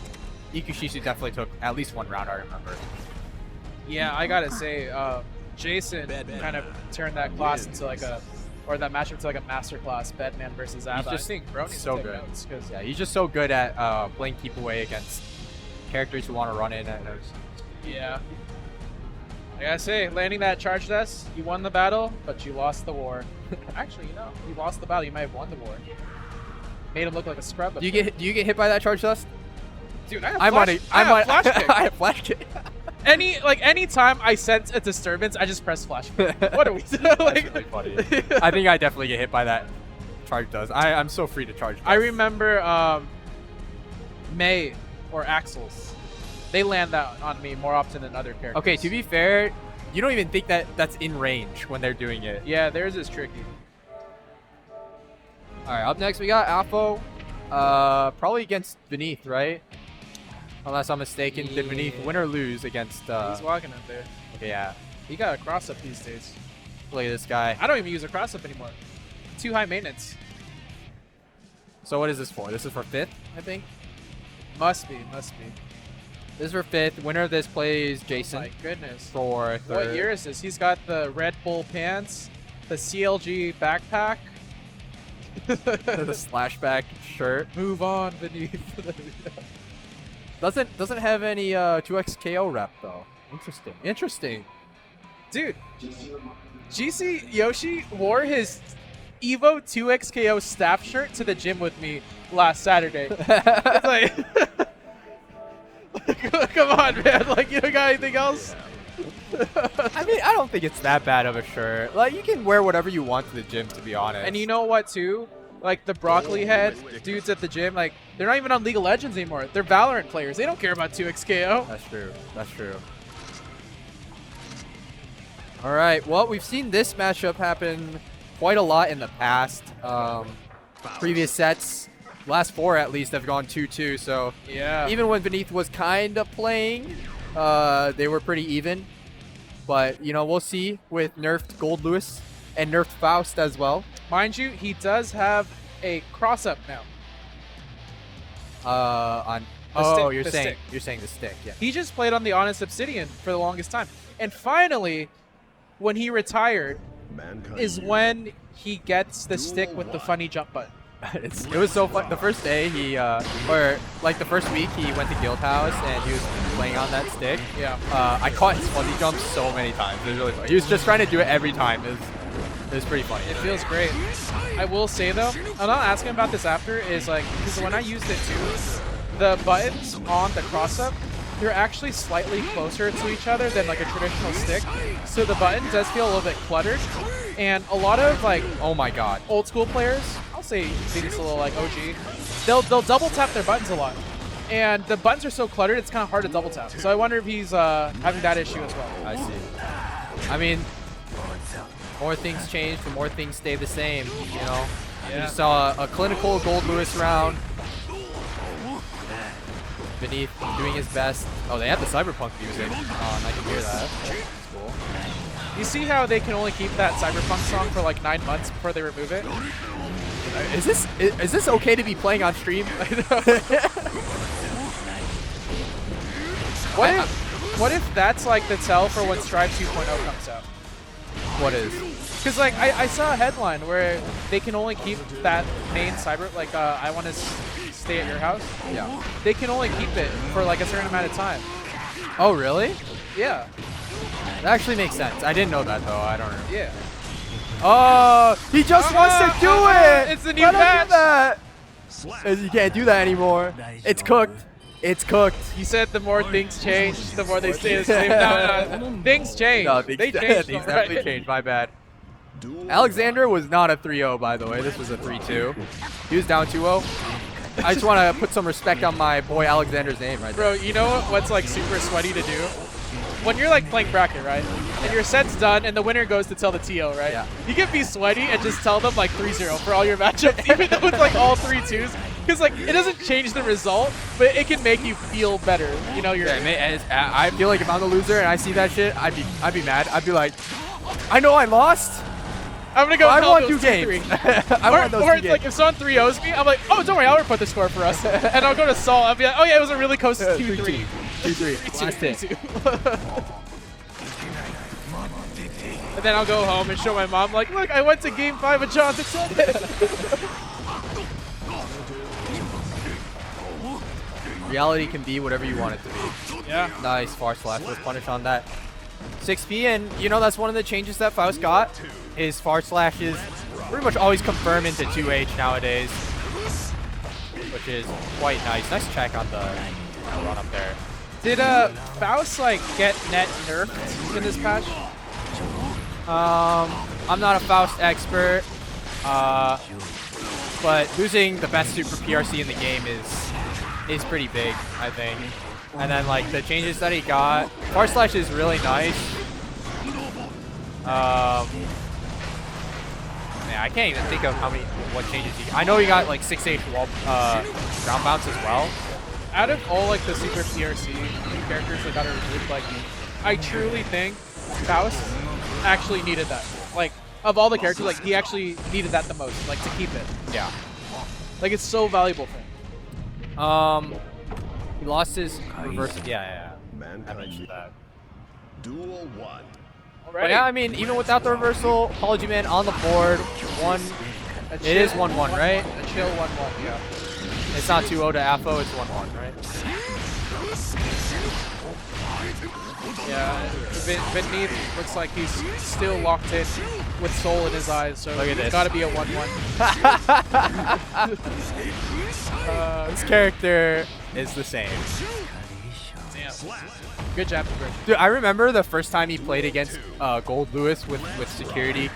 Ikushizu definitely took at least 1 round, I remember. Yeah, I gotta say, Jason kind of turned that class into like or that matchup to like a masterclass, Bedman versus Abba. He's just I think Brony's so good. Yeah, he's just so good at playing keep away against characters who want to run in. Yeah. I gotta say, landing that charge dust, you won the battle, but you lost the war. Actually, you know, you lost the battle, you might have won the war. Made him look like a scrub. Do you get hit by that charge dust? Dude, I have flash kick. I have flash kick. Any time I sense a disturbance, I just press flash. What are we doing? That's really funny. I think I definitely get hit by that charge dust. I'm so free to charge dust. I remember May or Axel's. They land that on me more often than other characters. Okay, to be fair, you don't even think that that's in range when they're doing it. Yeah, theirs is tricky. All right, up next we got Apo. Probably against Beneath, right? Unless I'm mistaken. Did Beneath win or lose against... He's walking up there. Okay, yeah. He got a cross-up these days. Look at this guy. I don't even use a cross-up anymore. too high maintenance. So what is this for? This is for 5th, I think. Must be. This is for 5th. Winner of this plays Jason. My goodness. For 3rd. What year is this? He's got the Red Bull pants, the CLG backpack. The slashback shirt. Move on beneath. Doesn't have any 2x KO rep though. Interesting. Dude, GcYoshi wore his Evo 2x KO staff shirt to the gym with me last Saturday. It's like, come on, man. Like, you don't got anything else? I mean, I don't think it's that bad of a shirt. Like, you can wear whatever you want to the gym, to be honest. And you know what, too? Like, the broccoli head dudes at the gym, like, they're not even on League of Legends anymore. They're Valorant players. They don't care about 2x KO. That's true. All right. Well, we've seen this matchup happen quite a lot in the past. Previous sets, last 4 at least, have gone 2-2. So yeah, even when Beneath was kind of playing, they were pretty even. But, you know, we'll see with nerfed Gold Lewis and nerfed Faust as well. Mind you, he does have a cross-up now. You're saying the stick, yeah. He just played on the Honest Obsidian for the longest time. And finally, when he retired, is when he gets the stick with the funny jump button. It was so fun. The first day or like the first week, he went to Guildhouse and he was playing on that stick. Yeah. I caught his fuzzy jump so many times. It was really fun. He was just trying to do it every time. It was pretty funny. It feels great. I will say though, I'm not asking about this after, is like, because when I used it too, the buttons on the cross-up, they're actually slightly closer to each other than like a traditional stick. So the button does feel a little bit cluttered. And a lot of like, oh my god, old school players, I'll say maybe it's a little like OG, they'll double tap their buttons a lot. And the buttons are so cluttered, it's kind of hard to double tap. So I wonder if he's having that issue as well. I see. I mean, more things change, the more things stay the same, you know? Yeah. You saw a clinical Gold Lewis round. Beneath doing his best. Oh, they have the Cyberpunk music on. I can hear that. That's cool. You see how they can only keep that Cyberpunk song for like 9 months before they remove it? Is this okay to be playing on stream? What if that's like the tell for when Strive 2.0 comes out? What is? Because like I saw a headline where they can only keep that main cyber, like I want to stay at your house. Yeah. They can only keep it for like a certain amount of time. Oh really? Yeah. That actually makes sense. I didn't know that though. I don't know. Yeah. Oh, he just wants to do it. It's the new patch. Do that. You can't do that anymore. It's cooked. It's cooked. He said the more things change, the more they stay the same. No, things change. No, they changed. Things definitely changed. My bad. Alexander was not a 3-0, by the way. This was a 3-2. He was down 2-0. I just want to put some respect on my boy Alexander's name right there. Bro, you know what's like super sweaty to do? When you're like playing bracket, right? And your set's done and the winner goes to tell the TO, right? Yeah. You can be sweaty and just tell them like 3-0 for all your matchups, even though it's like all 3-2s. Because like it doesn't change the result, but it can make you feel better. You know, you're. Yeah, I feel like if I'm the loser and I see that shit, I'd be mad. I'd be like, I know I lost. I'm gonna go. I won 2 games. games. I won those 2 or games. like if someone 3-0s me, I'm like, oh, don't worry, I'll report the score for us, and I'll go to Saul. I'll be like, oh yeah, it was a really close 2-3. 2-3. Last hit. And then I'll go home and show my mom, like, look, I went to Game 5 of Jonathan Sunday. Reality can be whatever you want it to be. Yeah. Nice far slash with punish on that. 6P, and you know that's one of the changes that Faust got. His far slashes pretty much always confirm into 2H nowadays, which is quite nice. Nice check on the run up there. Did Faust like get net nerfed in this patch? I'm not a Faust expert, but losing the best super PRC in the game is pretty big, I think. And then like the changes that he got, far slash is really nice. Man, I can't even think of what changes he. I know he got like 6H wall ground bounce as well. Out of all like the super PRC characters that got removed, like I truly think Faust actually needed that. Like of all the characters, like he actually needed that the most, like to keep it. Yeah. Like it's so valuable for him. He lost his reverse. Yeah. I mentioned that. Duel 1. But yeah, I mean, even without the reversal, ApologyMan on the board. It is 1-1, right? A chill 1-1, yeah. It's not 2-0 to Apo, it's 1-1, right? Yeah, Beneath looks like he's still locked in with soul in his eyes, so it's got to be a 1-1. This character is the same. Damn. Good job, Bert. Dude, I remember the first time he played against Gold Lewis with security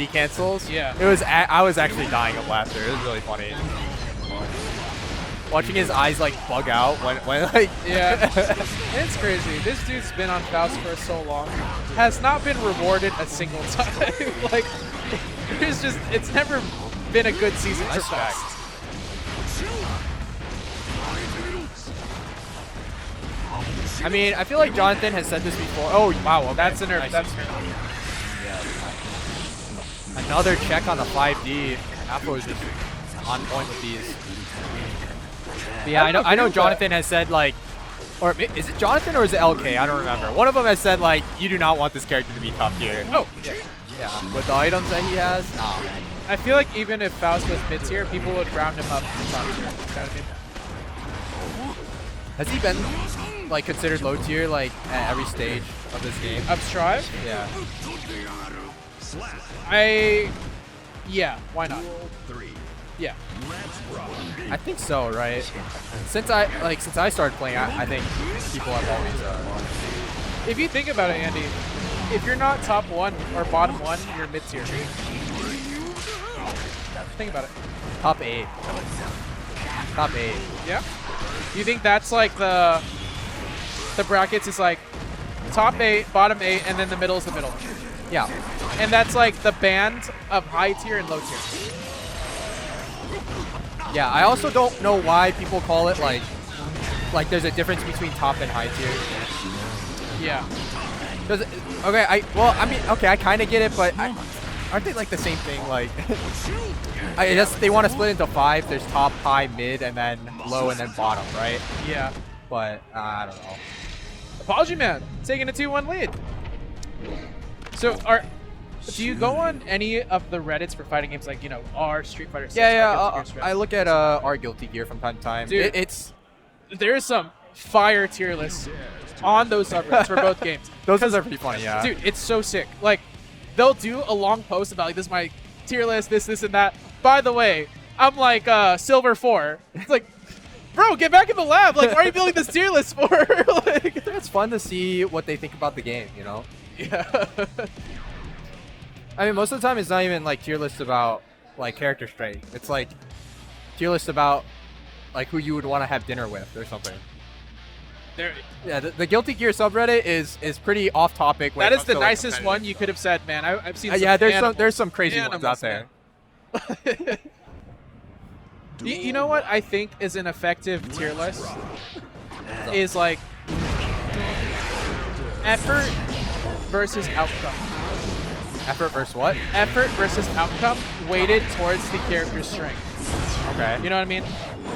cancels. Yeah. It was I was actually dying of laughter. It was really funny. Watching his eyes like bug out when like yeah, it's crazy. This dude's been on Faust for so long, has not been rewarded a single time. Like, it's never been a good season for Faust. I mean, I feel like Jonathan has said this before. Oh wow, okay. That's a nerf. Nice. That's nerf. Yeah. Another check on the 5D. Apo is just on point with these. But yeah, I know Jonathan has said like, or is it Jonathan or is it LK? I don't remember. One of them has said like, you do not want this character to be top tier. Oh, yeah. Yeah. With the items that he has, nah. I feel like even if Faust was mid tier, people would round him up to top tier. You know what I mean? Has he been like considered low tier like at every stage of this game? Of Strive? Yeah. Yeah, why not? Yeah. I think so, right? Since I started playing, I think people have always. If you think about it, Andy, if you're not top 1 or bottom 1, you're mid tier. Think about it. Top 8. Top 8. Yeah. You think that's like the brackets is like top 8, bottom 8, and then the middle is the middle. Yeah. And that's like the band of high tier and low tier. Yeah, I also don't know why people call it like there's a difference between top and high tier. Yeah. I kind of get it, but aren't they like the same thing? Like, I guess they want to split into 5. There's top, high, mid, and then low, and then bottom, right? Yeah. But I don't know. ApologyMan taking a 2-1 lead. So do you go on any of the Reddits for fighting games like, our Street Fighter 6? Yeah. I look at our Guilty Gear from time to time. Dude, there is some fire tier lists on those subreddits for both games. Those are pretty funny, yeah. Dude, it's so sick. Like, they'll do a long post about like, this is my tier list, this, and that. By the way, I'm like Silver 4. It's like, bro, get back in the lab. Like, why are you building this tier list for? Like, it's fun to see what they think about the game, Yeah. I mean, most of the time it's not even like tier lists about like character strength. It's like tier lists about like who you would want to have dinner with or something. Yeah, the Guilty Gear subreddit is pretty off topic. That is the nicest one you could have said, man. I've seen. Yeah, there's some crazy ones out there. You know what I think is an effective tier list is like effort versus outcome. Effort versus what? Effort versus outcome weighted towards the character's strength. Okay. You know what I mean?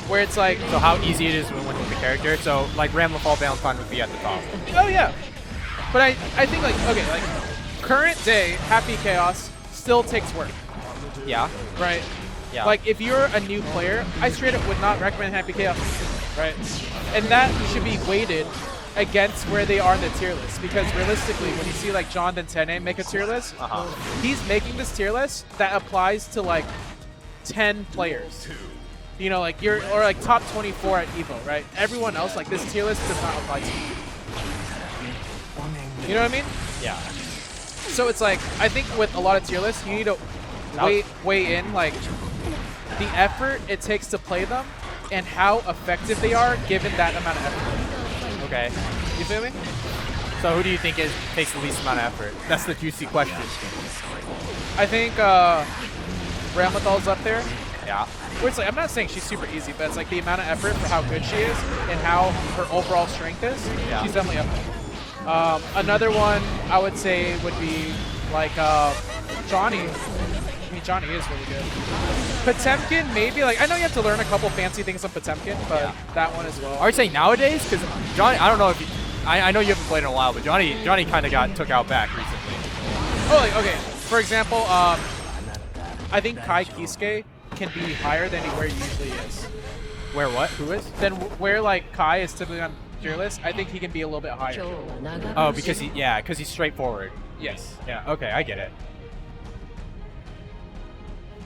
Where it's like... So how easy it is to win with the character. So like Ramlefall Valentine would be at the top. Oh yeah. But I think like, okay, like current day Happy Chaos still takes work. Yeah. Right? Yeah. Like if you're a new player, I straight up would not recommend Happy Chaos. Right? And that should be weighted against where they are in the tier list, because realistically when you see like John and Tene make a tier list, he's making this tier list that applies to like 10 players. Like or like top 24 at Evo, right? Everyone else, like this tier list does not apply to you. You know what I mean? Yeah. So it's like, I think with a lot of tier lists, you need to weigh in like the effort it takes to play them and how effective they are given that amount of effort. Okay. You feel me? So who do you think takes the least amount of effort? That's the juicy question. I think Ramathal's up there. Yeah. Where it's like, I'm not saying she's super easy, but it's like the amount of effort for how good she is and how her overall strength is, she's definitely up there. Another one I would say would be Like Johnny. I mean, Johnny is really good. Potemkin, maybe. Like, I know you have to learn a couple fancy things on Potemkin, but that one as well. Are you saying nowadays? Because Johnny, I don't know if you, I know you haven't played in a while, but Johnny kind of got took out back recently. Oh, like, okay. For example, I think Kai Kisuke can be higher than where he usually is. Where what? Who is? Then where like Kai is typically on tier list, I think he can be a little bit higher. Oh, because he's straightforward. Yes. Yeah. Okay, I get it.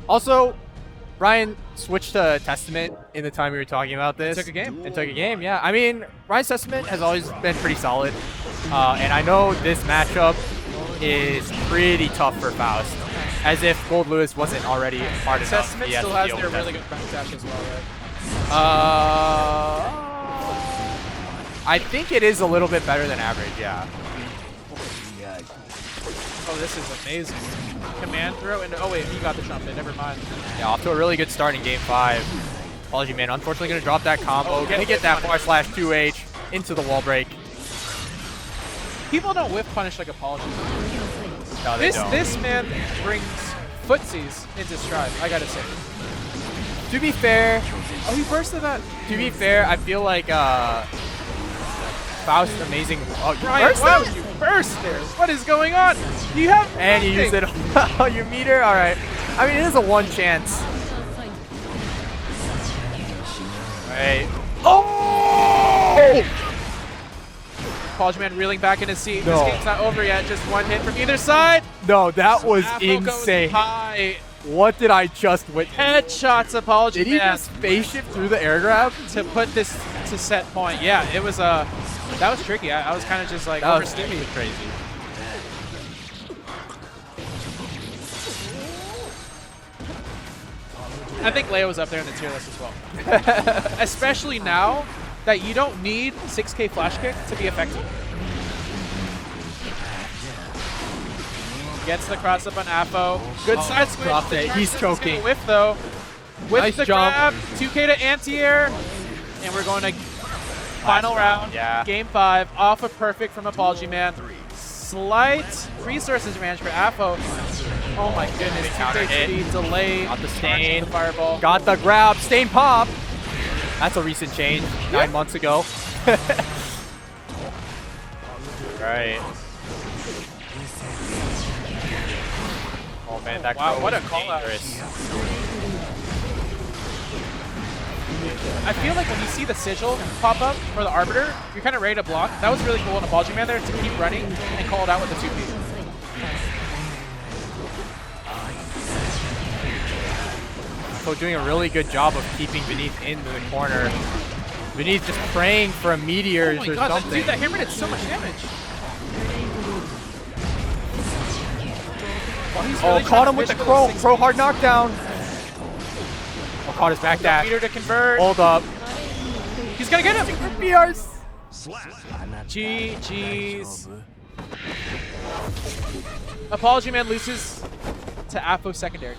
Also, Ryan switched to Testament in the time we were talking about this. Took a game. It took a game, yeah. I mean, Ryan's Testament has always been pretty solid. And I know this matchup is pretty tough for Faust. As if Gold Lewis wasn't already hard enough. Testament still has their really good back dash as well, right? I think it is a little bit better than average, yeah. Oh, this is amazing. Command throw, and oh wait, he got the trumpet, never mind. Yeah, off to a really good start in game 5. ApologyMan unfortunately going to drop that combo. Going to get that /2H into the wall break. People don't whiff punish like Apology. No, they don't. This man brings footsies into stride, I gotta say. To be fair, oh, he bursted that. To be fair, I feel like Faust amazing. Oh, you Ryan, burst wow, that? you burst there. What is going on? You have and you used it on your meter? Alright. I mean, it is a one chance. Alright. Oh! ApologyMan reeling back in his seat. No. This game's not over yet. Just one hit from either side. No, that was Apple goes insane. high. What did I just witness? Headshots, ApologyMan. Did he just spaceship through the air grab? To put this to set point. Yeah, it was that was tricky. I was kind of just like overstimulated. Crazy. I think Leo was up there in the tier list as well. Especially now that you don't need 6K flash kick to be effective. Gets the cross up on Afo. Good side switch. Dropped it. He's choking. Whiff though. With Nice the jump. grab. 2K to anti-air. And we're going to final round. Yeah. Game 5. Off a perfect from ApologyMan. Slight resources advantage for Afo. Oh my goodness. Counter 2K hit. speed delay. Got the stain. The fireball. Got the grab. Stain pop. That's a recent change. 9 months ago. Right. Oh man, that wow, crow what a was call out. dangerous. I feel like when you see the sigil pop up for the Arbiter, you're kind of ready to block. That was really cool on ApologyMan there to keep running and call it out with the 2P. So doing a really good job of keeping Beneath in the corner. Beneath just praying for a meteor or God, something. dude, that hammer did so much damage. Oh, caught him with the crow. Crow hard knockdown. Oh, caught his back dash. Meter to convert. Hold up. He's gonna get him. BRs. GG's. ApologyMan loses to Afo secondary.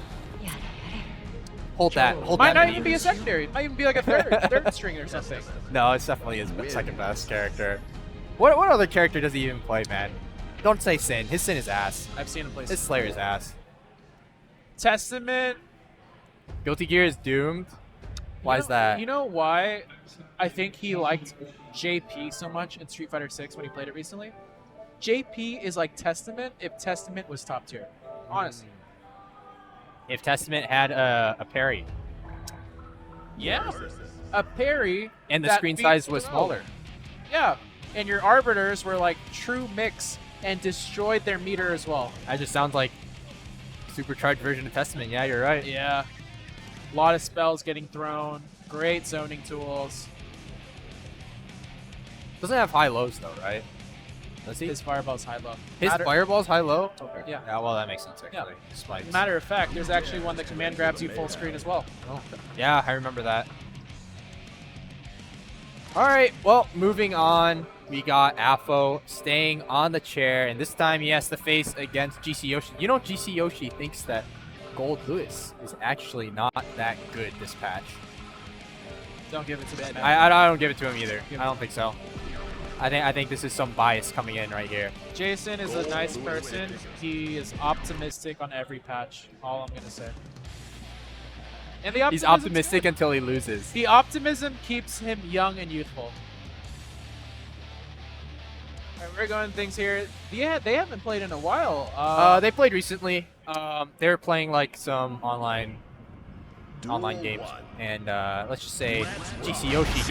Hold that. Hold Might that. not even be a secondary. It might even be like a third string or something. No, it's definitely his second best character. What other character does he even play, man? Don't say Sin. His Sin is ass. I've seen him play. His Slayer's ass. Testament. Guilty Gear is doomed. Why is that? You know why I think he liked JP so much in Street Fighter 6 when he played it recently? JP is like Testament if Testament was top tier. Honestly. If Testament had a parry. Yeah. A parry. And the that screen beat size was Pro. smaller. Yeah. And your Arbiters were like true mix and destroyed their meter as well. That just sounds like supercharged version of Testament. Yeah, you're right. Yeah. A lot of spells getting thrown. Great zoning tools. Doesn't have high lows though, right? Does he? His fireball's high-low. His fireball's high-low? Okay. Yeah. Yeah, well, that makes sense, actually. Yeah. Spikes. Matter of fact, there's actually one that command grabs you full screen as well. Oh. Yeah, I remember that. All right, well, moving on. We got Afo staying on the chair, and this time he has to face against GcYoshi. You know, GcYoshi thinks that Gold Lewis is actually not that good this patch. Don't give it to me. I don't give it to him either. I don't think so. I think this is some bias coming in right here. Jason is a nice person. He is optimistic on every patch. All I'm gonna say. And the He's optimistic until he loses. The optimism keeps him young and youthful. Alright, we're going things here. Yeah, they haven't played in a while. They played recently. They were playing like some online games, and let's just say GcYoshi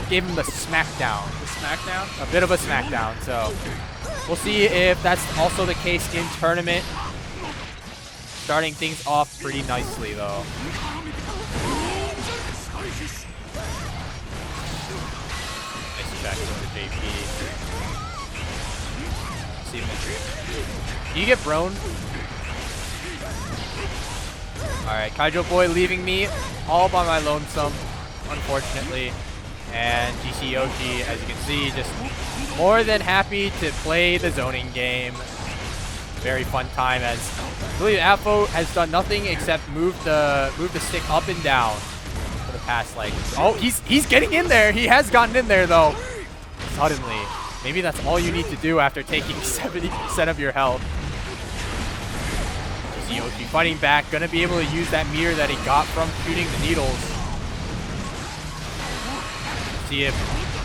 gave him the smackdown. The smackdown? A bit of a smackdown. So we'll see if that's also the case in tournament. Starting things off pretty nicely though. Nice check with the JP. Do you get Brown? Alright, Kaijo Boy leaving me all by my lonesome, unfortunately. And GcYoshi, as you can see, just more than happy to play the zoning game. Very fun time, as I believe Apo has done nothing except move the stick up and down for the past, like, oh, he's getting in there. He has gotten in there though. Suddenly. Maybe that's all you need to do after taking 70% of your health. GcYoshi fighting back, gonna be able to use that mirror that he got from shooting the needles. See if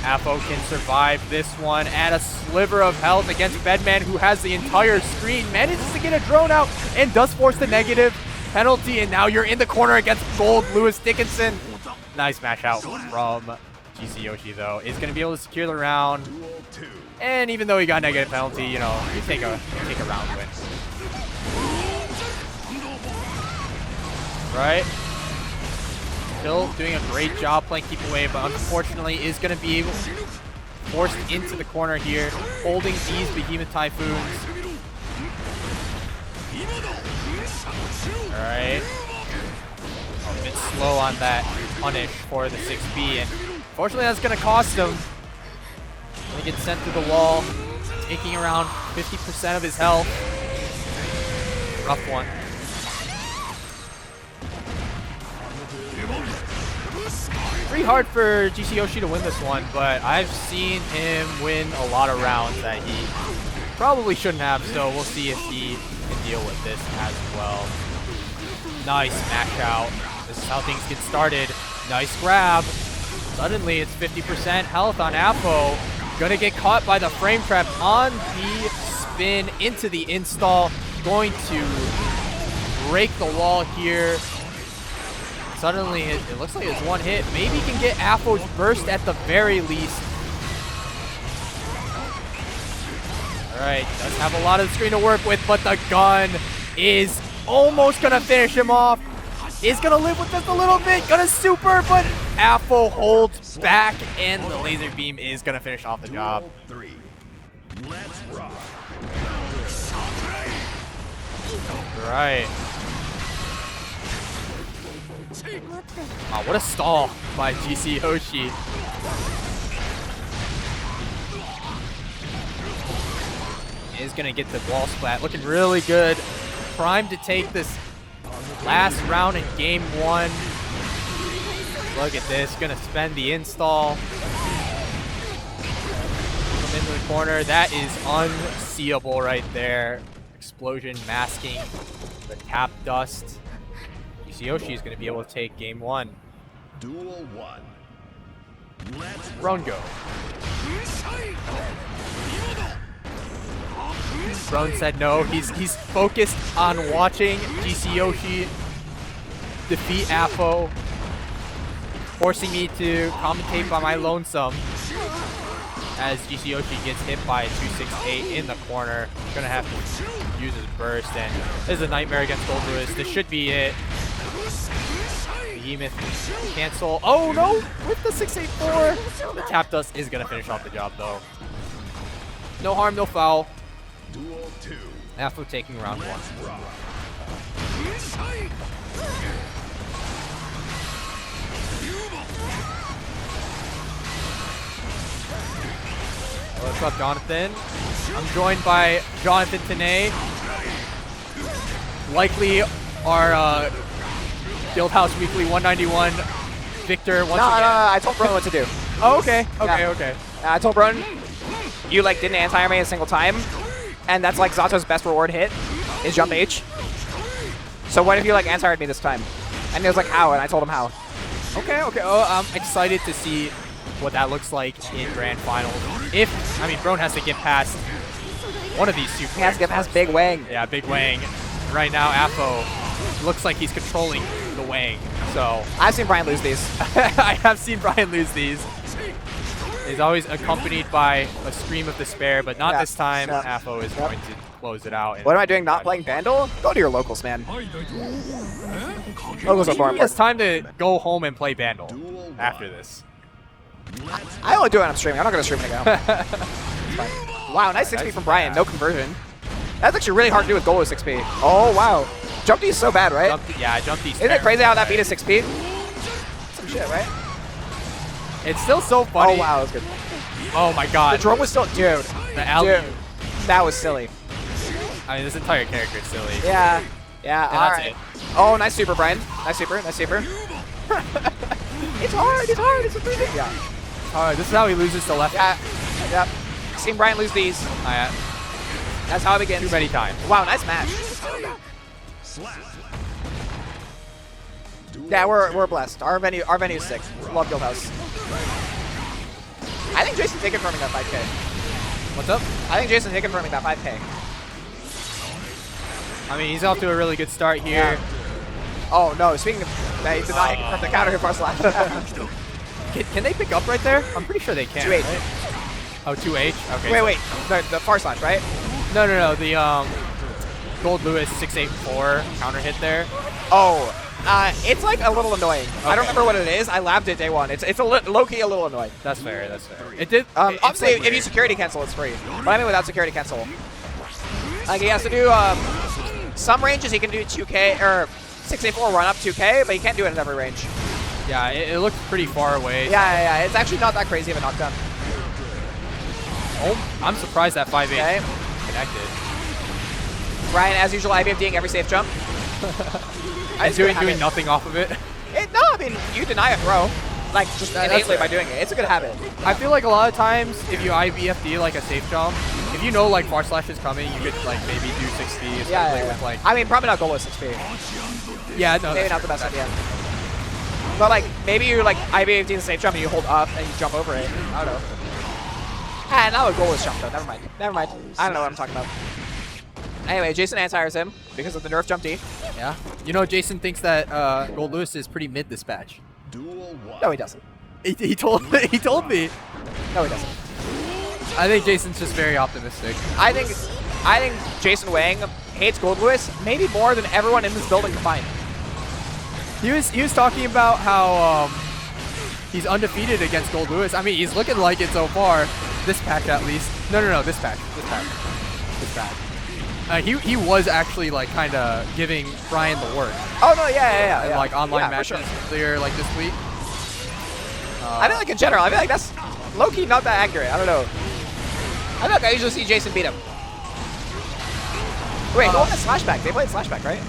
Apo can survive this one at a sliver of health against Bedman, who has the entire screen, manages to get a drone out and does force the negative penalty, and now you're in the corner against Gold Lewis Dickinson. Nice mash out from GcYoshi though is going to be able to secure the round, and even though he got negative penalty, you know, you take a round win. Right? Still doing a great job playing keep away, but unfortunately is going to be forced into the corner here, holding these Behemoth Typhoons. All right. A bit slow on that punish for the 6B, and unfortunately, that's going to cost him. He gets sent to the wall, taking around 50% of his health. Rough one. Pretty hard for GcYoshi to win this one, but I've seen him win a lot of rounds that he probably shouldn't have, so we'll see if he can deal with this as well. Nice smash out. This is how things get started. Nice grab. Suddenly, it's 50% health on Apo. Gonna get caught by the frame trap on the spin into the install. Going to break the wall here. Suddenly, it looks like it's one hit. Maybe he can get Apo's burst at the very least. All right, does have a lot of the screen to work with, but the gun is almost gonna finish him off. Is gonna live with this a little bit, gonna super, but Apo holds back, and the laser beam is gonna finish off the job. Right. Oh, what a stall by GcYoshi. Is gonna get the wall splat, looking really good. Primed to take this last round in game one. Look at this, gonna spend the install. Come into the corner, that is unseeable right there. Explosion masking the tap dust. GcYoshi is gonna be able to take game one. Duel 1. Let's Run go. Brown said no. He's focused on watching GcYoshi defeat Apo, forcing me to commentate by my lonesome as GcYoshi gets hit by a 268 in the corner. Gonna have to use his burst, and this is a nightmare against Gold Lewis. This should be it. Behemoth cancel. Oh no! With the 684, the tap dust is gonna finish off the job though. No harm, no foul. Duel 2. After taking round one. What's up, Jonathan? I'm joined by Jonathan Tene. Likely our Guildhouse Weekly 191 Victor once again. No, I told Brun what to do. Oh, okay. Okay. I told Brun, you like didn't anti-air me a single time, and that's like Zato's best reward hit is jump H. So what if you like anti-aired me this time? And he was like, how? And I told him how. Okay, okay. Oh, I'm excited to see what that looks like in Grand Finals. If, I mean, Brone has to get past one of these two players. He has to get past Big Wang. Yeah, Big Wang. Right now, Apo looks like he's controlling the Wang. So I've seen Brian lose these. I have seen Brian lose these. He's always accompanied by a scream of despair, but not this time. Apo is going to close it out. What am I doing? Not playing Vandal? Go to your locals, man. Locals are more It's important. time to go home and play Vandal after this. I only do it when I'm streaming. I'm not going to stream it again. Wow, nice 6P from Brian. No conversion. That's actually really hard to do with goal with 6P. Oh, wow. Jump D is so bad, right? Yeah, jump D. Isn't it crazy how that beat is 6P? Some shit, right? It's still so funny. Oh, wow, that was good. Oh, my God. The drone was still... Dude. The alley. Dude. That was silly. I mean, this entire character is silly. Yeah. Yeah, And all that's right. it. Oh, nice super, Brian. Nice super, nice super. It's hard, it's hard, it's a thing. Yeah. All right, this is how he loses to left. Yeah. Yep. Seen Brian lose these. That's how it begins. Too many times. Wow, nice match. Yeah, we're blessed. Our venue's sick. Love Guildhouse. I think Jason's taking from me that 5K. What's up? I think Jason's taking from me that 5K. I mean, he's off to a really good start here. Yeah. Oh no! Speaking of, he did not hit from the counter hit far slash. Can they pick up right there? I'm pretty sure they can. 2H. Right? Oh, 2H. Okay. Wait. The far slash, right? No. The Gold Lewis 684 counter hit there. Oh, it's like a little annoying. Okay. I don't remember what it is. I labbed it day one. It's a low-key a little annoying. That's fair. That's fair. It did. Obviously, like if you security cancel, it's free. But I mean without security cancel. Like he has to do some ranges. He can do 2K or 684 run up 2K, but he can't do it in every range. Yeah, it looks pretty far away. Yeah. It's actually not that crazy of a knockdown. Oh, I'm surprised that 5H connected. Brian, as usual, IBFDing every safe jump. And doing nothing off of it. No, I mean, you deny a throw. Like, just innately by doing it. It's a good habit. I feel like a lot of times, if you IBFD like a safe jump, if you know like far slash is coming, you could like maybe do 6P. Yeah. With, like, I mean, probably not go with 6P. Yeah, no. Maybe not the best idea. But like, maybe you like IBFD the safe jump and you hold up and you jump over it. I don't know. Ah, not a goalless jump though. Never mind. I don't know what I'm talking about. Anyway, Jason anti-airs him because of the nerf jump D. Yeah. You know, Jason thinks that Gold Lewis is pretty mid this patch. No, he doesn't. He told me. No, he doesn't. I think Jason's just very optimistic. I think Jason Wang hates Gold Lewis maybe more than everyone in this building combined. He was talking about how he's undefeated against Gold Lewis. I mean, he's looking like it so far. This patch at least. No, this patch. He was actually like kind of giving Brian the work. Oh no, yeah. And, like online matches sure. clear like this week. I feel like in general, I feel like that's low-key not that accurate. I don't know. I feel like I usually see Jason beat him. Wait, who won the Slashback? They played Slashback, right?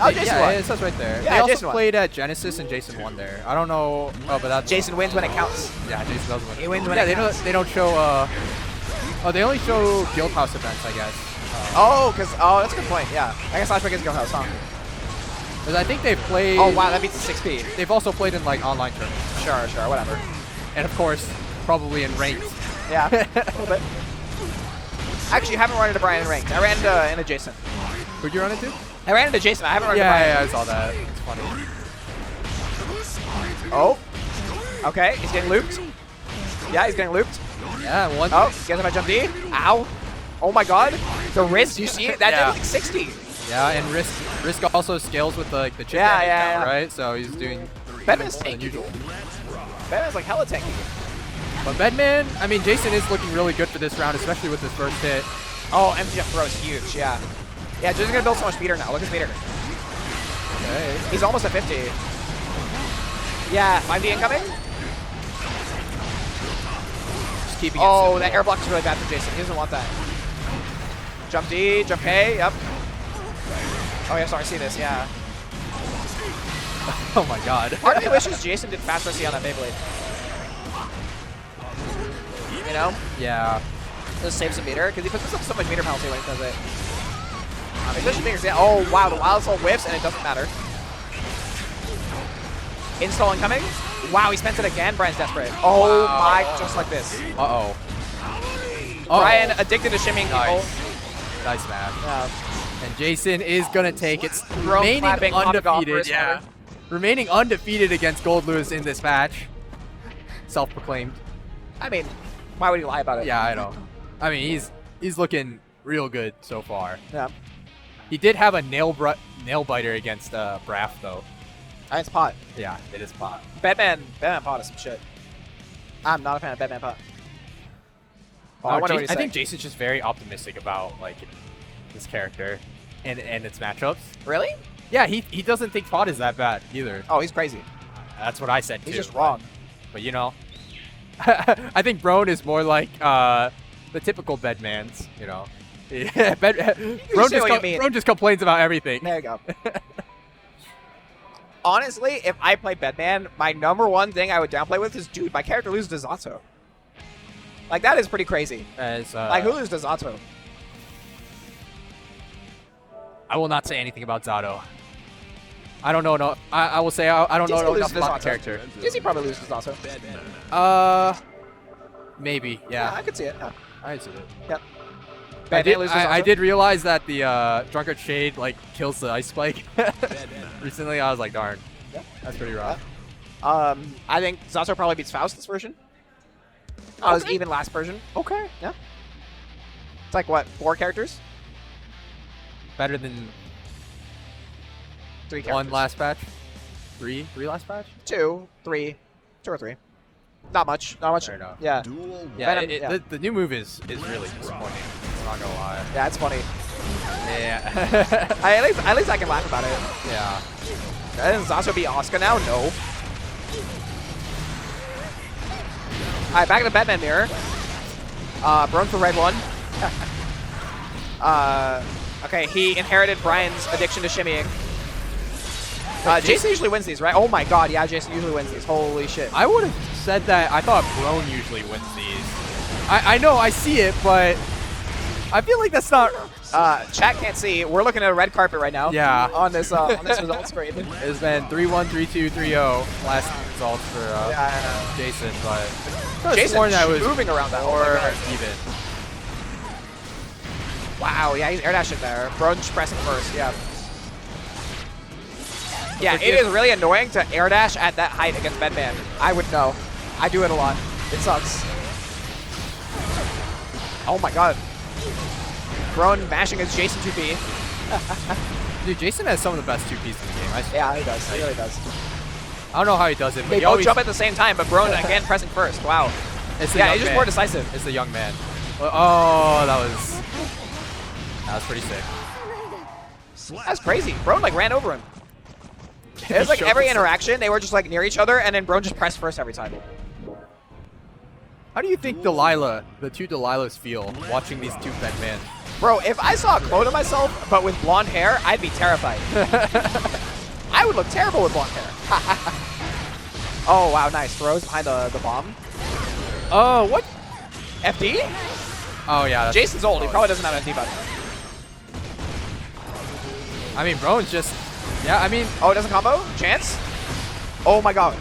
Oh, Jason won. Yeah, it says right there. Yeah, they also Jason won. played at Genesis and Jason won there. I don't know. Oh, but that's Jason wins when it counts. Yeah, Jason does win. He wins when it counts. They don't show. Oh, they only show Guildhouse events, I guess. That's a good point. Yeah, I guess Slashback is Guildhouse, huh? Because I think they've played. Oh wow, that beats the 6P. They've also played in like online tournaments. Sure, whatever. And of course, probably in ranked. Yeah, a little bit. Actually, I haven't run into Brian in ranked. I ran into Jason. Who'd you run into? I ran into Jason. I haven't run into Brian. Yeah, I saw that. It's funny. Oh. Okay, he's getting looped. Yeah, he's getting looped. Yeah, one. Oh, gets him a jump D. Ow. Oh my god. The wrist, you see it? That did like 60. Yeah, and Risk also scales with the chip Yeah. count, right? So he's doing Bedman's more than tanky. usual. Bedman's like hella tanky. But Bedman, I mean, Jason is looking really good for this round, especially with his first hit. Oh, MTF throw is huge, yeah. Yeah, Jason's gonna build so much meter now. Look at his meter. Okay. He's almost at 50. Yeah, 5D incoming. Just keeping Oh, that air block is really bad for Jason. He doesn't want that. Jump D, jump K, yep. Oh yeah, sorry, see this, yeah. Oh my god. Part of me wishes Jason did fast RC on that Beyblade. You know? Yeah. Just save some meter, because he puts himself so much meter penalty when he does it. Especially fingers, yeah. Oh, wow, the Wild Soul whiffs, and it doesn't matter. Install incoming. Wow, he spent it again. Brian's desperate. Oh, wow. My, just like this. Uh-oh. Brian addicted to shimmying people. Nice man. Yeah. And Jason is going to take it. Remaining undefeated. Yeah. Remaining undefeated against Gold Lewis in this match. Self-proclaimed. I mean, why would he lie about it? Yeah, I know. I mean, he's looking real good so far. Yeah. He did have a nail biter against Braff, though. It's pot. Yeah, it is pot. Batman pot is some shit. I'm not a fan of Batman pot. Oh, I think Jason's just very optimistic about like this character and its matchups. Really? Yeah, he doesn't think pot is that bad either. Oh, he's crazy. That's what I said too. He's just wrong. But you know, I think Brown is more like the typical bedmans. You know, Brown just complains about everything. There you go. Honestly, if I play Bedman, my #1 thing I would downplay with is, dude, my character loses to Zato. Like, that is pretty crazy. Like, who loses to Zato? I will not say anything about Zato. I don't know. No, I will say I don't know enough about the character. Disney probably loses to Zato. Maybe. Yeah. I could see it. Yeah. I see it. Yep. I did realize that the Drunkard Shade like kills the Ice Spike. Recently, I was like, darn. Yeah. That's pretty rough. I think Zato probably beats Faust this version. Okay. It was even last version. Okay. Yeah. It's like, what, 4 characters? Better than 3 characters. 1 last patch? 3 last patch? 2, 3. 2 or 3. Not much. Not much. Yeah. Yeah, the new move is really disappointing. I'm not gonna lie. Yeah, it's funny. Yeah. at least I can laugh about it. Yeah. Doesn't Zato beat Asuka now? No. Alright, back in the Batman mirror. Brown for red 1. Okay, he inherited Brian's addiction to shimmying. Jason usually wins these, right? Oh my god, yeah, Jason usually wins these. Holy shit. I would have said that I thought Brown usually wins these. I know, I see it, but I feel like that's not... Chat can't see. We're looking at a red carpet right now. Yeah. On this result screen. It's been 3-1, 3-2, 3-0 last results for Jason, but... Jason was moving around that or even. Wow, yeah, he's air dashing there. Brunch pressing first, yeah. Yeah, it is really annoying to air dash at that height against Bedman. I would know. I do it a lot. It sucks. Oh my god. Brown mashing his Jason 2P. Dude, Jason has some of the best 2Ps in the game. Yeah, he does. He really does. I don't know how he does it, but they both jump at the same time, but Brown again pressing first. Wow. He's just more decisive. It's the young man. Oh, that was pretty sick. That's crazy. Brown like ran over him. It was like every interaction, they were just like near each other, and then Brown just pressed first every time. How do you think the two Delilahs feel watching these two Bedmen? Bro, if I saw a clone of myself, but with blonde hair, I'd be terrified. I would look terrible with blonde hair. Oh, wow, nice. Throws behind the bomb. Oh, what? FD? Oh, yeah. Jason's old. He probably doesn't have an FD button. I mean, Brown's just... Yeah, I mean... Oh, it doesn't combo? Chance? Oh, my God.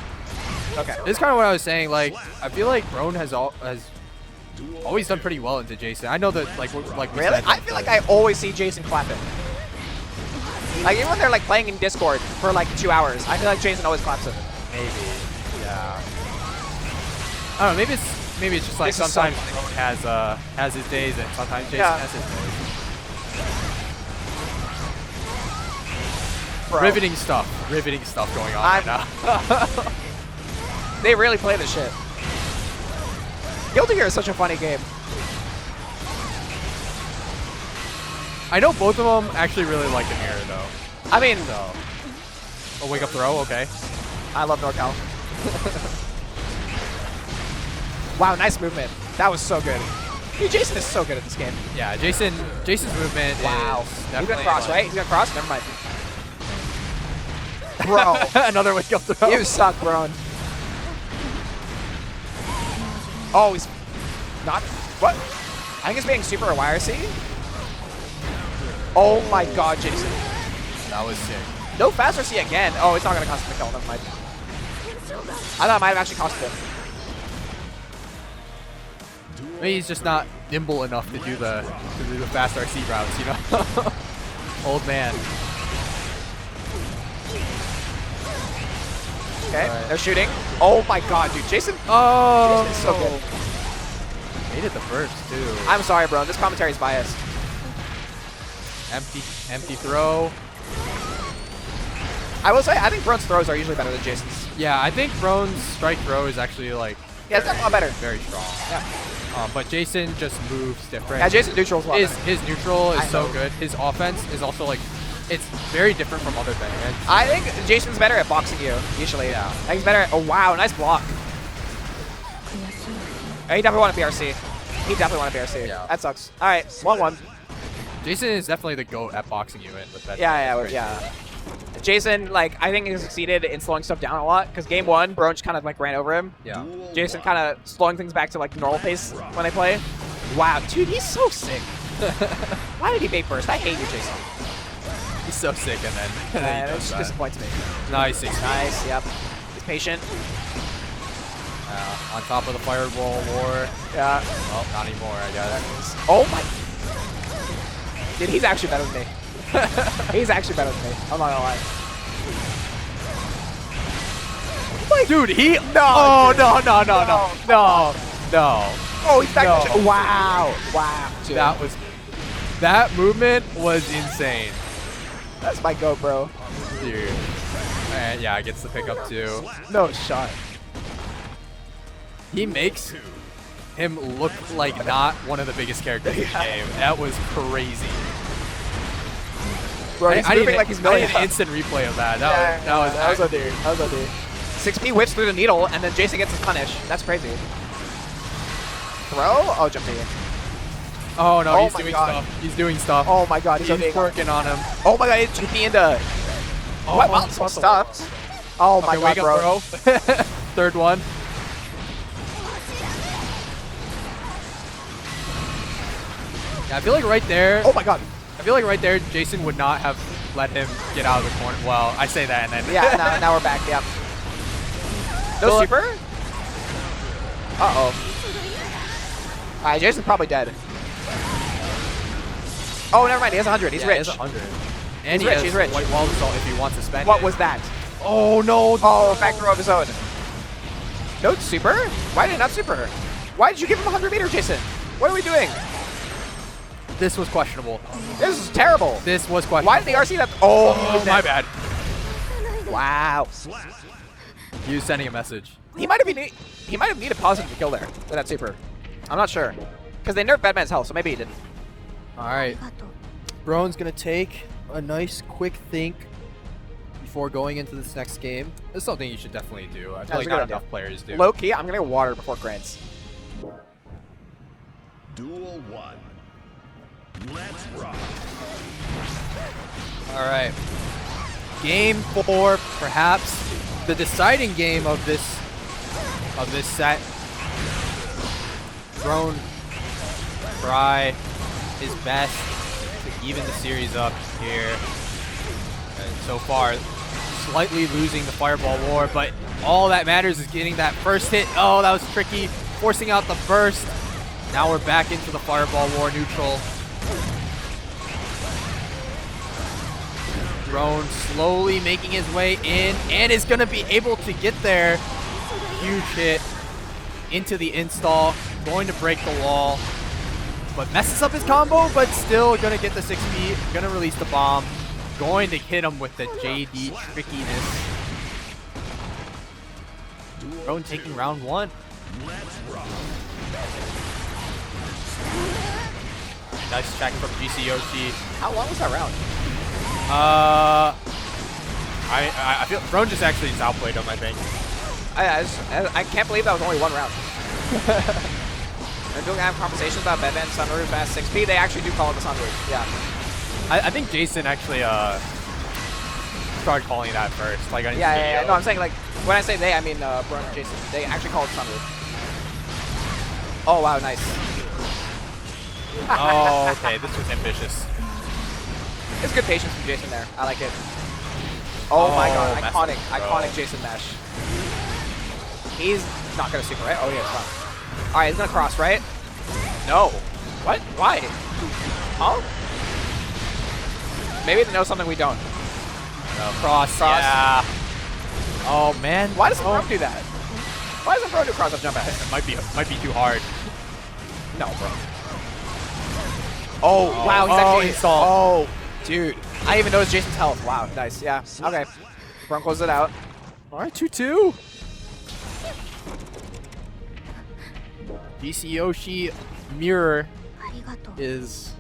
Okay. This is kind of what I was saying. Like, I feel like Brown has always done pretty well into Jason. I know that, like we really? said, I feel like I always see Jason clapping. Like, even when they're, like, playing in Discord for, like, 2 hours, I feel like Jason always claps him. Maybe. Yeah. I don't know. Maybe it's just like sometimes Brown has his days and sometimes Jason has his days. Bro. Riveting stuff going on right now. They really play this shit. Guilty Gear is such a funny game. I know both of them actually really like the mirror, though. I mean... So. Oh, wake up throw? Okay. I love NorCal. Wow, nice movement. That was so good. Dude, Jason is so good at this game. Yeah, Jason's movement wow. is He's definitely... gonna cross, right? He's gonna cross? Never mind. Bro. Another wake up throw. You suck, bro. Oh, he's not. What? I think it's being super or YRC. Oh my god, Jason. That was sick. No fast RC again. Oh, it's not gonna cost him the kill. Never mind. I thought it might have actually cost him. Maybe he's just not nimble enough to do the fast RC routes, you know? Old man. Okay, they're shooting. Oh my god, dude. Jason. Oh, Jason's so good. Made it the first, too. I'm sorry, bro. This commentary is biased. Empty throw. I will say, I think Brone's throws are usually better than Jason's. Yeah, I think Brone's strike throw is actually like Yeah, it's a lot better. very strong. Yeah. But Jason just moves different. Yeah, Jason's neutral is a lot better. His neutral is I so know. good. His offense is also like, it's very different from other things. I think Jason's better at boxing you, usually. Yeah. I think he's better at, oh wow, nice block. He definitely wanted BRC. He definitely wanted BRC. Yeah. That sucks. All right, 1-1. Jason is definitely the GOAT at boxing you in with that. Yeah. Jason, like, I think he succeeded in slowing stuff down a lot, because game 1, Brone just kind of, like, ran over him. Yeah. Jason kind of slowing things back to, like, normal pace when they play. Wow, dude, he's so sick. Why did he bait first? I hate you, Jason. He's so sick, and then he That does just that. disappoints me. Nice. Nice, yep. He's patient. On top of the fireball war. Yeah. Well, not anymore, I guess. Oh my. Dude, he's actually better than me. He's actually better than me. I'm not gonna lie. Dude, he. No. Oh, dude. no. Oh, he's back. No. Wow. Dude. That movement was insane. That's my goat, bro. Dude. And yeah, gets the pickup too. No shot. He makes him look like not one of the biggest characters in the game. That was crazy. Bro, he's moving like he's I million. need an instant replay of that. That was a dude. 6P whips through the needle, and then Jason gets his punish. That's crazy. Throw? Oh, jump in. Oh no, Oh he's my doing God. stuff. He's doing stuff. Oh my god, He's working on him. Oh my god, it's 2P into. Oh, What? Wow, some stuff. Oh my Okay, god, wake up, bro. Third one. Yeah, I feel like right there. Oh my god. I feel like right there, Jason would not have let him get out of the corner. Well, I say that, and then Yeah, now we're back. Yep. No Well, super? Uh-oh. Alright, Jason's probably dead. Oh, never mind. He has 100. He's yeah, rich. He has 100. And He's rich, has he's rich. White wall assault if he wants to spend What it. was that? Oh no! Oh, back throw of his own. No super? Why did it not super? Why did you give him 100 meter, Jason? What are we doing? This was questionable. This is terrible. This was questionable. Why did the RC that? Oh, my bad. Wow. You sending a message. He might have needed positive to kill there with that super. I'm not sure. Because they nerfed Batman's health, so maybe he didn't. All right. Brone's going to take a nice quick think before going into this next game. This is something you should definitely do. I feel That's like a good not idea. enough players do. Low key, I'm gonna get water before grants. Duel 1. Let's rock. All right. Game 4, perhaps the deciding game of this set. Brone try his best to even the series up here. And so far, slightly losing the fireball war, but all that matters is getting that first hit. Oh, that was tricky. Forcing out the burst. Now we're back into the fireball war neutral. Brone slowly making his way in and is going to be able to get there. Huge hit into the install. Going to break the wall. But messes up his combo, but still going to get the 6P. Going to release the bomb. Going to hit him with the JD trickiness. Brone taking round 1. Nice check from GcYoshi. How long was that round? I feel Brone just actually just outplayed him, I think. I can't believe that was only one round. They're doing have conversations about Batman Sunroof at 6P. They actually do call it the Sunroof. Yeah. I think Jason actually started calling that first. Like, Yeah. No, I'm saying like when I say they, I mean Brone and Jason. They actually call it Sunroof. Oh wow, nice. Oh, okay. This was ambitious. It's good patience from Jason there. I like it. Oh my god, messed iconic, up, bro. iconic Jason mesh. He's not gonna super, right? Oh yeah, it's fine. Alright, he's gonna cross, right? No. What? Why? Huh? Maybe they know something we don't. No, cross. Cross. Yeah. Oh man. Why doesn't Bro do that? Why doesn't Bro do cross up jump at? It might be too hard. No, bro. Oh, wow, he's actually install. Oh, dude. I didn't even notice Jason's health. Wow, nice. Yeah. Okay. Bro closes it out. All right, 2-2. GcYoshi mirror ありがとう is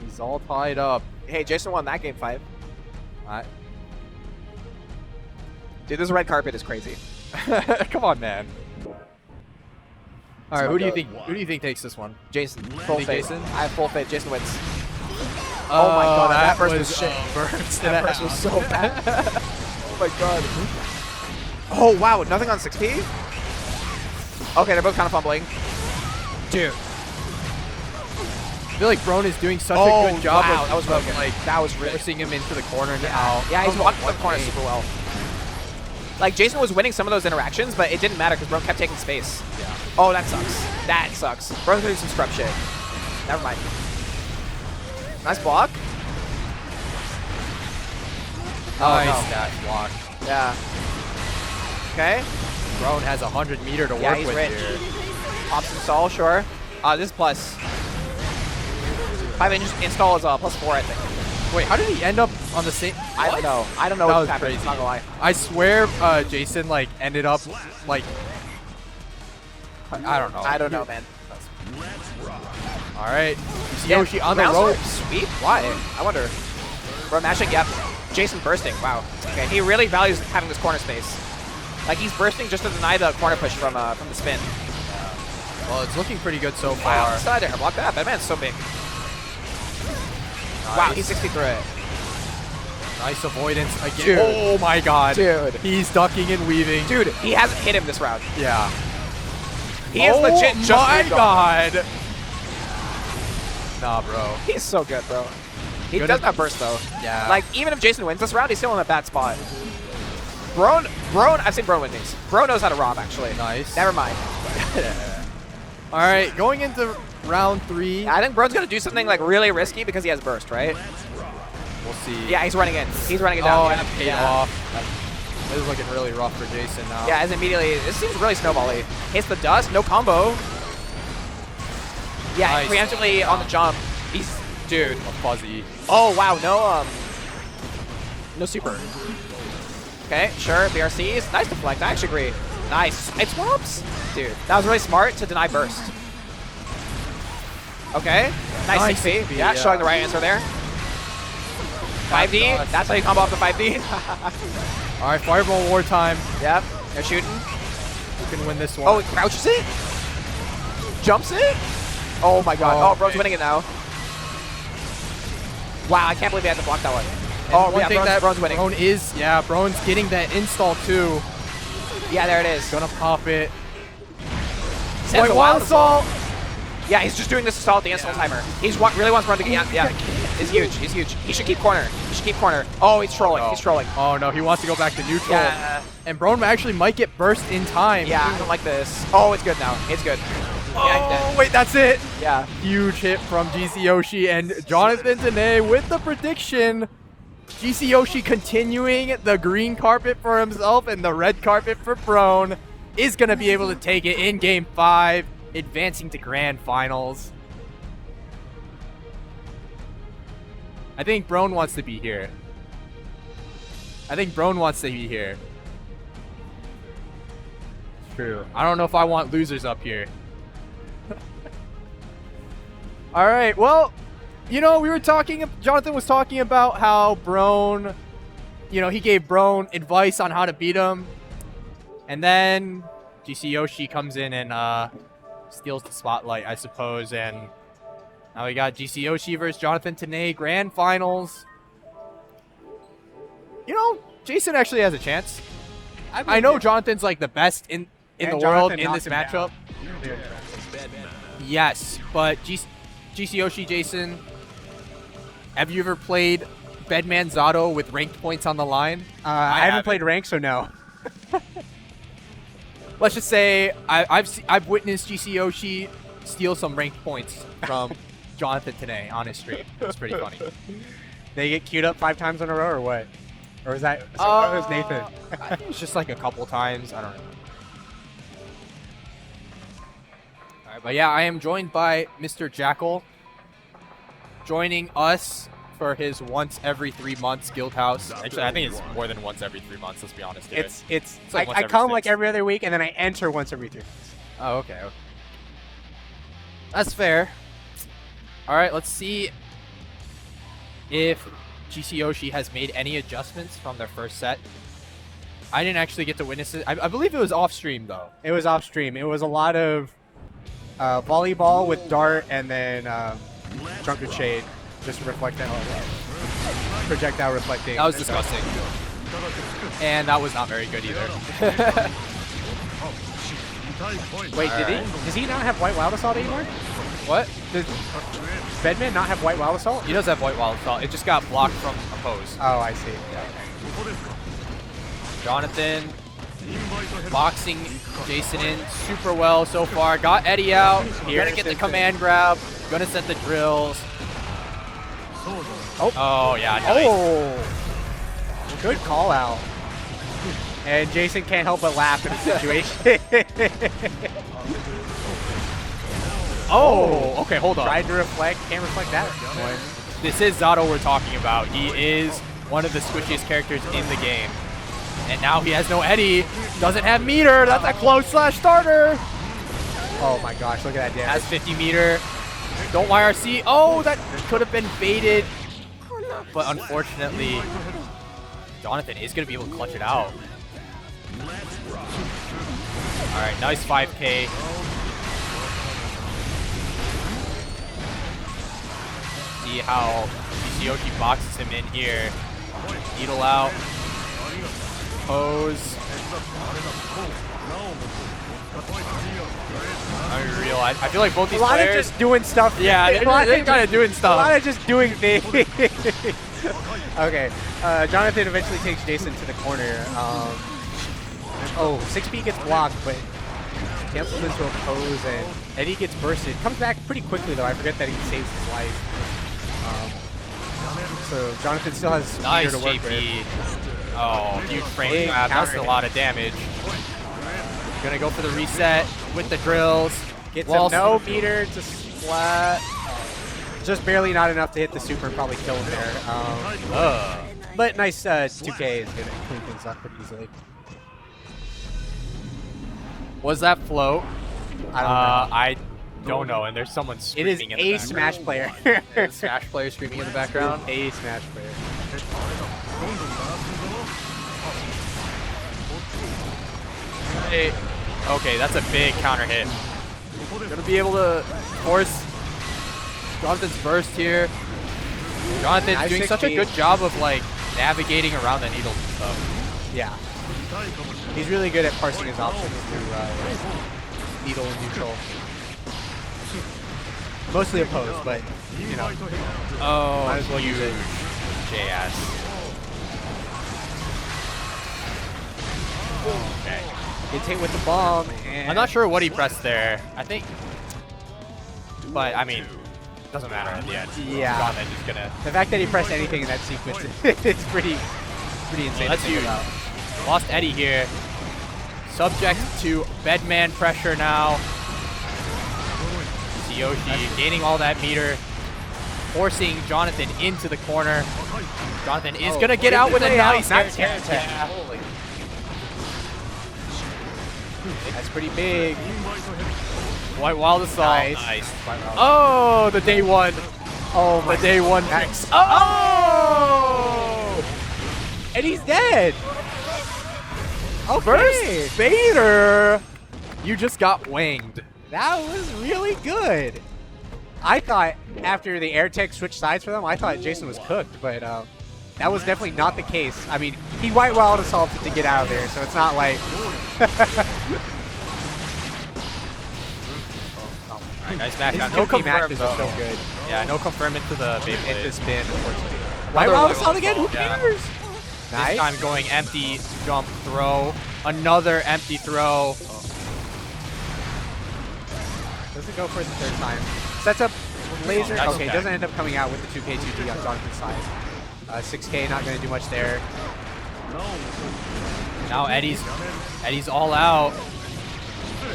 he's all tied up. Hey, Jason won that game 5. Alright. Dude, this red carpet is crazy. Come on, man. All right, not who do you good. think? Who do you think takes this one? Jason, full Think faith. Jason? I have full faith. Jason wins. Oh my god, that burst was shit. Burst That burst was so bad. Oh my god. Oh wow, nothing on 6P? Okay, they're both kind of fumbling. Dude. I feel like Brone is doing such a good job wow, of that was broken. like That was really forcing him into the corner now. Yeah, he's From walking the one corner game. super well. Like, Jason was winning some of those interactions, but it didn't matter because Bro kept taking space. Yeah. Oh, that sucks. That sucks. Bro's gonna do some scrub shit. Never mind. Nice block. Nice no. dash block. Yeah. Okay. Brone has 100 meter to Yeah, work he's with rich. here. Pops install, sure. This is plus. 5 inch install is +4, I think. Wait, how did he end up on the same? I don't know. I don't know That what's was happening. crazy. Not gonna lie. I swear, Jason like ended up like I don't know. I don't know, man. All right, GcYoshi on the Ground rope. Sweep? Why? I wonder. Bro mashing, yep. Jason bursting. Wow. Okay, he really values having this corner space. Like, he's bursting just to deny the corner push from the spin. Well, it's looking pretty good so Wow, far. side air block that. That man's so big. Nice. Wow, he's 60 through it. Nice avoidance again. Dude. Oh my god. Dude. He's ducking and weaving. Dude, he hasn't hit him this round. Yeah. He is legit just Oh my moved on. god. Nah, bro. He's so good, bro. He Good doesn't at- have burst, though. Yeah. Like, even if Jason wins this round, he's still in a bad spot. Brone, I've seen Brone win these. Bro knows how to rob, actually. Nice. Never mind. All right, going into round 3. I think Brone's going to do something, like, really risky because he has burst, right? We'll see. Yeah, he's running in. He's running it down. Oh, yeah. and it paid off. This is looking really rough for Jason now. Yeah, as immediately, this seems really snowbally. Hits the dust, no combo. Yeah, Nice. preemptively on the jump. He's, dude. A fuzzy. Oh, wow, no super. Okay, sure, BRCs. Nice deflect, I actually agree. Nice. It swaps? Dude, that was really smart to deny burst. Okay, nice 6P. 6P, Yeah, yeah. showing the right answer there. 5D, Nice. that's how you combo off the 5D. All right, fireball war time. Yep, they're shooting. Who can win this one? Oh, he crouches it? Jumps it? Oh my god. Oh, Bro's winning it now. Wow, I can't believe he had to block that one. Oh, yeah, one thing that Bro's winning. Brone is, yeah, Brone's getting that install too. Yeah, there it is. Gonna pop it. Sends Wait, a wild wild assault. Yeah, he's just doing this to stall at the install timer. He's really wants Bron to get. Yeah, he's huge. He's huge. He should keep corner. He should keep corner. Oh, he's trolling. No. He's trolling. Oh no, he wants to go back to neutral. Yeah. And Brone actually might get burst in time. Yeah, I don't like this. Oh, it's good now. It's good. Yeah, he's Oh, dead. wait, that's it. Yeah. Huge hit from GcYoshi and Jonathan Tene with the prediction. GcYoshi continuing the green carpet for himself and the red carpet for Brone is going to be able to take it in Game 5, advancing to Grand Finals. I think Brone wants to be here. It's true. I don't know if I want losers up here. All right, well, you know, Jonathan was talking about how Brone, you know, he gave Brone advice on how to beat him. And then GcYoshi comes in and steals the spotlight, I suppose. And now we got GcYoshi versus Jonathan Tene, Grand Finals. You know, Jason actually has a chance. I know Jonathan's like the best in the world in this matchup. Yes, but GcYoshi Jason, have you ever played Bedman Zato with ranked points on the line? I haven't played ranked, so no. Let's just say I've witnessed GcYoshi steal some ranked points from Jonathan Tene on his stream. It's pretty funny. They get queued up 5 times in a row, or what? Or was that was Nathan? I think it's just like a couple times. I don't know. All right, but yeah, I am joined by Mr. Jackal, joining us for his once every 3 months Guildhouse. Actually, I think it's more than once every 3 months. Let's be honest here. It's like I come like every other week, and then I enter once every 3 months. Oh, okay. That's fair. All right, let's see if GcYoshi has made any adjustments from their first set. I didn't actually get to witness it. I believe it was off stream though. It was off stream. It was a lot of volleyball with dart, and then drunken shade, just to reflect that projectile reflecting. That was disgusting, and that was not very good either. Wait, does he not have White Wild Assault anymore? What? Does Bedman not have White Wild Assault? He does have White Wild Assault. It just got blocked from oppose. Oh, I see. Yeah. Jonathan boxing Jason in super well so far. Got Eddie out. Gonna get the command grab. Gonna set the drills. Oh yeah, nice. Oh, good call out. And Jason can't help but laugh at the situation. Oh, okay, hold on. Tried to reflect, can't reflect that one. This is Zato we're talking about. He is one of the squishiest characters in the game. And now he has no Eddie. Doesn't have meter. That's a close slash starter. Oh my gosh, look at that damage. Has 50 meter. Don't YRC. Oh, that could have been baited. But unfortunately, Jonathan is going to be able to clutch it out. All right, nice 5K. See how GcYoshi boxes him in here. Needle out. Pose. Unreal. I feel like both these players... A lot of just doing stuff. Yeah, they're kind of doing stuff. A lot of just doing things. Okay. Jonathan eventually takes Jason to the corner. Oh, 6B gets blocked, but cancels into a pose, and Eddie gets bursted. Comes back pretty quickly, though. I forget that he saves his life. So Jonathan still has nice to work JP. with. Oh, huge frame grab. That's a lot of damage. Gonna go for the reset with the drills. Gets a no meter to splat. Just barely not enough to hit the super and probably kill him there. But nice 2K is gonna clean things up pretty easily. Was that float? I don't know, and there's someone screaming in the background. It is a Smash player. Smash player screaming in the background. A Smash player. Okay, that's a big counter hit. Gonna be able to force Jonathan's burst here. Jonathan's doing such a good job of like navigating around the needles and stuff. Yeah. He's really good at parsing his options through needle and neutral. Mostly opposed, but you know. Oh, might as well use it. J-ass. Okay. Gets hit with the bomb. And I'm not sure what he pressed there. I think, but I mean, doesn't matter at the end. Yeah. Jonathan just gonna. The fact that he pressed anything in that sequence is pretty insane. That's huge. Lost Eddie here. Subject to Bedman pressure now. GcYoshi gaining all that meter, forcing Jonathan into the corner. Jonathan is gonna get out with a nice air attack. Yeah. That's pretty big. White Wild Assault. Nice. Oh, the day one. Oh, the day one. Nice. Oh! And he's dead. Okay. First Vader. You just got winged. That was really good. I thought after the air tech switched sides for them, I thought Jason was cooked, but that was definitely not the case. I mean, he White Wild assaulted to get out of there, so it's not like... Nice back down. His No 2P confirm matches are though. so good. Yeah, no confirm into the Beyblade. Into spin, unfortunately. Another Why level stall again? Who yeah. cares? This Nice. time going empty, jump, throw. Another empty throw. Doesn't go for it the third time. Sets up laser. Nice Okay, back. doesn't end up coming out with the 2K 2D on Jonathan's side. 6K not going to do much there. Now Eddie's all out.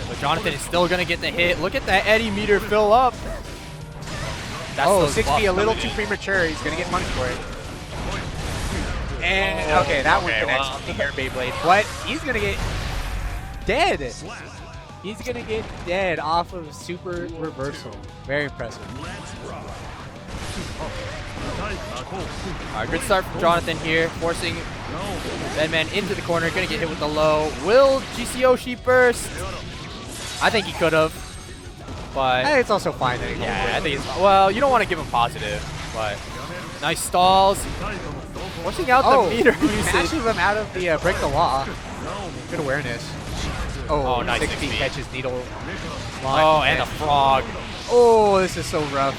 But Jonathan is still going to get the hit. Look at that Eddie meter fill up. That's Oh, those 6P buffs a little coming too in. premature. He's going to get punished for it. And, okay, that one connects with the air Beyblade. But he's going to get dead. He's going to get dead off of super reversal. Very impressive. Alright, good start from Jonathan here, forcing Bedman into the corner. Gonna get hit with the low. Will GcYoshi burst? I think he could have, but It's also fine that he yeah, I think it's well. You don't want to give him positive, but nice stalls. Pushing out the meter usage. Mashes him out of the break the law. Good awareness. Oh, nice 6P 6P. catches needle. Oh, and a frog. Oh, this is so rough.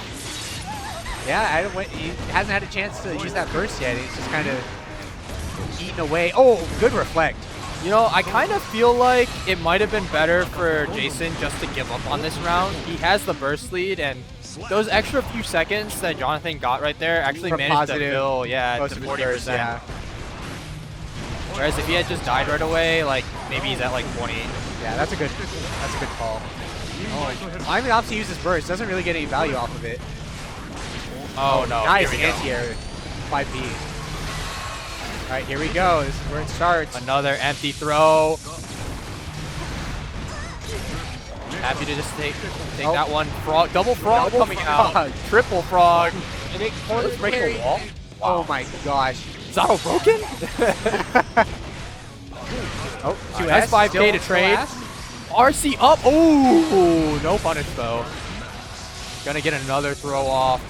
Yeah, he hasn't had a chance to use that burst yet. He's just kind of eating away. Oh, good reflect. You know, I kind of feel like it might have been better for Jason just to give up on this round. He has the burst lead, and those extra few seconds that Jonathan got right there actually For managed to positive, fill, yeah, most to of his 40%. burst, yeah. Whereas if he had just died right away, like maybe he's at like 20. Yeah, that's a good call. Oh, I mean, obviously uses burst. Doesn't really get any value off of it. Oh no! Nice Here we go. anti-air. 5B. All right, here we go. This is where it starts. Another empty throw. Happy to just take that one. Frog, double frog Double coming frog. out. Triple frog. And it Let's break carry. the wall. Oh my gosh. Zato broken? Oh, 2S. That's 5K to trade. RC up. Oh, no punish though. Gonna get another throw off.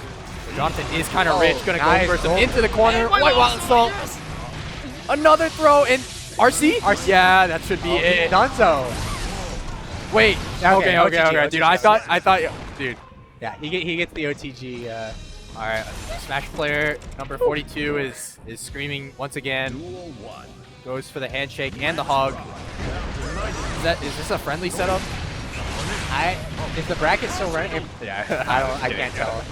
Jonathan is kind of rich. Gonna nice. go for some into the corner. White Wild Assault. Another throw in RC? RC. Yeah, that should be it. Dunzo. Wait. Okay. OTG, Dude, I thought, dude. Yeah, he gets the OTG. All right, Smash player number 42 is screaming once again. Goes for the handshake and the hug. Is this a friendly setup? Is the bracket still running? Yeah, I can't tell.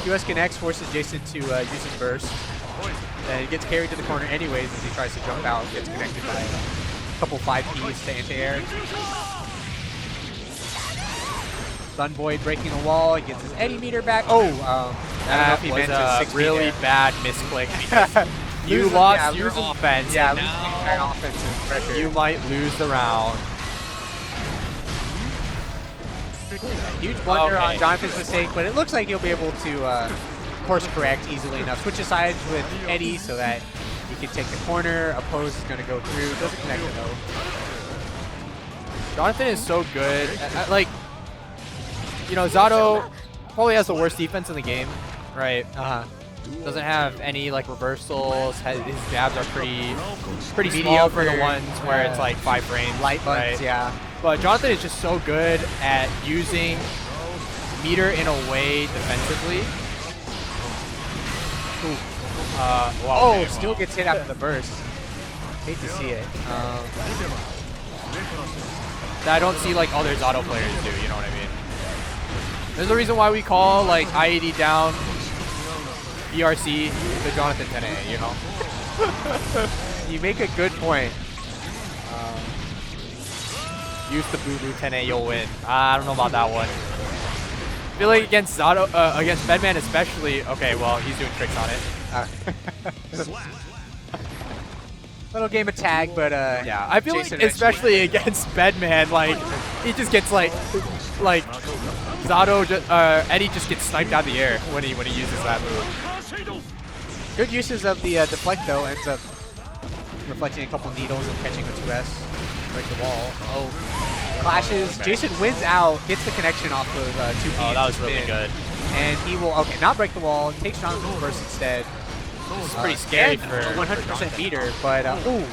US connects, forces Jason to use his burst. And he gets carried to the corner anyways as he tries to jump out. Gets connected by a couple 5Ps to anti-air. Sunvoid breaking the wall. He gets his Eddie meter back. Oh, I don't know if he meant a 6 really bad misclick because you lost your offense. Yeah, and losing now the entire offensive pressure. you might lose the round. Huge blunder on Jonathan's mistake, but it looks like he'll be able to course correct easily enough. Switches sides with Eddie so that he can take the corner. Oppose is going to go through. Doesn't connect it though. Jonathan is so good. Like, you know, Zato probably has the worst defense in the game, right? Doesn't have any like reversals. His jabs are pretty small for the ones where it's like 5 frames. Light buttons, right? yeah. But Jonathan is just so good at using meter in a way defensively. Wow, still gets hit after the burst. Hate to see it. That I don't see like other Zato players do, you know what I mean? There's a reason why we call like IED down ERC the Jonathan Tene, you know? You make a good point. Use the boo-boo Tene, you'll win. I don't know about that one. I feel like against Zato, against Bedman especially, okay, well, he's doing tricks on it. Little game of tag, but yeah, I feel Jason like especially against Bedman, like he just gets like Zato, Eddie just gets sniped out of the air when he uses that move. good uses of the deflect though. Ends up reflecting a couple needles and catching a 2S. Break the wall. Oh, clashes. Jason wins out, gets the connection off of 2P. Oh, that was really good. And he will not break the wall. Takes Jonathan's burst instead. This is pretty scary for 100% meter, but ooh,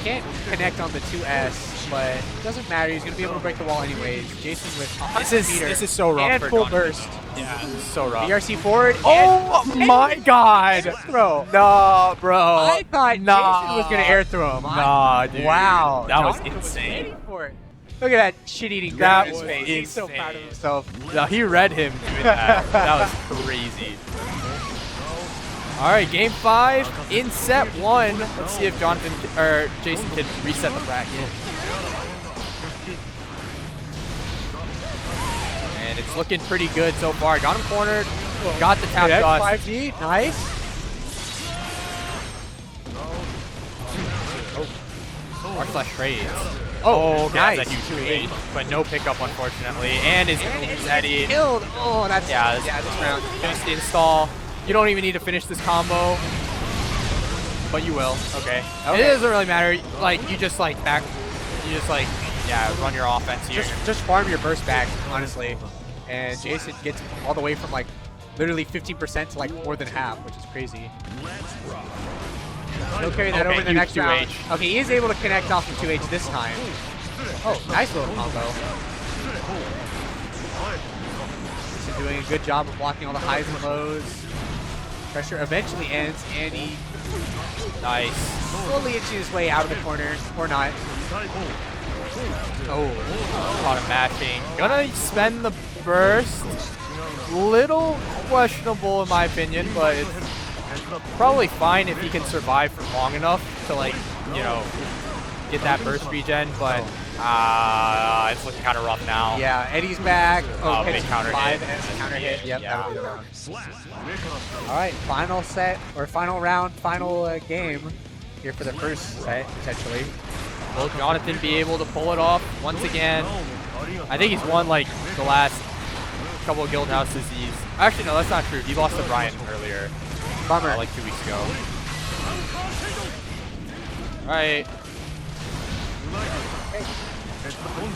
can't connect on the 2S. but it doesn't matter. He's gonna be able to break the wall anyways. Jason with 100 meter This is so rough and for full Jonathan. burst. Yeah, this is so rough. BRC forward. Oh my god! Throw. No, bro. I thought Jason was gonna air throw him. Nah, dude. Wow. That was Jonathan insane. waiting for it. Look at that shit-eating grin That on his was face. He's so proud of insane. himself. No, he read him doing that. That was crazy. All right, game 5 in set 1. Let's see if Jonathan or Jason can reset the bracket. And it's looking pretty good so far. Got him cornered. Got the tap toss. 5G, nice. R/slash trades. Oh, that's nice. a huge trade, but no pickup unfortunately. And is Eddie. Killed. Oh, that's this round. Just install. You don't even need to finish this combo, but you will. Okay. It doesn't really matter. Like you just like run your offense here. Just farm your burst back, honestly. And Jason gets all the way from like literally 15% to like more than half, which is crazy. He'll carry that over the next round. Okay, he is able to connect off the 2H this time. Oh, nice little combo. Jason doing a good job of blocking all the highs and lows. Pressure eventually ends, and he slowly inches his way out of the corner, or not. Oh, a lot of mashing. Gonna spend the burst. Little questionable in my opinion, but it's probably fine if he can survive for long enough to like, you know, get that burst regen, but it's looking kind of rough now. Yeah, Eddie's back. Oh, big counter hit. Counter hit. Yep, Yeah. that'll be the round. All right, final set, or final round, final game here for the first set, potentially. Will Jonathan be able to pull it off once again? I think he's won like the last couple of Guildhouses. Actually, no, that's not true. He lost to Brian earlier. Bummer. Like 2 weeks ago. All right.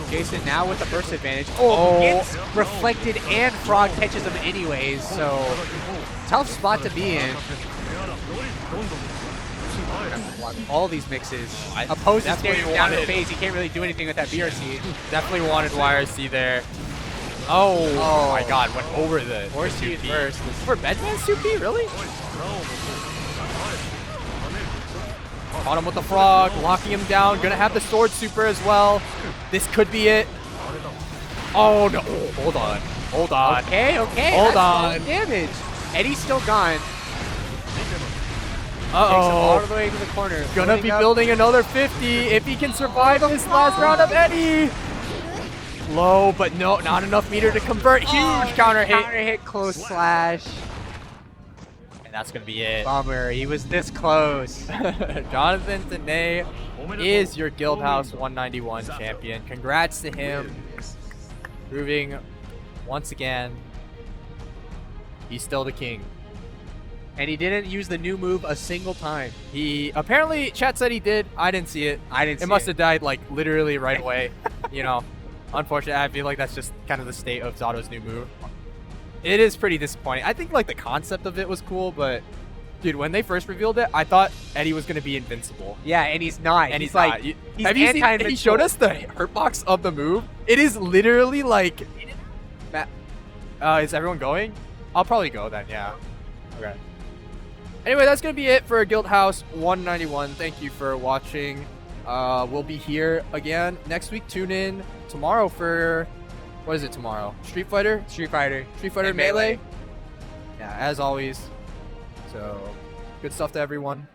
Jason now with the burst advantage. Oh, gets reflected and Frog catches him anyways, so tough spot to be in. All these mixes. Opposes staring him down in the face. He can't really do anything with that BRC. Definitely wanted YRC there. Oh my god, went over the Orc burst. For Bedman's 2P, really? Caught him with the frog, locking him down. Gonna have the sword super as well. This could be it. Oh no, hold on. Hold on. Okay. Hold on. Damage. Eddie's still gone. Uh-oh. Takes him all the way to the corner. Gonna be building another 50 if he can survive this last round of Eddie. Low, but no, not enough meter to convert. Huge counter hit. Counter hit, close slash. And that's gonna be it. Bummer, he was this close. Jonathan Tene is your Guildhouse 191 champion. Congrats to him. Proving once again he's still the king. And he didn't use the new move a single time. He apparently, chat said he did. I didn't see it. It must have died like literally right away. You know, unfortunately, I feel like that's just kind of the state of Zato's new move. It is pretty disappointing. I think like the concept of it was cool, but dude, when they first revealed it, I thought Eddie was gonna be invincible. Yeah, and he's not. And he's like, he's have you seen? He showed us the hurtbox of the move. It is literally like. Is everyone going? I'll probably go then. Yeah. Okay. Anyway, that's going to be it for Guildhouse 191. Thank you for watching. We'll be here again next week. Tune in tomorrow for, what is it tomorrow? Street Fighter and Melee. Yeah, as always. So, good stuff to everyone.